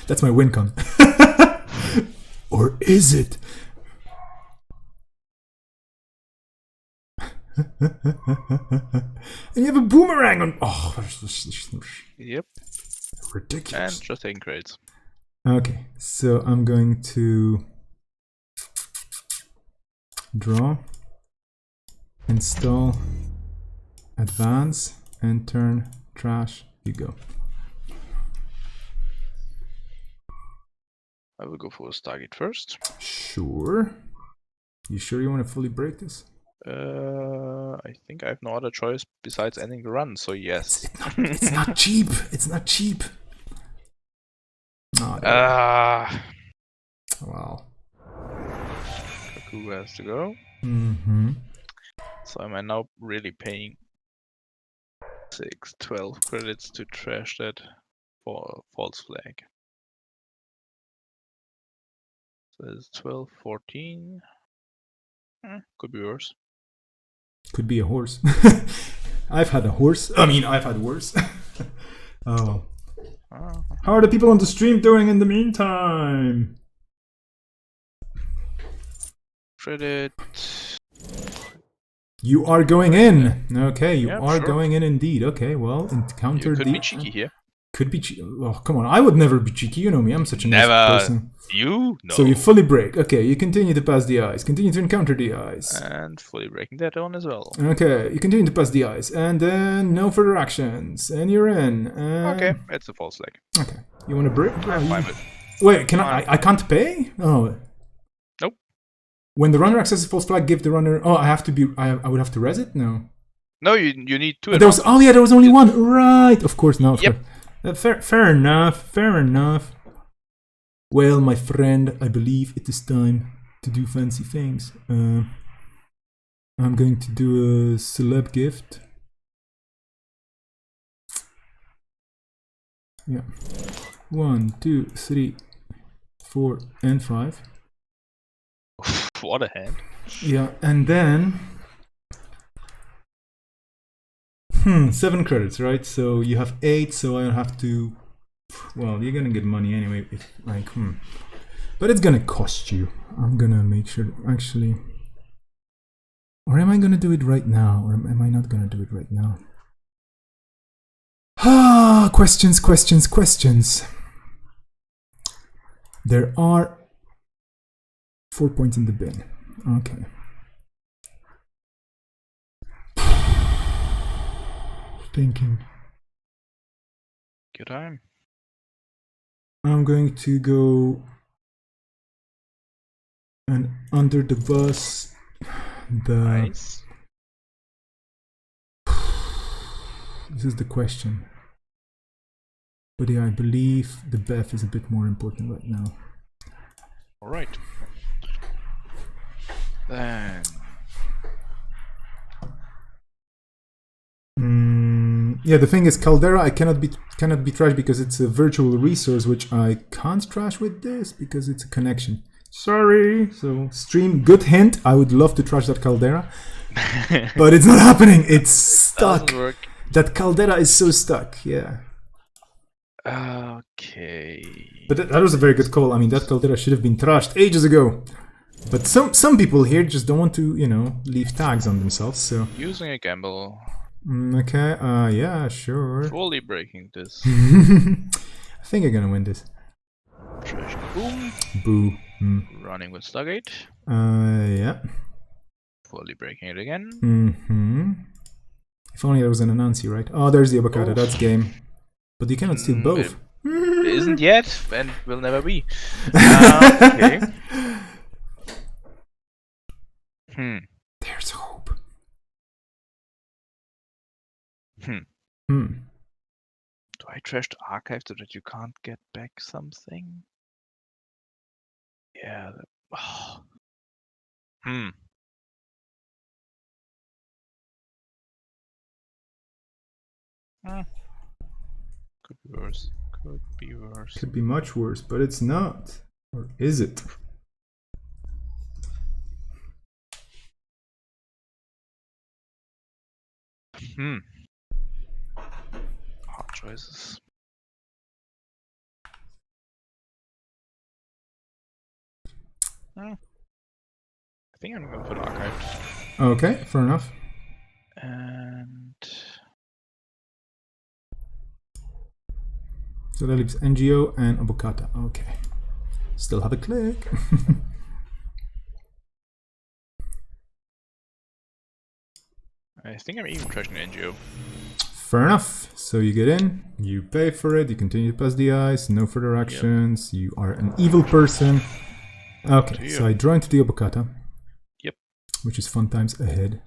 That's my win con. Or is it? And you have a boomerang on. Oh, Yep. ridiculous. And just taking credits. Okay, so I'm going to draw, install, advance, and turn, trash, you go. I will go for a Stargate first. Sure. You sure you want to fully break this? I think I have no other choice besides ending the run, so yes. It's not cheap. It's not cheap. Oh, wow. Kaku has to go. Mm-hmm. So am I now really paying 12 credits to trash that for false flag? So it's 12, 14. Could be worse. Could be a horse. I've had a horse. I mean, I've had worse. Oh. How are the people on the stream doing in the meantime? Credit. You are going in. Okay, you Yeah, are sure. going in indeed. Okay, well, encounter You could the... be cheeky here. Could be cheeky. Oh, come on. I would never be cheeky. You know me. I'm such a nice Never. person. You? No. So you fully break. Okay, you continue to pass the eyes. Continue to encounter the eyes. And fully breaking that one as well. Okay, you continue to pass the eyes. And then no further actions. And you're in. Okay, it's a false flag. Okay. You want to break? I'm fine with it. Wait, can I can't pay? Oh. Nope. When the runner accesses false flag, give the runner... Oh, I have to be... I would have to res it? No. No, you need 2 There was... Oh, yeah, there was only one. Right. Of course, no. Yep. Fair enough. Fair enough. Well, my friend, I believe it is time to do fancy things. I'm going to do a celeb gift. Yeah. 1, 2, 3, 4, and 5. What a hand. Yeah, and then... 7 credits, right? So you have 8, so I have to... Well, you're gonna get money anyway, if, like, But it's gonna cost you. I'm gonna make sure, actually... Or am I gonna do it right now? Or am I not gonna do it right now? Ah, questions. There are 4 points in the bin. Okay. Thinking. Good time. I'm going to go and under the bus the Nice. This is the question. But yeah, I believe the Beth is a bit more important right now. Alright. Then Yeah, the thing is, Caldera I cannot be trashed because it's a virtual resource, which I can't trash with this because it's a connection. Sorry. So stream, good hint. I would love to trash that Caldera, but it's not happening. It's stuck. doesn't work. That Caldera is so stuck. Yeah. Okay. But that was a very good call. I mean, that Caldera should have been trashed ages ago. But some people here just don't want to, leave tags on themselves. So Using a gamble. Okay. Yeah, sure. Fully breaking this. I think I'm gonna win this. Trash. Boom. Boo. Running with Stargate. Yeah. Fully breaking it again. If only there was an Anansi, right? Oh, there's the avocado. Oof. That's game. But you cannot steal both. isn't yet, and will never be. Okay. There's hope. Do I trash the archive so that you can't get back something? Yeah. Could be worse. Could be worse. Could be much worse, but it's not. Or is it? Hard choices. I think I'm gonna put archived. Okay, fair enough. And So that leaves NGO and Obokata. Okay. Still have a click. I think I'm even trashing the NGO. Fair enough. So you get in, you pay for it, you continue to pass the ice, no further actions, you are an evil person. Okay, so I draw into the Obokata. Yep. Which is fun times ahead.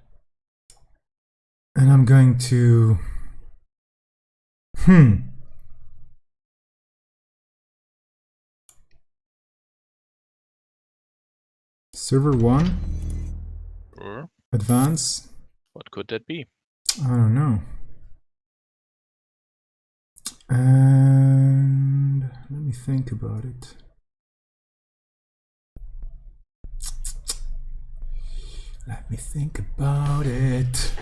And I'm going to... Server 1. Or Advance. what could that be? I don't know. And let me think about it. Let me think about it.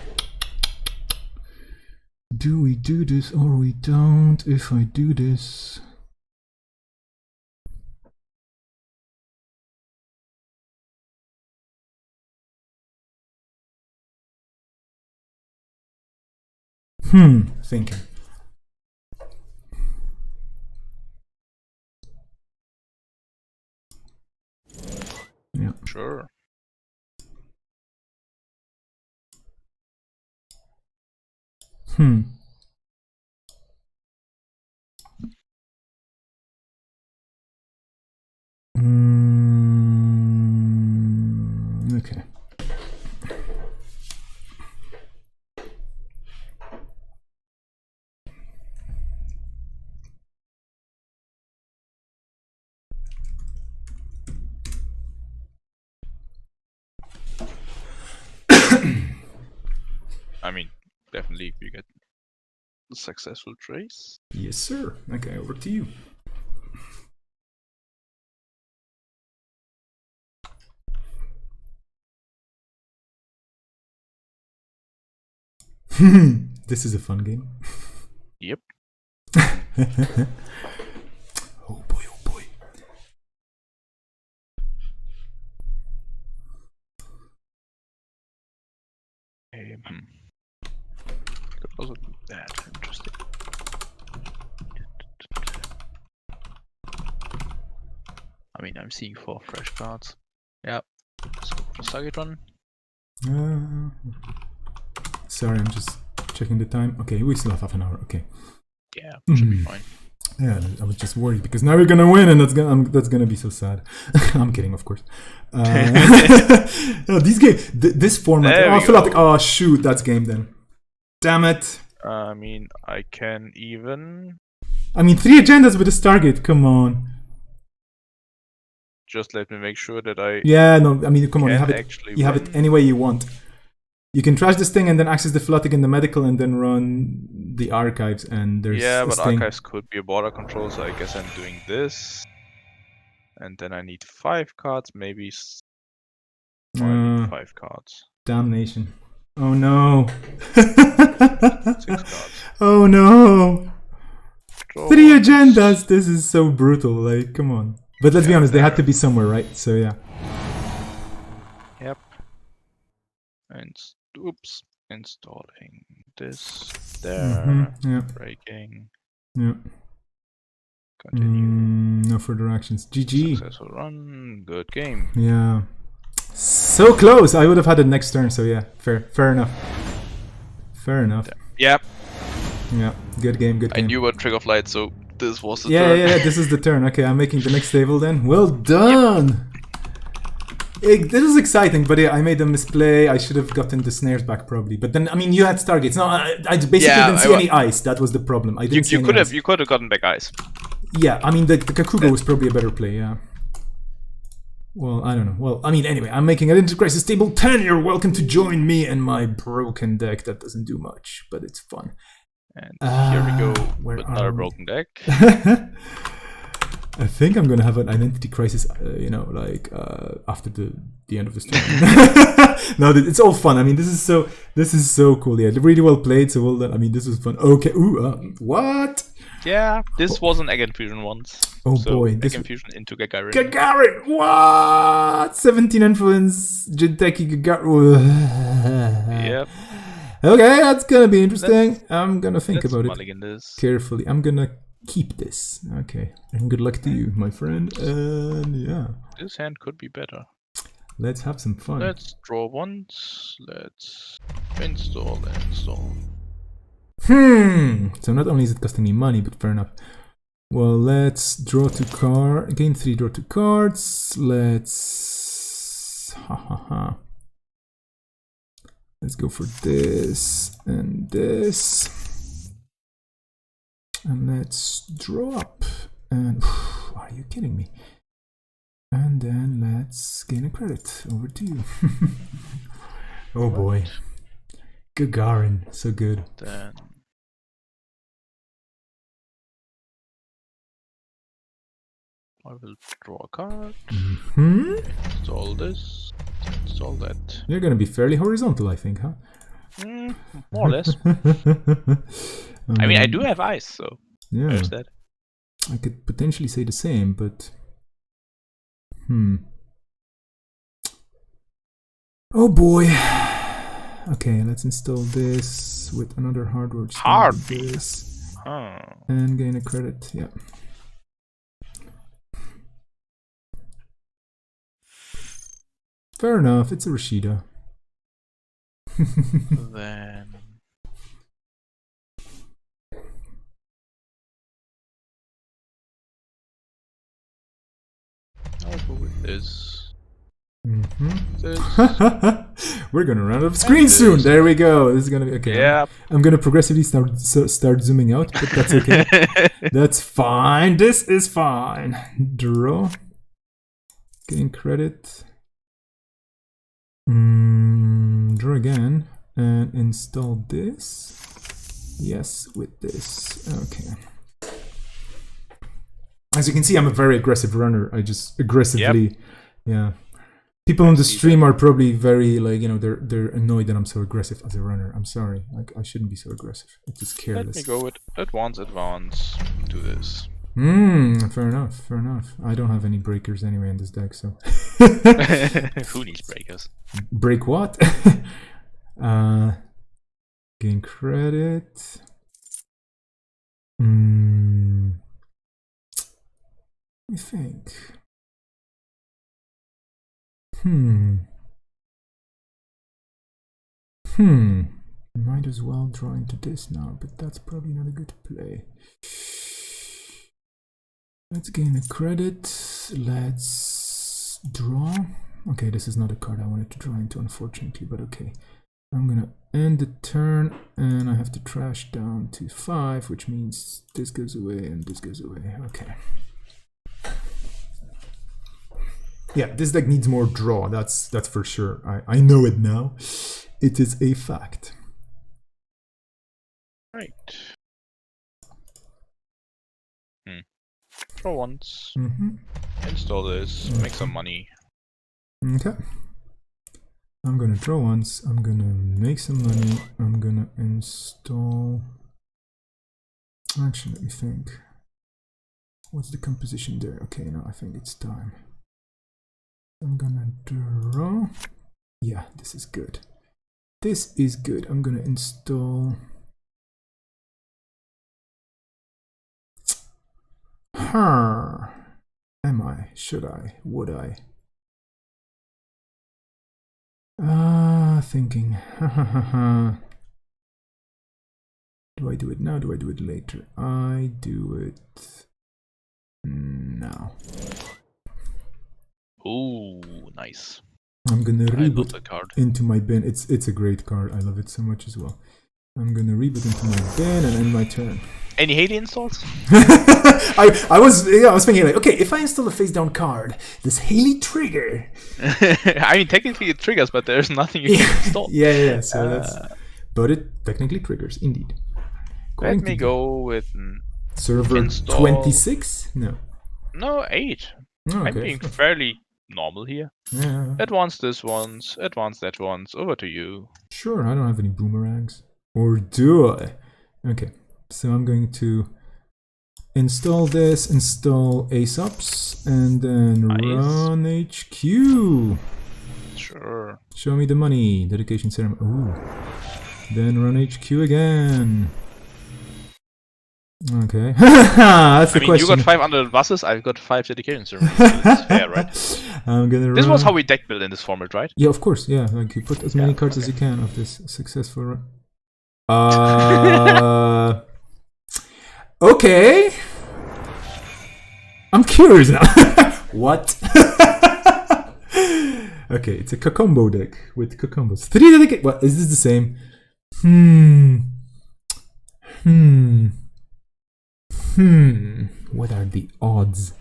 Do we do this or we don't if I do this? Thinking. Yeah. Sure. Okay. I mean, definitely if you get a successful trace. Yes, sir. Okay, over to you. This is a fun game. Yep. Oh boy, oh boy. Could also do that. Interesting. I mean, I'm seeing 4 fresh cards. Yep. Let's go for the target one. Sorry, I'm just checking the time. Okay, we still have half an hour. Okay. Yeah, should be fine. Yeah, I was just worried because now we're gonna win, and that's gonna be so sad. I'm kidding, of course. No, these games, this format. There Oh, I we feel go. like, oh shoot, that's game then. Damn it. I mean, I can even I mean, 3 agendas with a Stargate. Come on. just let me make sure that I Yeah, no. I mean, come on. You can have it. actually You have it win. any way you want. You can trash this thing and then access the Philotic and the medical and then run the archives. And there's Yeah, a but sting. archives could be a border control, so I guess I'm doing this. And then I need 5 cards, maybe. I need 5 cards. Damnation. Oh no. 6 cards. Oh no. Draw 3 once. agendas. This is so brutal. Like, come on. But let's be honest, they had to be somewhere, right? So yeah. Yep. And oops, installing this there. Yeah. Breaking. Yeah. Continue. No further actions. GG. Successful run. Good game. Yeah. So close. I would have had it next turn. So yeah, fair enough. Fair enough. Yep. Yeah. Good game. Good I game. knew what Trick of Light, so This was the Yeah, turn. yeah, this is the turn. Okay, I'm making the next table then. Well done! This is exciting, but yeah, I made a misplay. I should have gotten the snares back probably. But then, I mean, you had targets. No, I basically didn't see any ice. That was the problem. I didn't see any ice. You could have gotten back ice. Yeah, I mean, the Kakugo was probably a better play, yeah. Well, I don't know. Well, I mean, anyway, I'm making Identity Crisis Table 10. You're welcome to join me and my broken deck that doesn't do much, but it's fun. And here we go with another broken deck. I think I'm gonna have an Identity Crisis, after the end of this stream. No, it's all fun. I mean, this is so cool. Yeah, really well played. So well done. I mean, this was fun. Okay. Ooh, what? Yeah, this was an Egg Infusion once. Oh boy, Egg Infusion into Gagarin. Gagarin. What? 17 influence. Jinteki Gagarin. Yep. Okay, that's gonna be interesting. I'm gonna think about it this carefully. I'm gonna keep this. Okay. And good luck to you, my friend. And yeah. This hand could be better. Let's have some fun. Let's draw once. Let's install. So not only is it costing me money, but fair enough. Well, let's draw 2 cards. Gain 3, draw 2 cards. Let's Let's go for this and this. And let's draw up. And are you kidding me? And then let's gain a credit. Over to you. Oh boy. Gagarin, so good. Then I will draw a card. Install this. Install that. You're gonna be fairly horizontal, I think, huh? More or less. I mean, I do have ice, so yeah. there's that. I could potentially say the same, but oh boy. Okay, let's install this with another hardware. This and gain a credit. Yeah. Fair enough. It's a Rashida. Then I'll go with this. We're gonna run out of screen soon. There we go. This is gonna be okay. Yeah. I'm gonna progressively start zooming out, but that's okay. That's fine. This is fine. Draw. Gain credit. Draw again and install this. Yes, with this. Okay. As you can see, I'm a very aggressive runner. I just aggressively, yeah. People on the stream are probably very they're annoyed that I'm so aggressive as a runner. I'm sorry. Like I shouldn't be so aggressive. It's just careless. Let me go with advance to this. Fair enough. Fair enough. I don't have any breakers anyway in this deck, so. Who needs breakers? Break what? Gain credit. Let me think. Might as well draw into this now, but that's probably not a good play. Let's gain a credit. Let's draw. Okay, this is not a card I wanted to draw into, unfortunately, but okay. I'm gonna end the turn, and I have to trash down to 5, which means this goes away and this goes away. Okay. Yeah, this deck needs more draw. That's for sure. I know it now. It is a fact. Right. Draw once. Install this. Make some money. Okay. I'm gonna draw once. I'm gonna make some money. I'm gonna install. Actually, let me think. What's the composition there? Okay, now I think it's time. I'm gonna draw. Yeah, this is good. This is good. I'm gonna install. Am I? Should I? Would I? Thinking. Do I do it now? Do I do it later? I do it now. Ooh, nice. I'm gonna I love reboot the card. into my bin. It's a great card. I love it so much as well. I'm gonna reboot into my bin and end my turn. Any Haley installs? I was thinking like, okay, if I install a face down card, does Haley trigger? I mean, technically it triggers, but there's nothing you can install. Yeah. So but it technically triggers indeed. Let me go with server install 26. No, 8. Oh, I'm okay. being fairly normal here. Yeah. Advance this once, advance that once. Over to you. Sure, I don't have any boomerangs. Or do I? Okay, so I'm going to install this, install ASOPs, and then run HQ. Sure. Show me the money. Dedication ceremony. Ooh. Then run HQ again. Okay. That's the question. You got 500 buses, I've got 5 dedication ceremonies. So it's fair, right? I'm gonna This was how we deck build in this format, right? Yeah, of course. Yeah, like you put as many cards as you can of this successful run. Okay. I'm curious now. What? Okay, it's a Kakombo deck with Kakombos. 3 dedicated. What is this the same? What are the odds?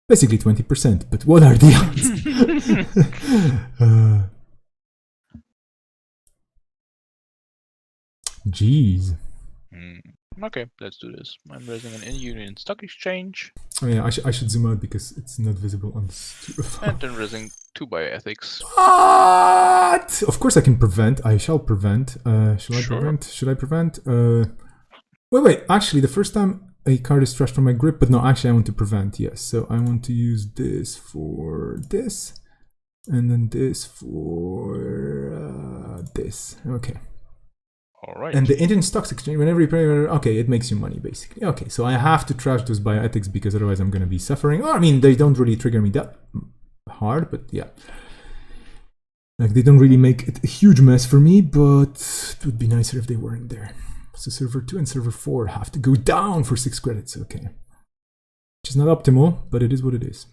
Basically 20%, but what are the odds? Jeez. Okay, let's do this. I'm raising an in-union stock exchange. Oh yeah, I should zoom out because it's not visible on the And then raising 2 bioethics. What? Of course I can prevent. I shall prevent. Shall I prevent? Should I prevent? Wait. Actually, the first time a card is trashed from my grip, but no, actually I want to prevent, yes. So I want to use this for this, and then this for this. Okay. Alright. And the Indian stocks exchange, whenever you play, okay, it makes you money, basically. Okay, so I have to trash those bioethics because otherwise I'm going to be suffering. Oh, I mean, they don't really trigger me that hard, but yeah. Like, they don't really make it a huge mess for me, but it would be nicer if they weren't there. So server 2 and server 4 have to go down for 6 credits, okay. Which is not optimal, but it is what it is.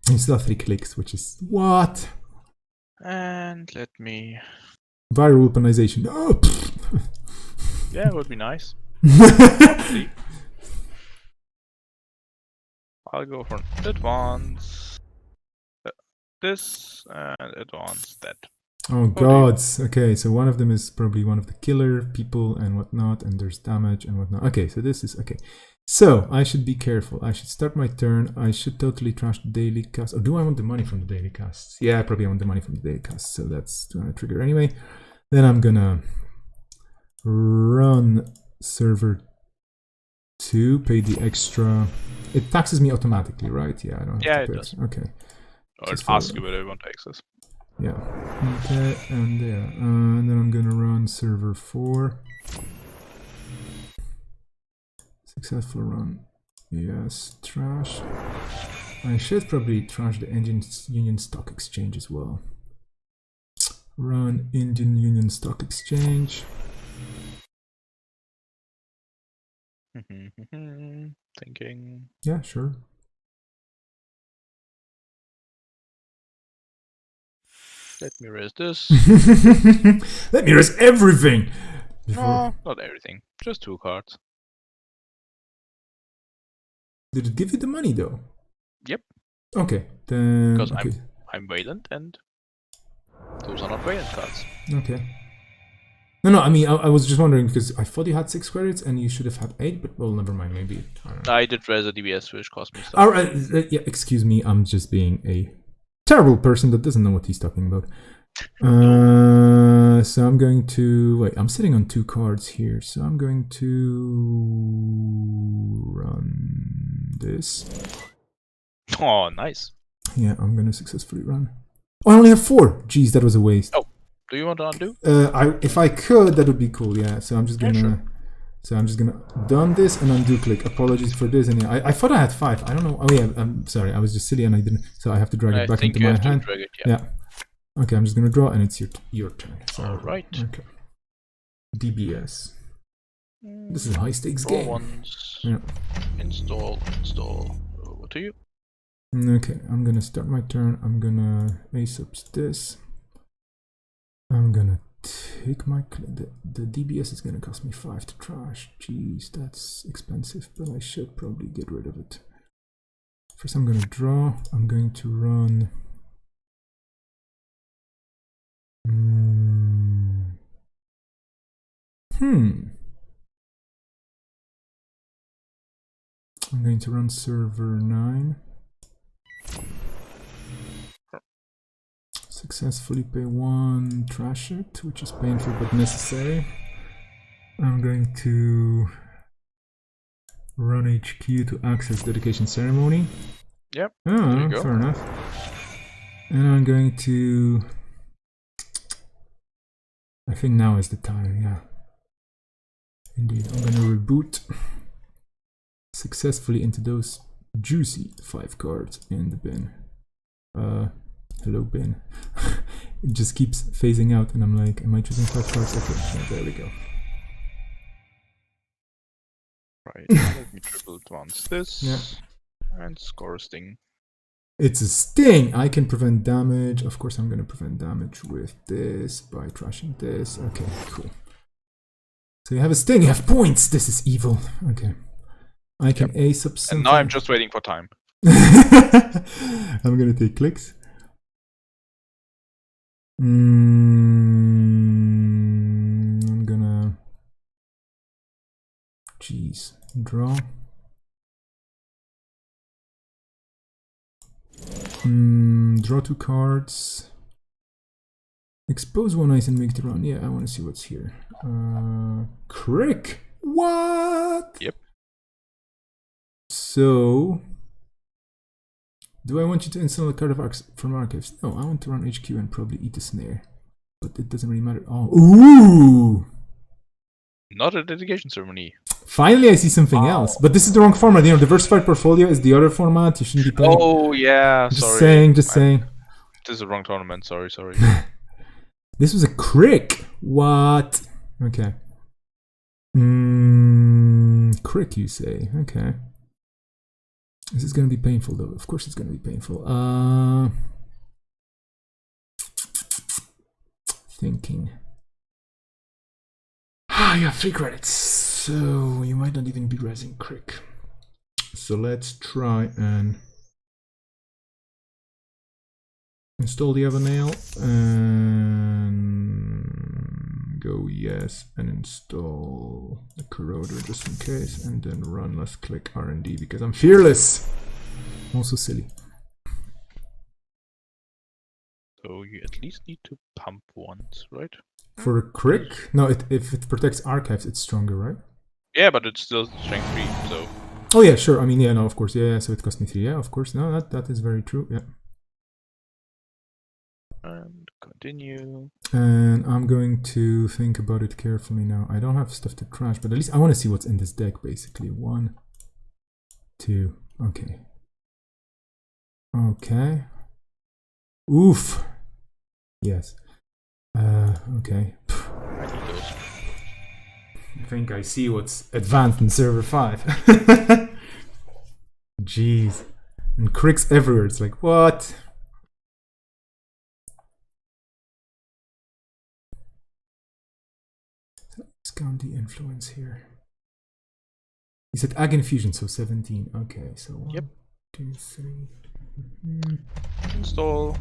And still 3 clicks, which is what? And let me... Viral weaponization. Oh, yeah, it would be nice. I'll go for advance this and advance that. Oh gods. Okay, so one of them is probably one of the killer people and whatnot, and there's damage and whatnot. Okay, so this is okay. So I should be careful. I should start my turn. I should totally trash the daily cast. Or do I want the money from the daily casts? Yeah, I probably want the money from the daily casts. So that's gonna trigger anyway. Then I'm gonna run server 2, pay the extra. It taxes me automatically, right? Yeah, I don't have to pay. It does. Okay. Or it asks you whether you want access. Yeah. Okay, and yeah. And then I'm gonna run server 4. Successful run. Yes, trash. I should probably trash the Indian Union Stock Exchange as well. Run Indian Union Stock Exchange. Thinking. Yeah, sure. Let me raise this. Let me raise everything! No, not everything. Just 2 cards. Did it give you the money though? Yep. Okay, then. Because okay. I'm Wayland and those are not Wayland cards. Okay. No, I mean, I was just wondering because I thought you had 6 credits and you should have had 8, but well, never mind, maybe. I don't know. I did raise a DBS, which cost me stuff. Alright, yeah, excuse me, I'm just being a terrible person that doesn't know what he's talking about. So I'm going to wait. I'm sitting on 2 cards here, so I'm going to run this. Oh, nice. Yeah, I'm gonna successfully run. Oh, I only have 4. Jeez, that was a waste. Oh, do you want to undo? If I could, that would be cool. Yeah, so I'm just gonna. Sure. So I'm just gonna done this and undo click. Apologies for this. And yeah, I thought I had 5. I don't know. Oh yeah, I'm sorry. I was just silly and I didn't. So I have to drag it back into my hand. Drag it, yeah. Okay, I'm just gonna draw and it's your turn. So, all right. Okay. DBS. This is a high stakes Draw game. once. Yeah. Install. Over to you. Okay, I'm gonna start my turn. I'm gonna ace ups this. I'm gonna take my... The DBS is gonna cost me 5 to trash. Jeez, that's expensive, but I should probably get rid of it. First I'm gonna draw. I'm going to run... I'm going to run server 9. Successfully pay 1, trash it, which is painful but necessary. I'm going to run HQ to access dedication ceremony. Yep. Oh, fair enough. And I'm going to... I think now is the time, yeah. Indeed, I'm gonna reboot successfully into those juicy 5 cards in the bin. Hello bin. It just keeps phasing out and I'm like, am I choosing 5 cards? Okay, yeah, there we go. Right, let me triple advance this. Yeah. And score a sting. It's a sting! I can prevent damage. Of course I'm gonna prevent damage with this by trashing this. Okay, cool. So you have a sting, you have points! This is evil. Okay. I can ace up something. And now I'm just waiting for time. I'm gonna take clicks. I'm gonna... Jeez. Draw. Draw 2 cards. Expose 1 ice and make the run. Yeah, I want to see what's here. Crick! What? Yep. So... Do I want you to install a card of from archives? No, I want to run HQ and probably eat a snare. But it doesn't really matter. Oh, ooh! Not a dedication ceremony. Finally, I see something else. But this is the wrong format. You know, diversified portfolio is the other format. You shouldn't be playing. Oh yeah, just sorry. Just saying. This is the wrong tournament. Sorry. This was a crick. What? Okay. Crick, you say? Okay. This is going to be painful, though. Of course, it's going to be painful. Thinking. You have 3 credits, so you might not even be resing Crick. So let's try and install the other nail and go yes and install the corroder just in case, and then run let's click R&D because I'm fearless. Also silly. So you at least need to pump once, right? For a Crick? No, if it protects archives, it's stronger, right? Yeah, but it's still strength 3, so... Oh yeah, sure. I mean, yeah, no, of course. Yeah, so it cost me 3. Yeah, of course. No, that is very true. Yeah. And continue. And I'm going to think about it carefully now. I don't have stuff to trash, but at least I want to see what's in this deck, basically. 1, 2. Okay. Okay. Oof. Yes. Okay. I need those. I think I see what's advanced in server 5. Jeez. And cricks everywhere. It's like, what? Discount the influence here. You said Ag Infusion, so 17. Okay, so 1, 2, 3. Install,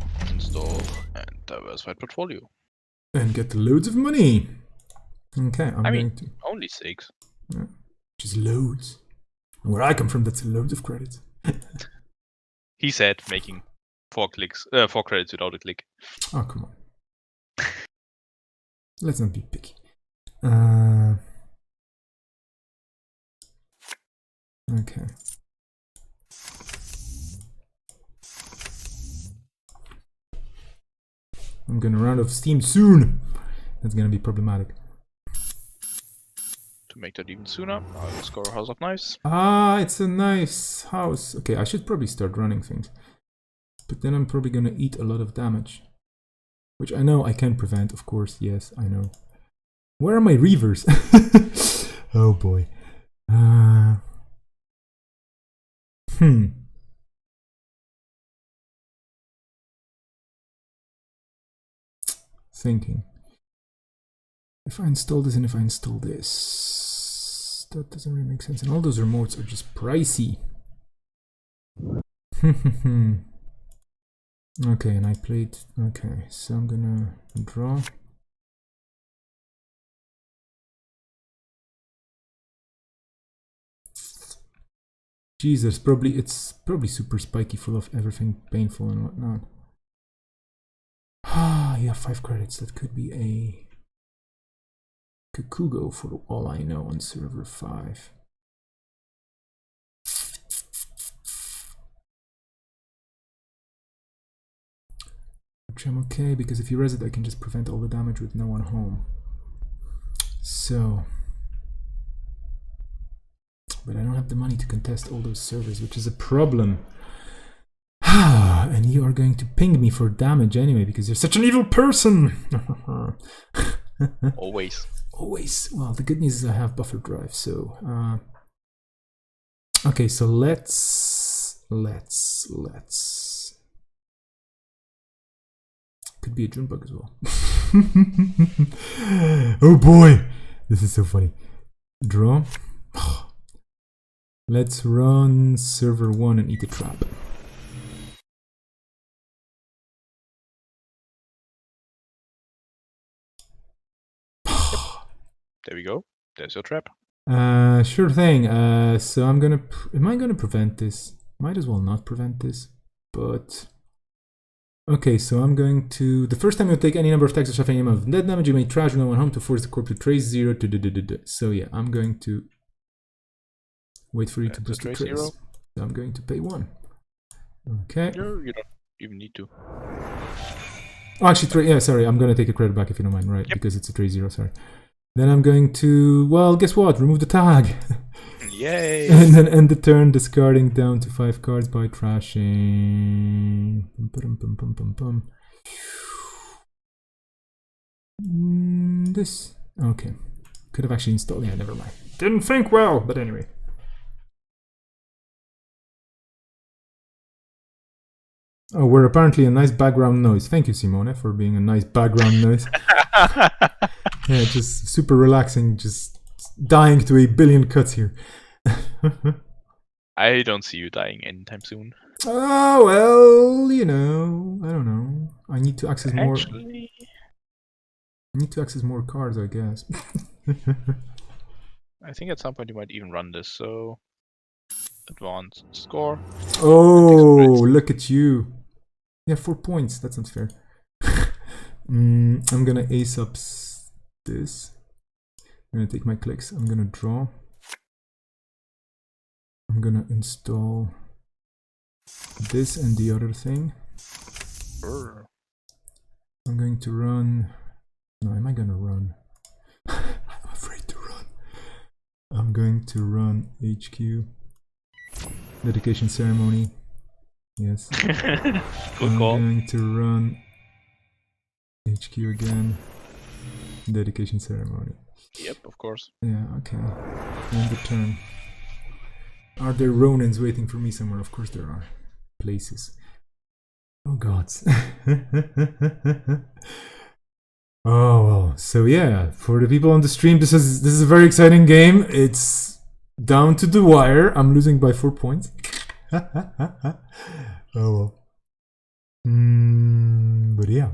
and diversified portfolio. And get loads of money. Okay, I'm going to... only 6. Yeah, which is loads. And where I come from, that's loads of credits. He said making 4 credits without a click. Oh, come on. Let's not be picky. Okay. I'm gonna run out of steam soon. That's gonna be problematic. To make that even sooner, I will score House of Knives. Ah, it's a nice house. Okay, I should probably start running things. But then I'm probably gonna eat a lot of damage. Which I know I can prevent, of course. Yes, I know. Where are my reavers? Oh boy. Thinking. If I install this and if I install this, that doesn't really make sense. And all those remotes are just pricey. Okay, and I played. Okay, so I'm gonna draw. Jesus, it's probably super spiky, full of everything painful and whatnot. Ah, yeah, 5 credits. That could be a Kakugo for all I know on server 5. Which I'm okay, because if you res it, I can just prevent all the damage with no one home. So, but I don't have the money to contest all those servers, which is a problem. And you are going to ping me for damage anyway, because you're such an evil person. Always. Always. Well, the good news is I have buffer drive, so okay, so let's could be a June bug as well. Oh boy, this is so funny. Draw. Let's run server 1 and eat a trap. There we go. There's your trap. Sure thing. So I'm gonna. Am I gonna prevent this? Might as well not prevent this. But okay, so I'm going to. The first time you take any number of attacks or suffer any amount of dead damage, you may trash no one home to force the corpse to trace 0 to. So yeah, I'm going to wait for you to boost the trace. 0. So I'm going to pay 1. Okay. You don't even need to. Oh, actually, yeah, sorry. I'm gonna take a credit back if you don't mind, right? Yep. Because it's a trace 0. Sorry. Then I'm going to, well, guess what? Remove the tag. Yay! And then end the turn discarding down to 5 cards by trashing. This. Okay. Could have actually installed. Yeah, never mind. Didn't think well, but anyway. Oh, we're apparently a nice background noise. Thank you, Simone, for being a nice background noise. Yeah, just super relaxing, just dying to a billion cuts here. I don't see you dying anytime soon. Oh, well, you know, I don't know. I need to access more. Actually, I need to access more cards, I guess. I think at some point you might even run this, so advanced score. Oh, look at you. Yeah, 4 points. That's not fair. I'm gonna ace up this. I'm gonna take my clicks. I'm gonna draw. I'm gonna install this and the other thing. I'm going to run. No, am I gonna run? I'm afraid to run. I'm going to run HQ. Dedication ceremony. Yes. Good call. I'm going to run HQ again. Dedication ceremony. Yep, of course. Yeah, okay. End the turn. Are there Ronins waiting for me somewhere? Of course there are. Places. Oh gods. Oh well. So yeah, for the people on the stream, this is a very exciting game. It's down to the wire. I'm losing by 4 points. Oh well. But yeah.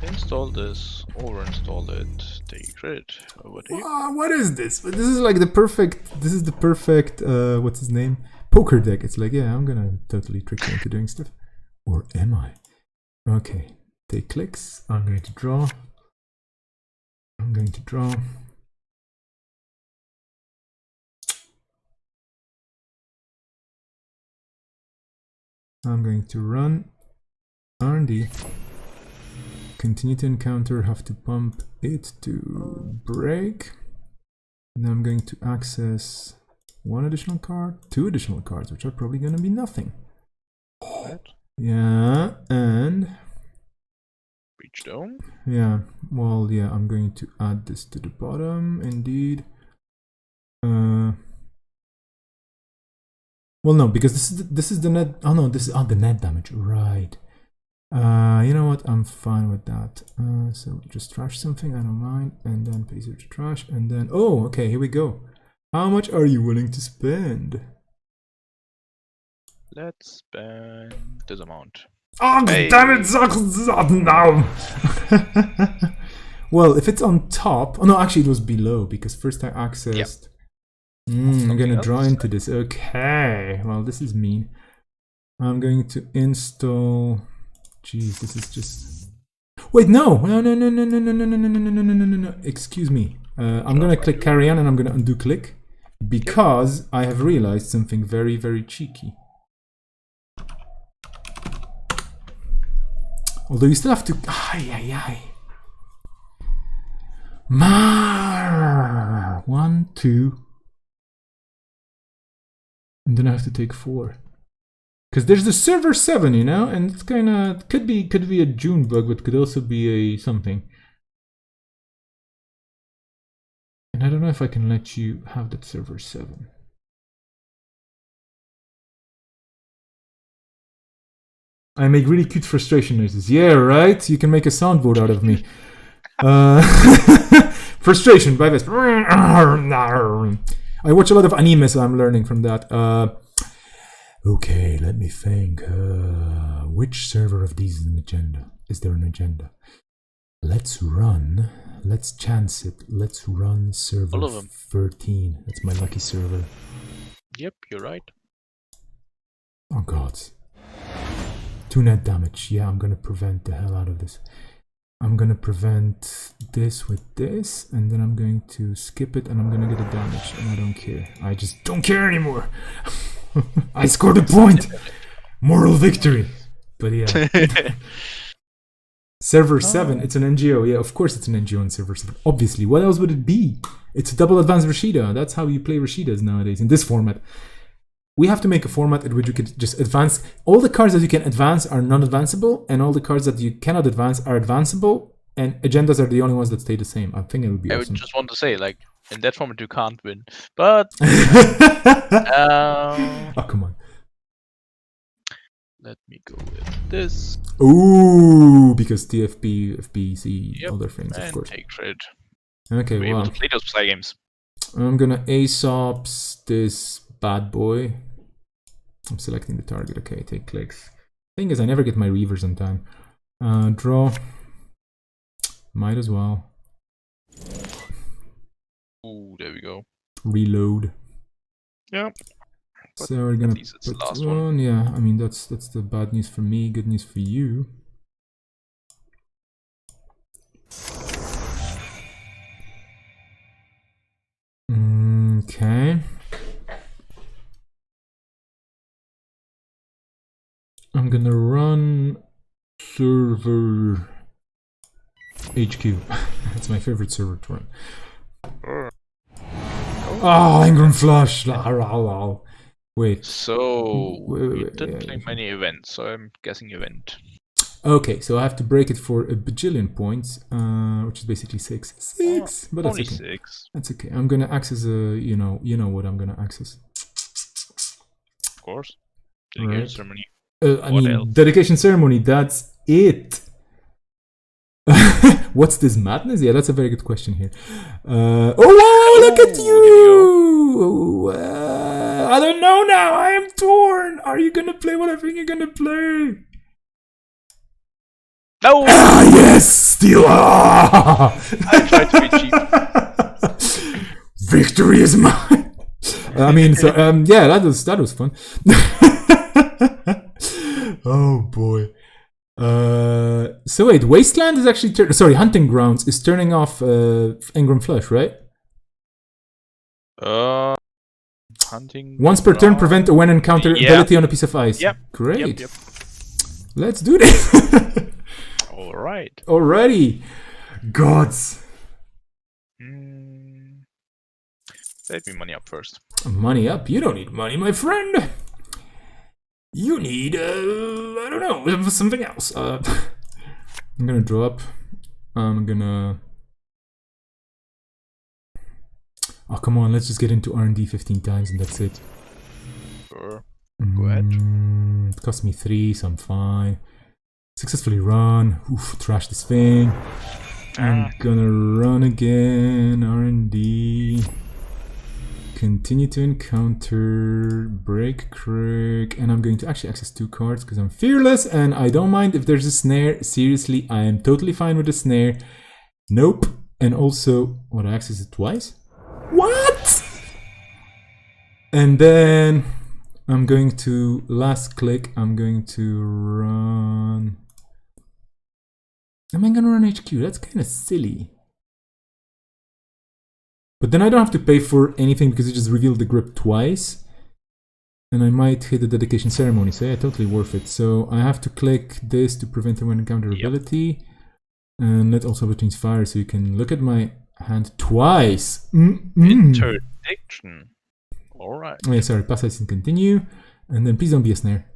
Install this, overinstall it, take credit over to you. What is this? This is like the perfect. This is the perfect. What's his name? Poker deck. It's like, yeah, I'm gonna totally trick you into doing stuff. Or am I? Okay. Take clicks. I'm going to draw. I'm going to draw. I'm going to run R&D. Continue to encounter, have to pump it to break. Now I'm going to access 1 additional card, 2 additional cards, which are probably going to be nothing. Right. Yeah, and Damage dome. Yeah, well, yeah, I'm going to add this to the bottom, indeed. Well, no, because this is the net. Oh no, this is the net damage, right? You know what? I'm fine with that. So just trash something, I don't mind, and then paste it to trash, and then okay, here we go. How much are you willing to spend? Let's spend this amount. Oh, Hey. damn it! No. Well, if it's on top, no, actually it was below because first I accessed. I'm gonna draw into this. Okay, well, this is mean. I'm going to install. Jeez, this is just. Wait, no. Excuse me. I'm gonna click carry on and I'm gonna undo click because I have realized something very, very cheeky. Although you still have to. Mar 1, 2. And then I have to take 4. Because there's the server 7, you know, and it's kind of could be a June bug, but could also be a something. And I don't know if I can let you have that server 7. I make really cute frustration noises. Yeah, right. You can make a soundboard out of me. Frustration by this. I watch a lot of anime, so I'm learning from that. Okay, let me think. Which server of these is an agenda? Is there an agenda? Let's chance it. Let's run server All of them. 13. That's my lucky server. Yep, you're right. Oh god. 2 net damage. Yeah, I'm gonna prevent the hell out of this. I'm gonna prevent this with this, and then I'm going to skip it, and I'm gonna get a damage, and I don't care. I just don't care anymore. I scored a point. Moral victory. But yeah. Server 7, it's an NGO. Yeah, of course it's an NGO on server 7. Obviously, what else would it be? It's a double advanced Rashida. That's how you play Rashidas nowadays in this format. We have to make a format in which you could just advance. All the cards that you can advance are non-advanceable, and all the cards that you cannot advance are advanceable, and agendas are the only ones that stay the same. I think it would be awesome. I would just want to say, like, in that format you can't win. But oh, come on. Let me go with this. Ooh, because TFP, FBC, other things, of course. Take credit. Okay, We're well. able to play those play games. I'm gonna Aesop's this bad boy. I'm selecting the target. Okay, take clicks. Thing is, I never get my reavers on time. Draw. Might as well. Ooh, there we go. Reload. Yep. So we're gonna least it's the put last one. Yeah, I mean that's the bad news for me. Good news for you. Okay. I'm gonna run server HQ. That's my favorite server to run. Oh, Ingram Flush! Wait. So Wait, we didn't play many events, so I'm guessing event. Okay, so I have to break it for a bajillion points, which is basically 6. 6, but that's Only okay. 6. That's okay. I'm gonna access a, you know what I'm gonna access. Of course. Dedication Right. ceremony. I What mean, else? dedication ceremony. That's it. What's this madness? Yeah, that's a very good question here. Oh, wow, look at you! I don't know now. I am torn. Are you gonna play what I think you're gonna play? No! Ah, yes! Steal! Ah! I tried to be cheap. Victory is mine! I mean, so, yeah, that was fun. Oh, boy. So wait, Wasteland is actually Hunting Grounds is turning off Ingram Flush, right? Hunting. Once per turn, prevent a when encounter ability on a piece of ice. Yep. Great. Yep. Let's do this. All right. Alrighty. Gods. Let me money up first. Money up? You don't need money, my friend. You need, I don't know, something else. I'm gonna draw up. I'm gonna... Oh, come on, let's just get into R&D 15 times and that's it. Sure. Go ahead. It cost me 3, so I'm fine. Successfully run. Oof, trash this thing. I'm gonna run again. R&D. Continue to encounter. Break crick. And I'm going to actually access 2 cards because I'm fearless and I don't mind if there's a snare. Seriously, I am totally fine with the snare. Nope. And also, what, I access it twice? What? And then I'm going to last click. I'm going to run. Am I gonna run HQ? That's kind of silly. But then I don't have to pay for anything because it just revealed the grip twice. And I might hit the dedication ceremony, so yeah, totally worth it. So I have to click this to prevent a encounter ability. And let also between fire so you can look at my hand twice. Interdiction. Alright. Oh, yeah, sorry, pass ice and continue. And then please don't be a snare.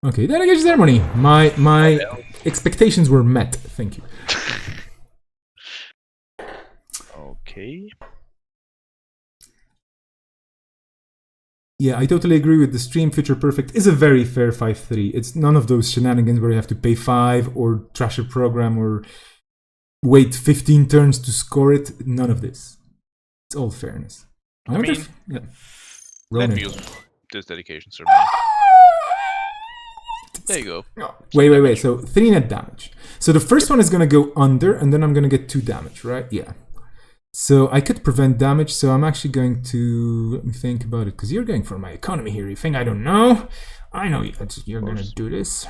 Okay, dedication ceremony. My expectations were met. Thank you. Okay. Yeah, I totally agree with the stream. Future Perfect is a very fair 5-3. It's none of those shenanigans where you have to pay 5 or trash a program or wait 15 turns to score it. None of this. It's all fairness. I mean, yeah. let me use this dedication ceremony. There you go. Oh, wait. So 3 net damage. So the first one is going to go under, and then I'm going to get 2 damage, right? Yeah. So I could prevent damage, so I'm actually going to... Let me think about it, because you're going for my economy here. You think I don't know? I know you're going to do this.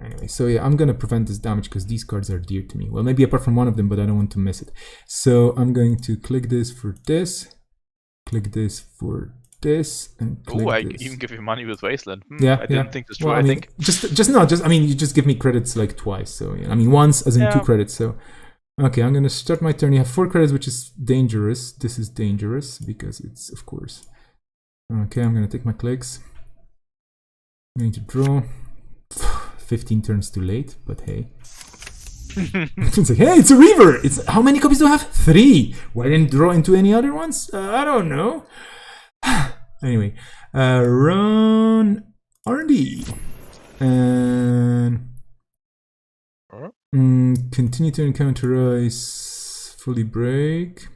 Anyway, so yeah, I'm going to prevent this damage, because these cards are dear to me. Well, maybe apart from one of them, but I don't want to miss it. So I'm going to click this for this. Click this for this and click I this. even give you money with Wasteland. Yeah, I didn't think this through. Well, I think I mean, you just give me credits like twice. So yeah, I mean, once as in 2 credits. So okay, I'm gonna start my turn. You have 4 credits, which is dangerous. This is dangerous because it's of course. Okay, I'm gonna take my clicks. I'm going to draw. 15 turns too late, but hey. It's like, hey, it's a Reaver! It's how many copies do I have? 3! Why didn't I draw into any other ones? I don't know. Anyway, run R&D. And continue to encounter ice. Fully break.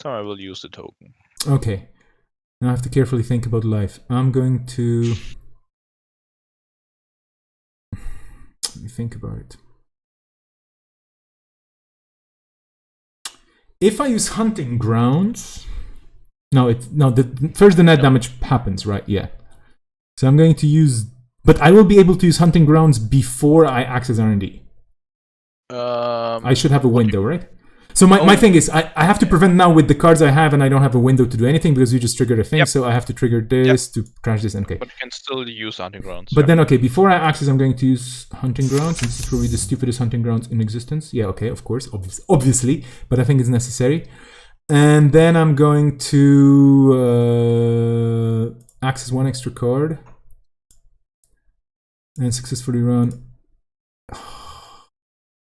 So I will use the token. Okay. Now I have to carefully think about life. I'm going to... Let me think about it. If I use hunting grounds, first the net damage happens, right? Yeah. So I'm going to use, but I will be able to use hunting grounds before I access R&D. I should have a window, right? So my thing is, I have to prevent now with the cards I have, and I don't have a window to do anything because you just triggered a thing. Yep. So I have to trigger this to crash this. Okay. But you can still use hunting grounds. But then, okay, before I access, I'm going to use hunting grounds. And this is probably the stupidest hunting grounds in existence. Yeah, okay, of course, obviously, but I think it's necessary. And then I'm going to access 1 extra card and successfully run.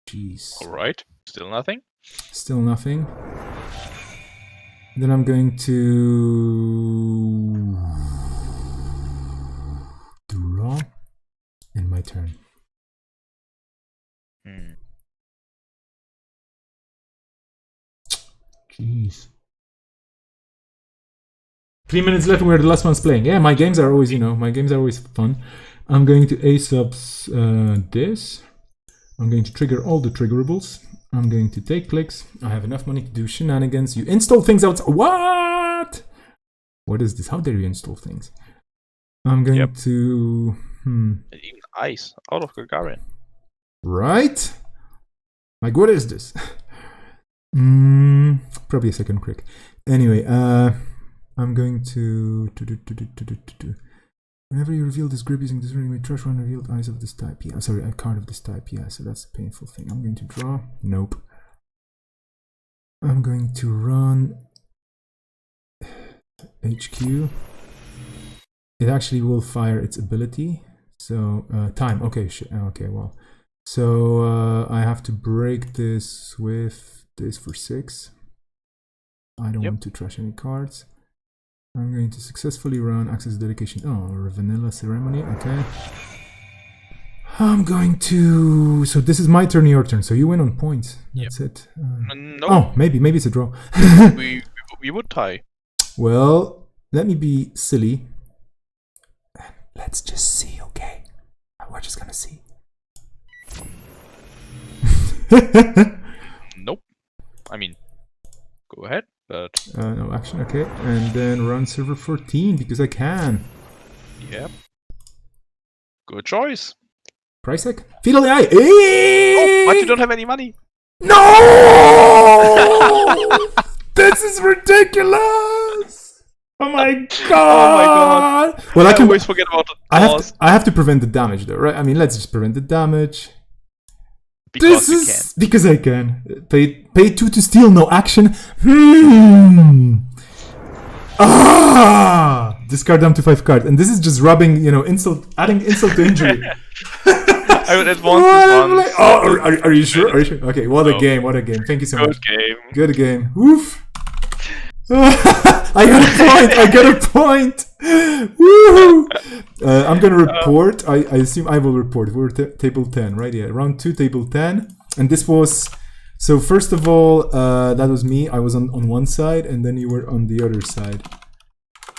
Jeez. All right. Still nothing. Still nothing. Then I'm going to draw and my turn. Jeez. 3 minutes left where the last one's playing. Yeah, my games are always, my games are always fun. I'm going to A-subs this. I'm going to trigger all the triggerables. I'm going to take clicks. I have enough money to do shenanigans. You install things outside. What? What is this? How dare you install things? I'm going to... And even ice out of Gagarin. Right? Like, what is this? Probably a second crick. Anyway, I'm going to... Whenever you reveal this grip using this ring, we trash one revealed eyes of this type. Yeah, sorry, a card of this type. Yeah, so that's a painful thing. I'm going to draw. Nope. I'm going to run HQ. It actually will fire its ability. So time. Okay. Okay. Well. So I have to break this with this for 6. I don't want to trash any cards. I'm going to successfully run access dedication. Oh, or a vanilla ceremony. Okay. I'm going to. So this is my turn, your turn. So you win on points. That's it. No. Oh, maybe it's a draw. we would tie. Well, let me be silly. Let's just see, okay? We're just gonna see. Nope. I mean, go ahead, but No action, okay. And then run server 14 because I can. yep. Good choice. Price tag? Fetal AI! Oh, but you don't have any money. No! This is ridiculous! Oh my god! Well, I can always forget about the pause. I have to prevent the damage though, right? I mean, let's just prevent the damage. Because you can. Because I can. Pay 2 to steal, no action. Discard down to 5 cards. And this is just rubbing, adding insult to injury. I would advance this one. Are you sure? Are you sure? Okay, what a game, what a game. Thank you so much. Good game. Woof. I got a point. Woohoo! I'm gonna report. I assume I will report. We're table 10, right? Yeah, round 2, table 10. And this was. So first of all, that was me. I was on one side, and then you were on the other side.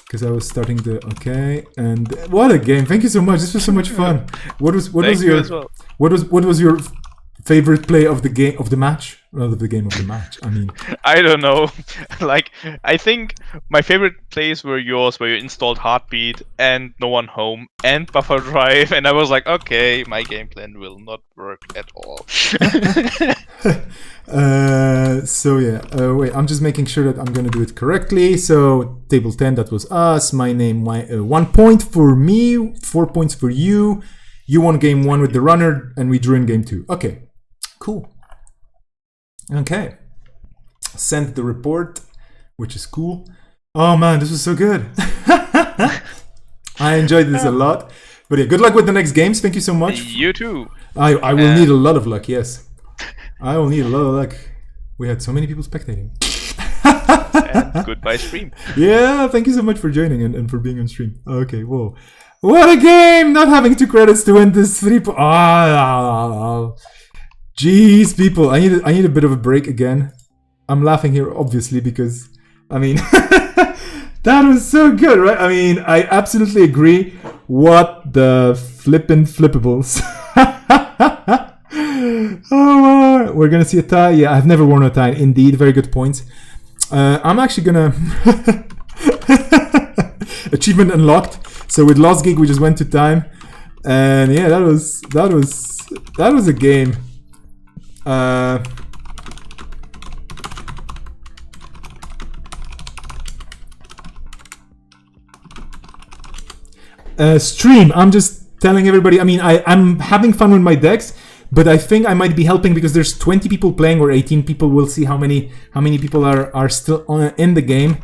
Because I was starting the okay, and what a game! Thank you so much. This was so much fun. What was your favorite play of the game of the match? Well, of the game of the match. I mean, I don't know. Like, I think my favorite plays were yours, where you installed Heartbeat and No One Home and Buffer Drive, and I was like, okay, my game plan will not work at all. So yeah, wait, I'm just making sure that I'm gonna do it correctly. So table 10, that was us. My name, 1 point for me, 4 points for you. You won game 1 with the runner, and we drew in game 2. Okay, cool. Okay, sent the report, which is cool. Oh man, this was so good. I enjoyed this a lot. But yeah, good luck with the next games. Thank you so much. You too. I will need a lot of luck, yes. I will need a lot of luck. We had so many people spectating. And goodbye stream. Yeah, thank you so much for joining and for being on stream. Okay, whoa. What a game! Not having 2 credits to win this 3 Jeez, people, I need a bit of a break again. I'm laughing here, obviously, because, I mean, that was so good, right? I mean, I absolutely agree. What the flippin' flippables. Oh, we're gonna see a tie. Yeah, I've never worn a tie. Indeed, very good points. I'm actually gonna achievement unlocked. So with Lost Gig, we just went to time, and yeah, that was a game. Stream. I'm just telling everybody. I mean, I'm having fun with my decks. But I think I might be helping because there's 20 people playing or 18 people. We'll see how many people are still in the game.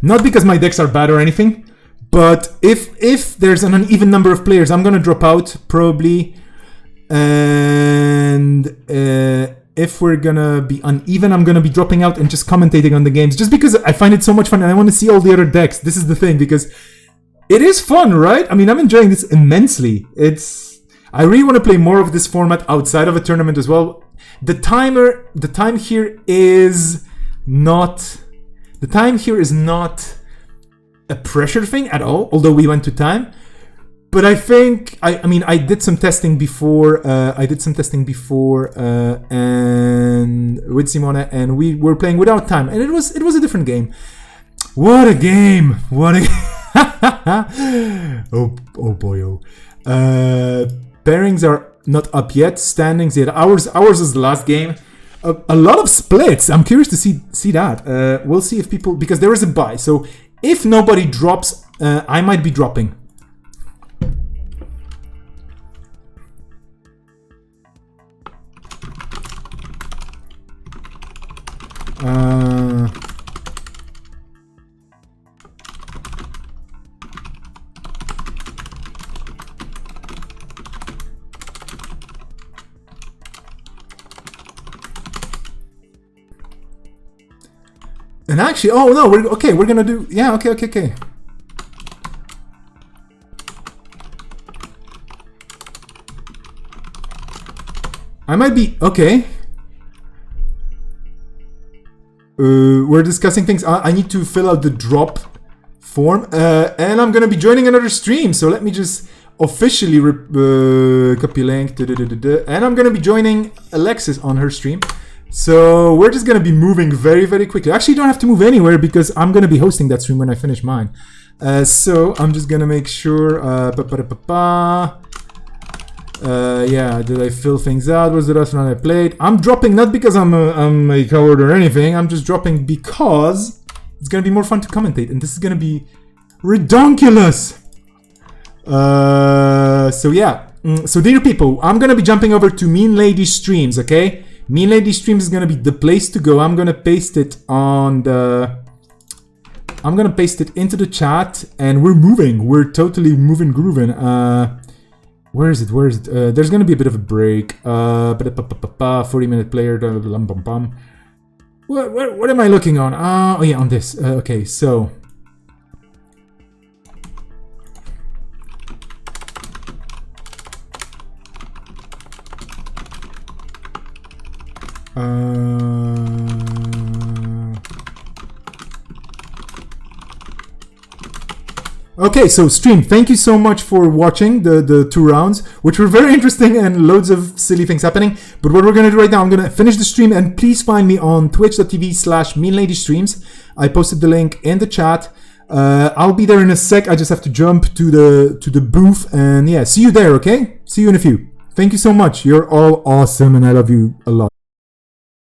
Not because my decks are bad or anything, but if there's an uneven number of players, I'm gonna drop out probably. And if we're gonna be uneven, I'm gonna be dropping out and just commentating on the games, just because I find it so much fun and I want to see all the other decks. This is the thing, because it is fun, right? I mean, I'm enjoying this immensely. I really want to play more of this format outside of a tournament as well. The time here is not a pressure thing at all, although we went to time. But I think, I did some testing before, and with Simona, and we were playing without time, and it was a different game. What a game! oh boy. Pairings are not up yet. Standings yet. Ours is the last game. A lot of splits. I'm curious to see that. We'll see if people, because there is a buy. So if nobody drops, I might be dropping. And actually, oh no, we're gonna do, yeah, okay. I might be, okay. We're discussing things. I need to fill out the drop form, and I'm gonna be joining another stream. So let me just officially copy link, and I'm gonna be joining Alexis on her stream. So we're just gonna be moving very, very quickly. Actually, you don't have to move anywhere because I'm gonna be hosting that stream when I finish mine. So I'm just gonna make sure. Yeah, did I fill things out? Was the last one I played? I'm dropping not because I'm a coward or anything. I'm just dropping because it's gonna be more fun to commentate, and this is gonna be redonkulous. So yeah. So dear people, I'm gonna be jumping over to Mean Lady Streams. Okay, Mean Lady Streams is gonna be the place to go. I'm gonna paste it on the. I'm gonna paste it into the chat, and we're moving. We're totally moving, grooving. Where is it? There's gonna be a bit of a break. 40-minute player. What am I looking on? Oh yeah, on this. Okay, so. Okay, so stream, thank you so much for watching the 2 rounds, which were very interesting and loads of silly things happening. But what we're going to do right now, I'm going to finish the stream, and please find me on twitch.tv/meanladystreams. I posted the link in the chat. I'll be there in a sec. I just have to jump to the booth, and yeah, see you there, okay? See you in a few. Thank you so much. You're all awesome, and I love you a lot.